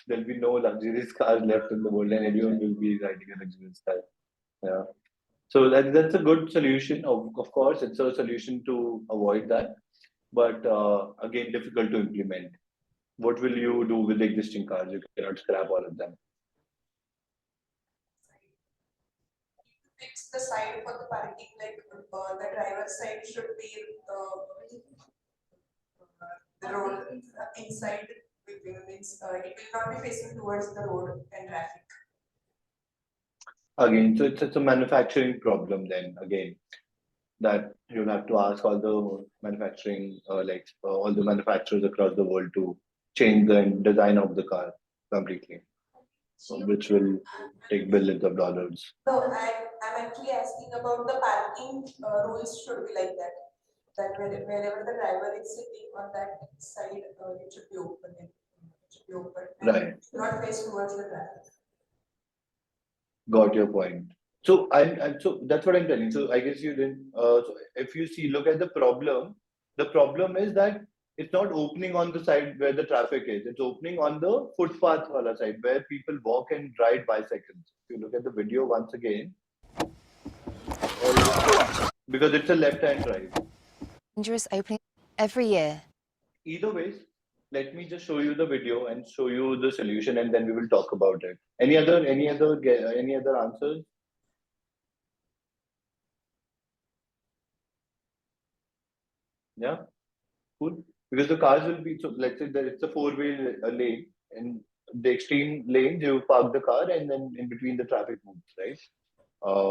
there'll be no luxurious cars left in the world, and everyone will be riding a luxurious car. Yeah. So that's a good solution. Of course, it's a solution to avoid that, but again, difficult to implement. What will you do with the existing cars? You cannot scrap all of them. Fix the side for the parking, like the driver's side should be the road inside, means it will not be facing towards the road and traffic. Again, so it's a manufacturing problem then again that you'll have to ask all the manufacturing all the manufacturers across the world to change the design of the car completely, so which will take billions of dollars. So I'm actually asking about the parking rules should be like that. That wherever the driver is sitting on that side, it should be open. It should be open. Right. Not face towards the traffic. Got your point. So so that's what I'm telling. So I guess you didn't. So if you see, look at the problem is that it's not opening on the side where the traffic is. It's opening on the footpath wala side where people walk and ride bicycles. If you look at the video once again, because it's a left-hand drive. Dangerous opening every year. Either ways, let me just show you the video and show you the solution, and then we will talk about it. Any other answers? Yeah, cool. Because the cars will be, so let's say that it's a four-way lane, and the extreme lane you park the car, and then in between the traffic moves, right?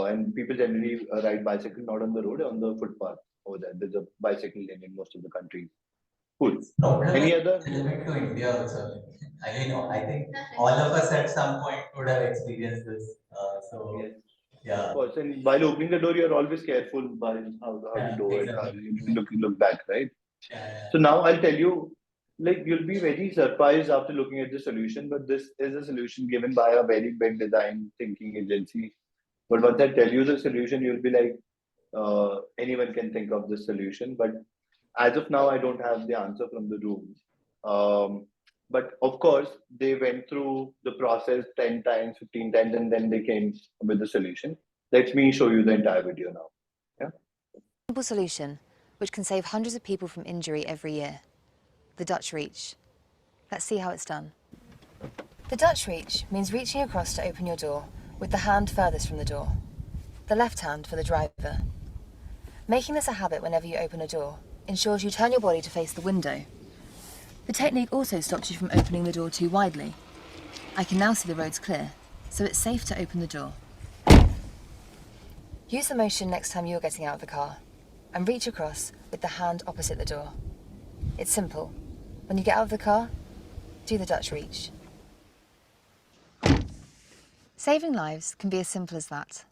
And people generally ride bicycle not on the road, on the footpath over there. There's a bicycle lane in most of the countries. Cool. Any other? Relevant to India also. I think all of us at some point would have experienced this. Yes. Yeah. Of course, and while opening the door, you're always careful by how to do it. Exactly. You look back, right? Yeah. So now I'll tell you like you'll be very surprised after looking at the solution, but this is a solution given by a very big design thinking agency. But once I tell you the solution, you'll be like, anyone can think of this solution. But as of now, I don't have the answer from the room. But of course, they went through the process 10 times, 15 times, and then they came with the solution. Let me show you the entire video now. Yeah. Simple solution, which can save hundreds of people from injury every year. The Dutch reach. Let's see how it's done. The Dutch reach means reaching across to open your door with the hand furthest from the door. The left hand for the driver. Making this a habit whenever you open a door ensures you turn your body to face the window. The technique also stops you from opening the door too widely. I can now see the roads clear, so it's safe to open the door. Use the motion next time you're getting out of the car and reach across with the hand opposite the door. It's simple. When you get out of the car, do the Dutch reach. Saving lives can be as simple as that.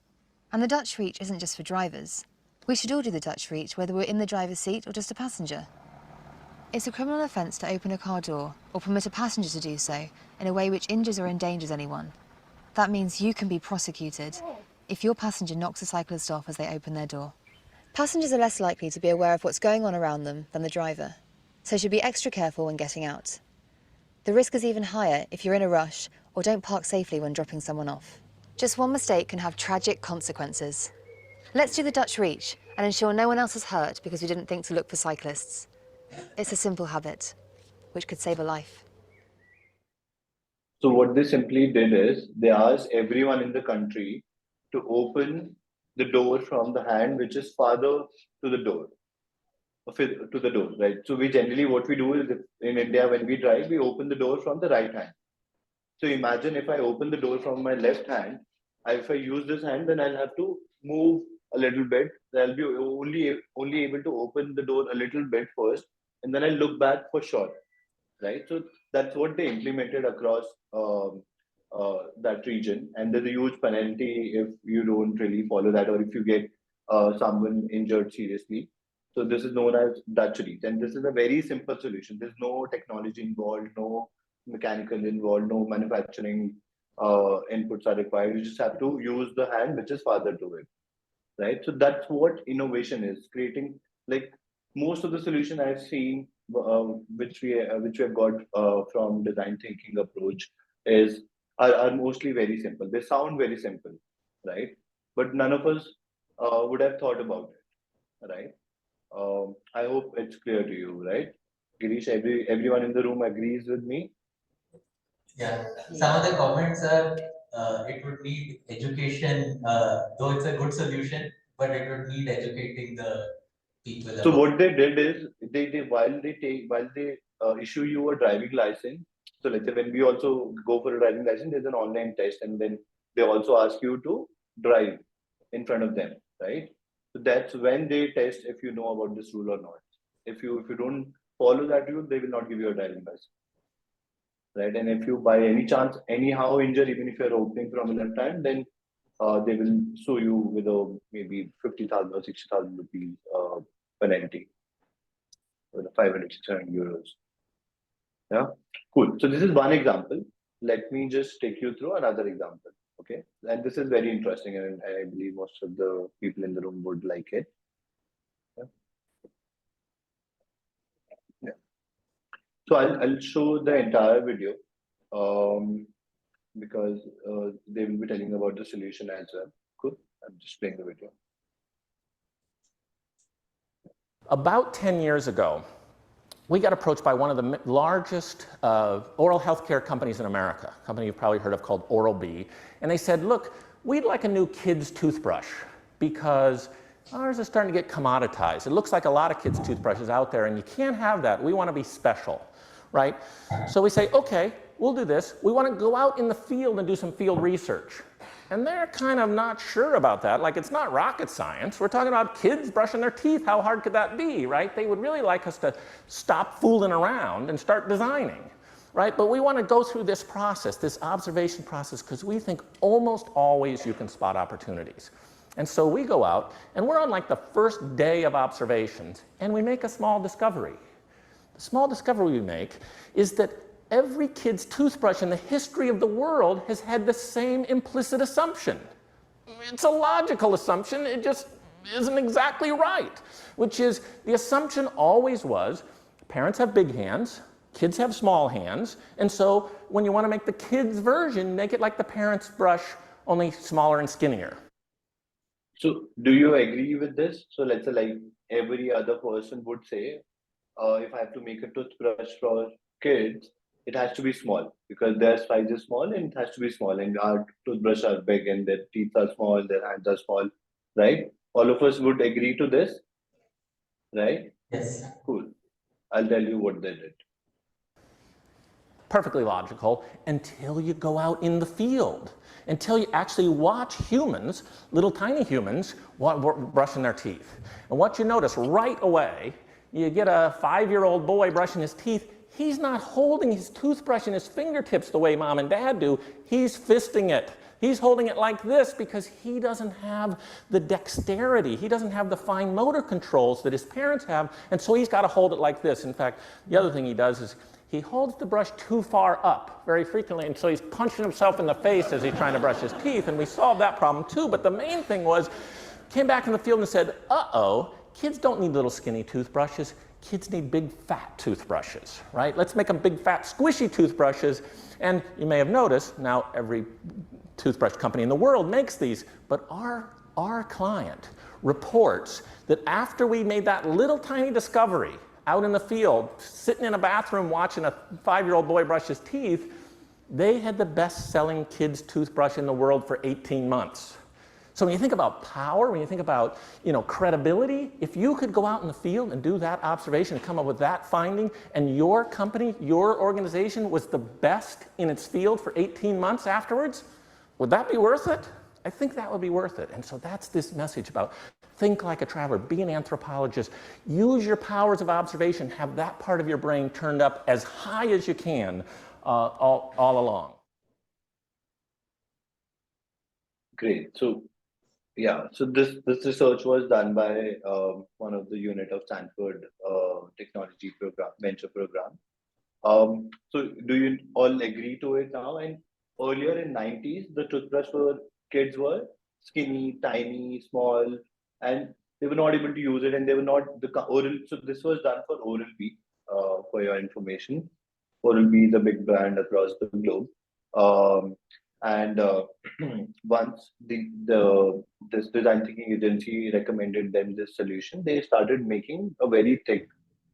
And the Dutch reach isn't just for drivers. We should all do the Dutch reach, whether we're in the driver's seat or just a passenger. It's a criminal offence to open a car door or permit a passenger to do so in a way which injures or endangers anyone. That means you can be prosecuted if your passenger knocks a cyclist off as they open their door. Passengers are less likely to be aware of what's going on around them than the driver, so should be extra careful when getting out. The risk is even higher if you're in a rush or don't park safely when dropping someone off. Just one mistake can have tragic consequences. Let's do the Dutch reach and ensure no one else is hurt because we didn't think to look for cyclists. It's a simple habit, which could save a life. So what they simply did is they asked everyone in the country to open the door from the hand which is farther to the door, right? So we generally, what we do is in India, when we drive, we open the door from the right hand. So imagine if I open the door from my left hand, if I use this hand, then I'll have to move a little bit. I'll be only able to open the door a little bit first, and then I'll look back for sure, right? So that's what they implemented across that region, and there's a huge penalty if you don't really follow that, or if you get someone injured seriously. So this is known as Dutch reach, and this is a very simple solution. There's no technology involved, no mechanical involved, no manufacturing inputs are required. You just have to use the hand which is farther to it, right? So that's what innovation is, creating. Like most of the solution I've seen, which we have got from design thinking approach, are mostly very simple. They sound very simple, right? But none of us would have thought about it, right? I hope it's clear to you, right? Girish, everyone in the room agrees with me. Yeah, some of the comments are it would need education, though it's a good solution, but it would need educating the people. So what they did is while they issue you a driving license. So let's say when we also go for a driving license, there's an online test, and then they also ask you to drive in front of them, right? So that's when they test if you know about this rule or not. If you don't follow that rule, they will not give you a driving license, right? And if you by any chance anyhow injure, even if you're opening from a left hand, then they will sue you with a maybe 50,000 or 60,000 rupees penalty, with 500, 600 euros. Yeah, cool. So this is one example. Let me just take you through another example. Okay, and this is very interesting, and I believe most of the people in the room would like it. Yeah. Yeah. So I'll show the entire video because they will be telling about the solution as well. Cool. I'm just playing the video. About 10 years ago, we got approached by one of the largest oral healthcare companies in America, a company you've probably heard of called Oral-B, and they said, look, we'd like a new kids' toothbrush because ours is starting to get commoditized. It looks like a lot of kids' toothbrushes out there, and you can't have that. We want to be special, right? So we say, okay, we'll do this. We want to go out in the field and do some field research. And they're kind of not sure about that. Like, it's not rocket science. We're talking about kids brushing their teeth. How hard could that be, right? They would really like us to stop fooling around and start designing, right? But we want to go through this process, this observation process, because we think almost always you can spot opportunities. And so we go out, and we're on like the first day of observations, and we make a small discovery. The small discovery we make is that every kid's toothbrush in the history of the world has had the same implicit assumption. It's a logical assumption, it just isn't exactly right, which is the assumption always was parents have big hands, kids have small hands, and so when you want to make the kids' version, make it like the parents' brush, only smaller and skinnier. So, do you agree with this? So, let's say, like every other person would say, if I have to make a toothbrush for kids, it has to be small because their size is small and it has to be small. And our toothbrush are big and their teeth are small, their hands are small, right? All of us would agree to this, right? Yes. Cool. I'll tell you what they did. Perfectly logical until you go out in the field, until you actually watch humans, little tiny humans, brushing their teeth. And what you notice right away, you get a 5-year-old boy brushing his teeth, he's not holding his toothbrush in his fingertips the way mom and dad do, he's fisting it. He's holding it like this because he doesn't have the dexterity, he doesn't have the fine motor controls that his parents have, and so he's got to hold it like this. In fact, the other thing he does is he holds the brush too far up very frequently, and so he's punching himself in the face as he's trying to brush his teeth, and we solved that problem too. But the main thing was, came back in the field and said, uh-oh, kids don't need little skinny toothbrushes, kids need big fat toothbrushes, right? Let's make them big fat squishy toothbrushes. And you may have noticed, now every toothbrush company in the world makes these, but our client reports that after we made that little tiny discovery out in the field, sitting in a bathroom watching a 5-year-old boy brush his teeth, they had the best-selling kids' toothbrush in the world for 18 months. So when you think about power, when you think about, credibility, if you could go out in the field and do that observation and come up with that finding, and your company, your organization was the best in its field for 18 months afterwards, would that be worth it? I think that would be worth it. And so that's this message about think like a traveler, be an anthropologist, use your powers of observation, have that part of your brain turned up as high as you can all along. Great. So, yeah, so this research was done by one of the unit of Stanford technology program, venture program. So do you all agree to it now? And earlier in 90s, the toothbrush for kids were skinny, tiny, small, and they were not able to use it, and they were not the oral. So this was done for Oral-B, for your information. Oral-B is a big brand across the globe. And once this design thinking agency recommended them this solution, they started making a very thick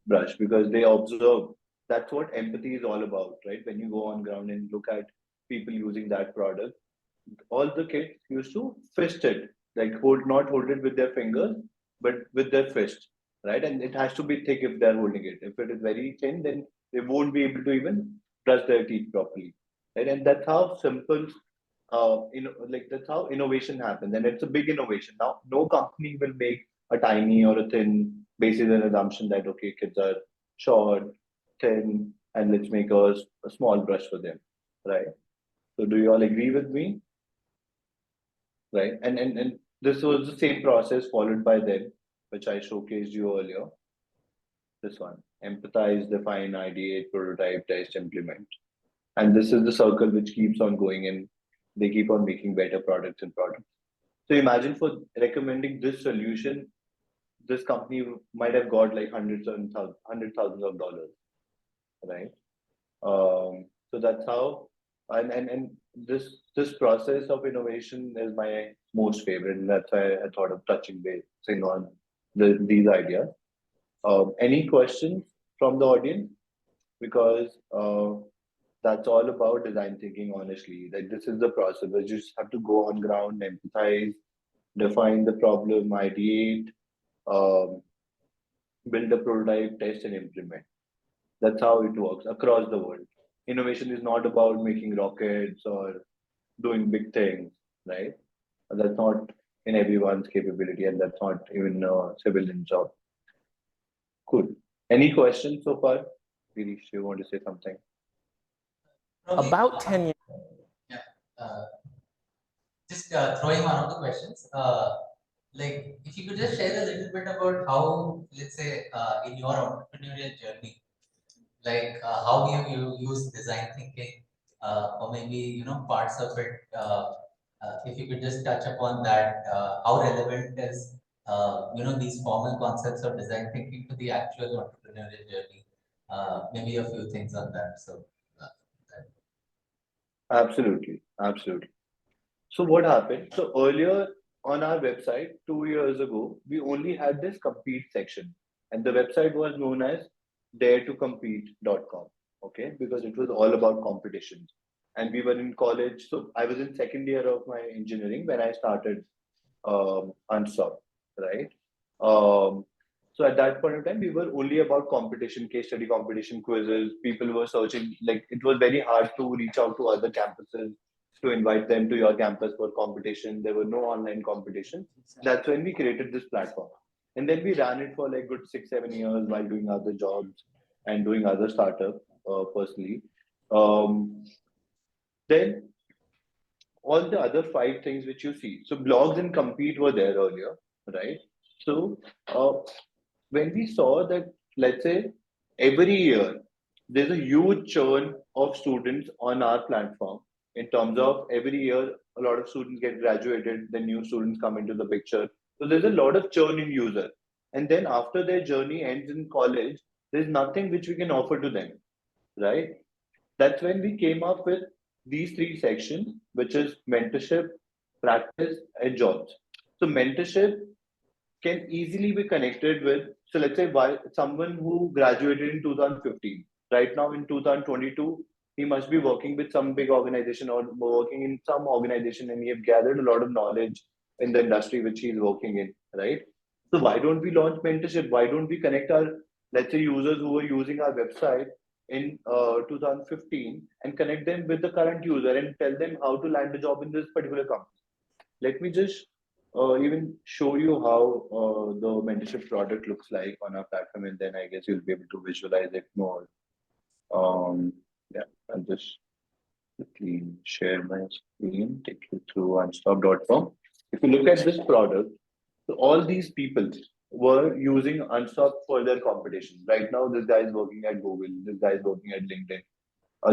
brush because they observed that's what empathy is all about, right? When you go on ground and look at people using that product, all the kids used to fist it, like not hold it with their fingers, but with their fist, right? And it has to be thick if they're holding it. If it is very thin, then they won't be able to even brush their teeth properly, right? And that's how simple, that's how innovation happens, and it's a big innovation. Now, no company will make a tiny or a thin based on an assumption that okay, kids are short, thin, and let's make a small brush for them, right? So, do you all agree with me? Right, and this was the same process followed by them, which I showcased you earlier. This one: empathize, define, ideate, prototype, test, implement. And this is the circle which keeps on going, and they keep on making better products and products. So imagine for recommending this solution, this company might have got like hundreds of dollars, right? So that's how, and this process of innovation is my most favorite, and that's why I thought of touching base on these ideas. Any questions from the audience? Because that's all about design thinking, honestly. Like this is the process. You just have to go on ground, empathize, define the problem, ideate, build a prototype, test, and implement. That's how it works across the world. Innovation is not about making rockets or doing big things, right? That's not in everyone's capability, and that's not even a civilian job. Cool. Any questions so far? Girish, you want to say something? About 10 years. Yeah. Just throwing one of the questions. Like, if you could just share a little bit about how, let's say, in your entrepreneurial journey, like how you use design thinking, or maybe parts of it. If you could just touch upon that, how relevant is these formal concepts of design thinking to the actual entrepreneurial journey? Maybe a few things on that. So. Absolutely, absolutely. So what happened? So earlier on our website, 2 years ago, we only had this compete section, and the website was known as day2compete.com. Okay, because it was all about competition, and we were in college. So I was in second year of my engineering when I started Unstop, right? Um, so at that point in time, we were only about competition, case study competition, quizzes. People were searching, like it was very hard to reach out to other campuses to invite them to your campus for competition. There were no online competition. That's when we created this platform. And then we ran it for like good 6, 7 years while doing other jobs and doing other startup personally. Then all the other 5 things which you see. So blogs and compete were there earlier, right? So when we saw that, let's say every year there's a huge churn of students on our platform in terms of every year a lot of students get graduated, then new students come into the picture. So there's a lot of churn in user. And then after their journey ends in college, there's nothing which we can offer to them, right? That's when we came up with these 3 sections, which is mentorship, practice, and jobs. So mentorship can easily be connected with, so let's say why someone who graduated in 2015, right now in 2022, he must be working with some big organization or working in some organization, and he have gathered a lot of knowledge in the industry which he's working in, right? So why don't we launch mentorship? Why don't we connect our, let's say, users who are using our website in 2015 and connect them with the current user and tell them how to land a job in this particular company? Let me just even show you how the mentorship product looks like on our platform, and then I guess you'll be able to visualize it more. Yeah, I'll just quickly share my screen, take you through unstop.com. If you look at this product, so all these people were using Unstop for their competition. Right now, this guy is working at Google, this guy is working at LinkedIn,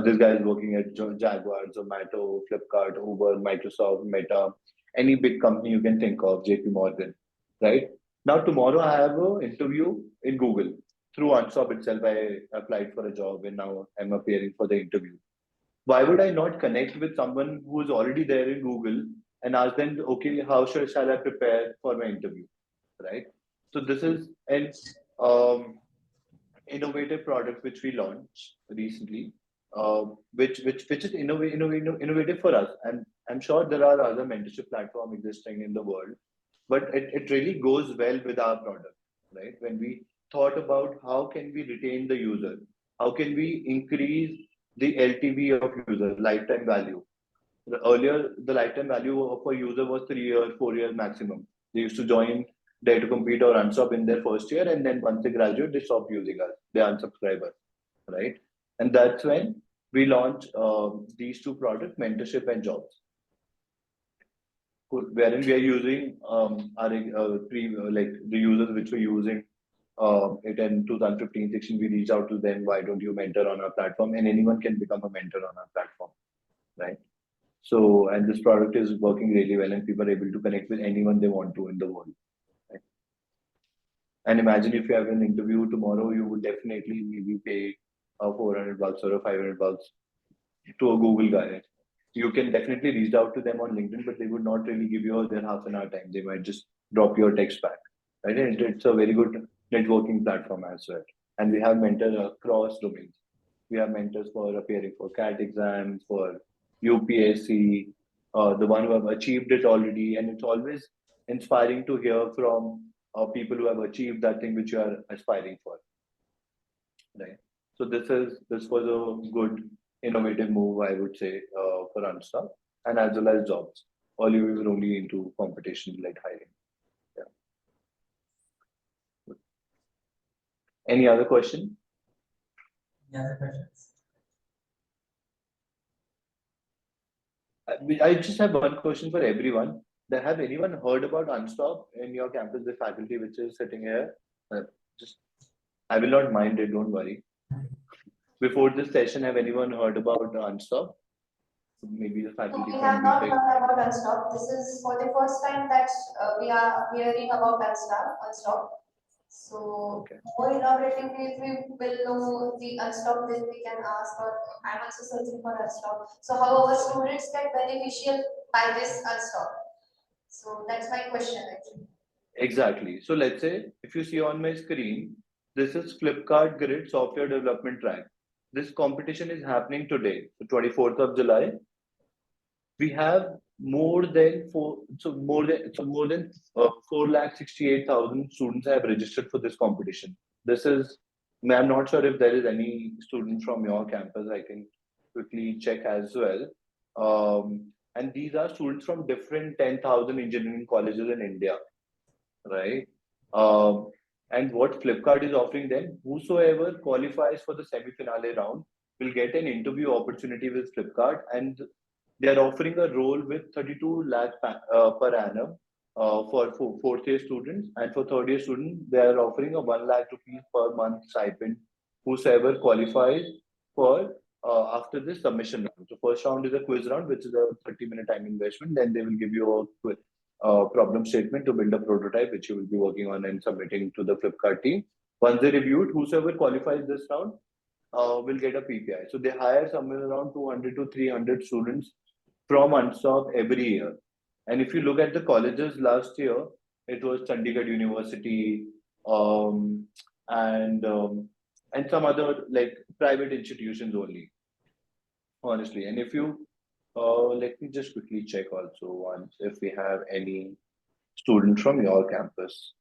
this guy is working at Jaguar, Zomato, Flipkart, Uber, Microsoft, Meta, any big company you can think of, JP Morgan, right? Now, tomorrow I have an interview in Google. Through Unstop itself, I applied for a job and now I'm appearing for the interview. Why would I not connect with someone who is already there in Google and ask them, okay, how shall I prepare for my interview, right? So this is an innovative product which we launched recently, which is innovative for us. And I'm sure there are other mentorship platforms existing in the world, but it really goes well with our product, right? When we thought about how can we retain the user, how can we increase the LTV of user, lifetime value. Earlier, the lifetime value of a user was 3 years, 4 years maximum. They used to join Dare to Compete or Unstop in their first year, and then once they graduate, they stop using us. They unsubscribe us, right? And that's when we launched these 2 products, mentorship and jobs, wherein we are using our like the users which were using it in 2015-16. We reach out to them. Why don't you mentor on our platform? And anyone can become a mentor on our platform, right? So, and this product is working really well, and people are able to connect with anyone they want to in the world. Right? And imagine if you have an interview tomorrow, you would definitely maybe pay $400 or $500 to a Google guy. You can definitely reach out to them on LinkedIn, but they would not really give you their half an hour time. They might just drop your text back. Right? And it's a very good networking platform as well. And we have mentors across domains. We have mentors for appearing for CAT exams, for UPSC, the one who have achieved it already. And it's always inspiring to hear from people who have achieved that thing which you are aspiring for. Right. So this was a good innovative move, I would say, for Unstop, and as well as jobs. Earlier we were only into competition like hiring. Yeah. Any other question? Any other questions? I just have one question for everyone. Have anyone heard about Unstop in your campus, the faculty which is sitting here? Just, I will not mind it, don't worry. Before this session, have anyone heard about Unstop? Maybe the No, faculty we from have not BTech. heard about Unstop. This is for the first time that we are hearing about Unstop. So more elaboratively, if we will know the Unstop, then we can ask, or I'm also searching for Unstop. So how our students get beneficial by this Unstop? So that's my question actually. Exactly. So let's say if you see on my screen, this is Flipkart Grid Software Development Track. This competition is happening today, so 24th of July. We have more than 4,68,000 students have registered for this competition. This is, I'm not sure if there is any student from your campus. I can quickly check as well. And these are students from different 10,000 engineering colleges in India, right? And what Flipkart is offering them, whosoever qualifies for the semi-finale round will get an interview opportunity with Flipkart, and they are offering a role with 32 lakh per annum for fourth year students, and for third year students they are offering a 1 lakh rupees per month stipend whosoever qualifies for after this submission round. So first round is a quiz round, which is a 30-minute time investment. Then they will give you a quiz problem statement to build a prototype, which you will be working on and submitting to the Flipkart team. Once they review it, whosoever qualifies this round will get a PPI. So they hire somewhere around 200 to 300 students from Unstop every year. And if you look at the colleges last year, it was Chandigarh University and some other like private institutions only, honestly. And if you let me just quickly check also once if we have any student from your campus.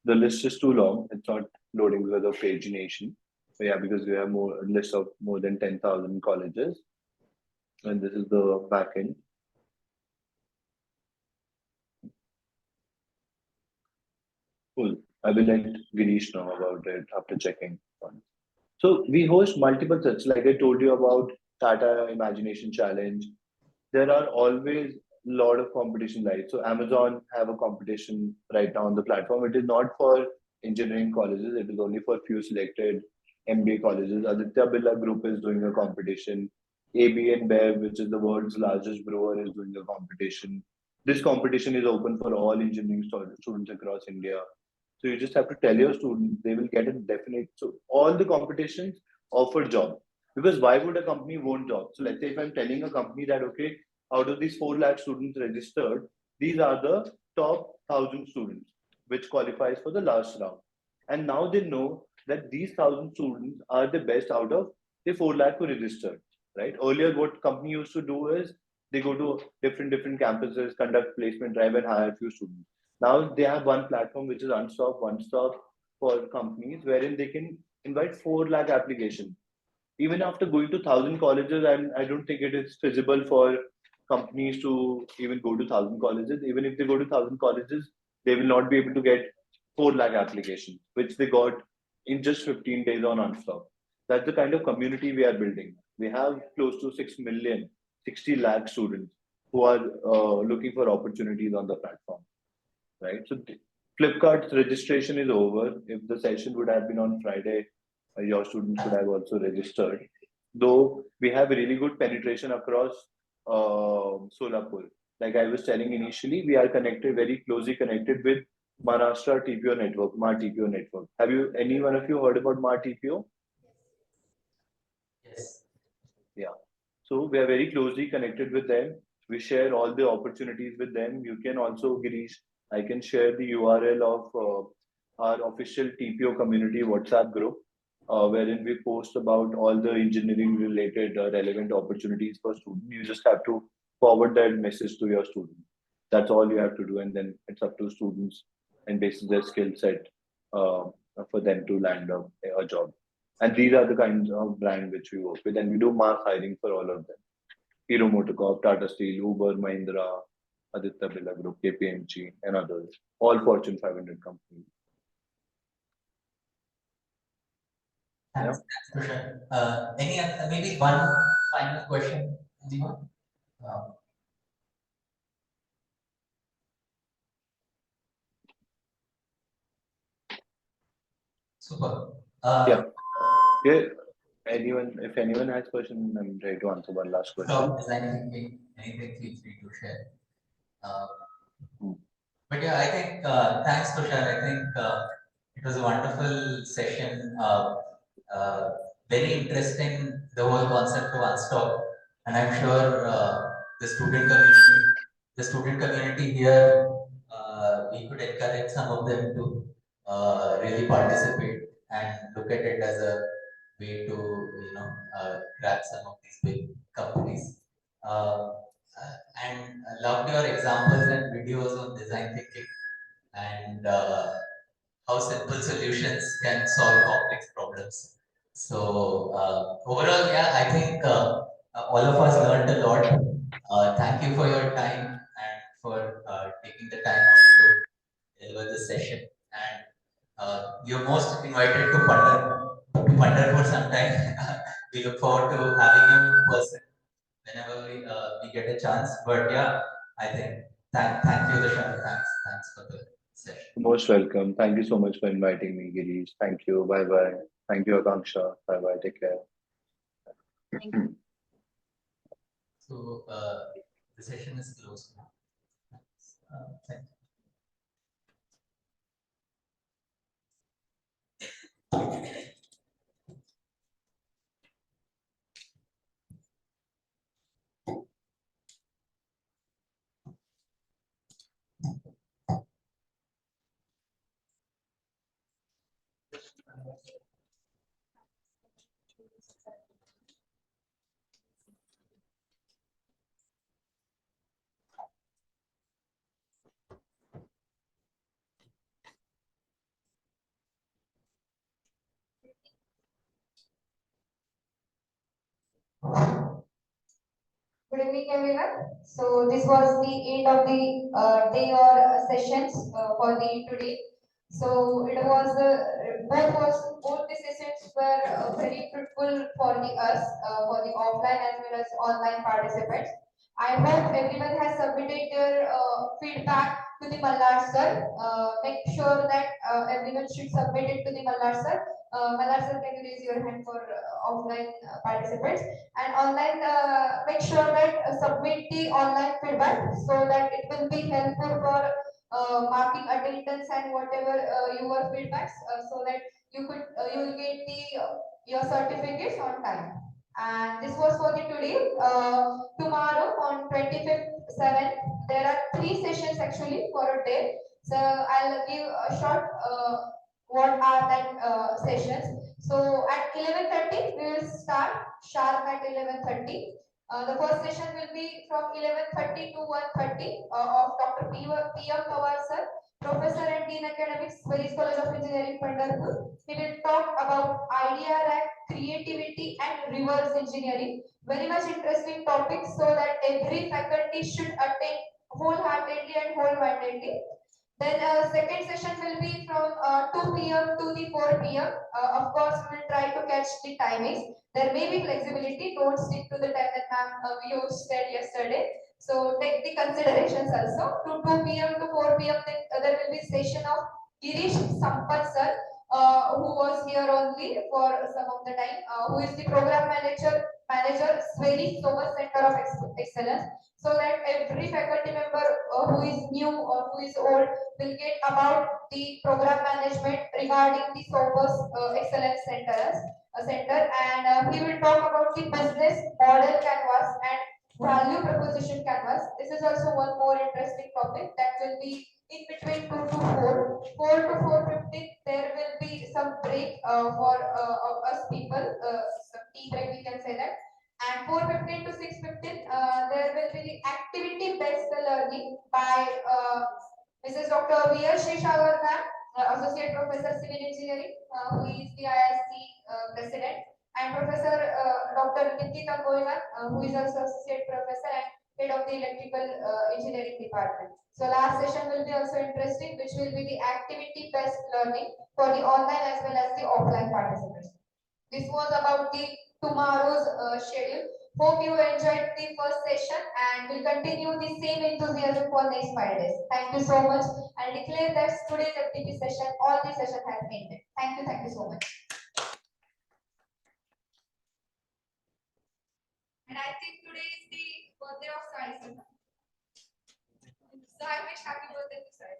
The list is too long. It's not loading because of pagination. But yeah, because we have more a list of more than 10,000 colleges. And this is the backend. Cool. I will let Girish know about it after checking. So we host multiple such, like I told you about Tata Imagination Challenge. There are always a lot of competition live. So Amazon have a competition right now on the platform. It is not for engineering colleges. It is only for few selected MBA colleges. Aditya Birla Group is doing a competition. AB and Bev, which is the world's largest brewer, is doing a competition. This competition is open for all engineering students across India. So you just have to tell your students, they will get a definite. So all the competitions offer job. Because why would a company want job? So let's say if I'm telling a company that, okay, out of these 4 lakh students registered, these are the top 1,000 students, which qualifies for the last round. And now they know that these 1,000 students are the best out of the 4 lakh who registered, right? Earlier, what company used to do is they go to different campuses, conduct placement drive and hire a few students. Now they have one platform, which is Unstop, One Stop for companies, wherein they can invite 4 lakh applications. Even after going to 1,000 colleges, I don't think it is feasible for companies to even go to 1,000 colleges. Even if they go to 1,000 colleges, they will not be able to get 4 lakh applications, which they got in just 15 days on Unstop. That's the kind of community we are building. We have close to 6 million, 60 lakh students who are looking for opportunities on the platform, right? So Flipkart's registration is over. If the session would have been on Friday, your students would have also registered. Though we have really good penetration across Solapur. Like I was telling initially, we are connected, very closely connected with Maharashtra TPO network, MAR TPO network. Have you, any one of you heard about MAR TPO? Yes. Yeah. So we are very closely connected with them. We share all the opportunities with them. You can also, Girish, I can share the URL of our official TPO community WhatsApp group, wherein we post about all the engineering related relevant opportunities for students. You just have to forward that message to your student. That's all you have to do, and then it's up to students and based on their skill set for them to land a job. And these are the kinds of brand which we work with, and we do mass hiring for all of them. Hero Motocorp, Tata Steel, Uber, Mahindra, Aditya Birla Group, KPMG, and others, all Fortune 500 companies. Thanks, Tushar. Any other, maybe one final question, anyone? Super. Yeah. Anyone, if anyone has question, I'm ready to answer one last question. Top design thinking, anything feel free to share. But yeah, I think thanks, Tushar. I think it was a wonderful session. Very interesting, the whole concept of Unstock, and I'm sure the student community here, we could encourage some of them to really participate and look at it as a way to grab some of these big companies. And I loved your examples and videos on design thinking and how simple solutions can solve complex problems. So overall, yeah, I think all of us learned a lot. Thank you for your time and for taking the time out to deliver this session. And you're most invited to Pandharpur sometime. We look forward to having you in person whenever we get a chance. But yeah, I think thank you, Tushar. Thanks for the session. Most welcome. Thank you so much for inviting me, Girish. Thank you. Bye bye. Thank you, Akanksha. Bye bye. Take care. So the session is closed now. Thank you. Good evening, everyone. So this was the end of the day or sessions for the today. So it was both the sessions were very fruitful for the us for the offline as well as online participants. I hope everyone has submitted their feedback to the Mallar sir. Make sure that everyone should submit it to the Mallar sir. Mallar sir, can you raise your hand for offline participants? And online, make sure that submit the online feedback so that it will be helpful for marking attendance and whatever your feedbacks, so that you will get the your certificates on time. And this was for the today. Tomorrow on 25th 7th, there are 3 sessions actually for a day. So I'll give a short what are that sessions. So at 11:30 we will start sharp at 11:30. The first session will be from 11:30 to 1:30 of Dr. P.M. Pawar sir, Professor and Dean Academics, Swedish College of Engineering, Pandharpur. He will talk about idea rack, creativity and reverse engineering. Very much interesting topic, so that every faculty should attend wholeheartedly and wholeheartedly. Then second session will be from 2 p.m. to the 4 p.m. Of course, we will try to catch the timings. There may be flexibility. Don't stick to the time that ma'am you said yesterday. So take the considerations also. To 2 p.m. to 4 p.m. Then, there will be session of Girish Sampath sir, who was here only for some of the time, who is the program manager, Swedish Sober Center of Excellence, so that every faculty member who is new or who is old will get about the program management regarding the Sober Excellence Center, and he will talk about the business model canvas and value proposition canvas. This is also one more interesting topic that will be in between 2 to 4. 4 to 4:15, there will be some break for us people, some tea break, we can say that. And 4:15 to 6:15, there will be the activity-based learning by Mrs. Dr. V.R. Sheshagar ma'am, Associate Professor Civil Engineering, who is the ISC President, and Professor Dr. Nikita Goyman, who is also Associate Professor, and head of the electrical engineering department. So last session will be also interesting, which will be the activity-based learning for the online as well as the offline participants. This was about the tomorrow's schedule. Hope you enjoyed the first session and will continue the same enthusiasm for next 5 days. Thank you so much. I declare that today's FDP session, all the session has ended. Thank you so much. And I think today is the birthday of Sai. So I wish happy birthday to Sai.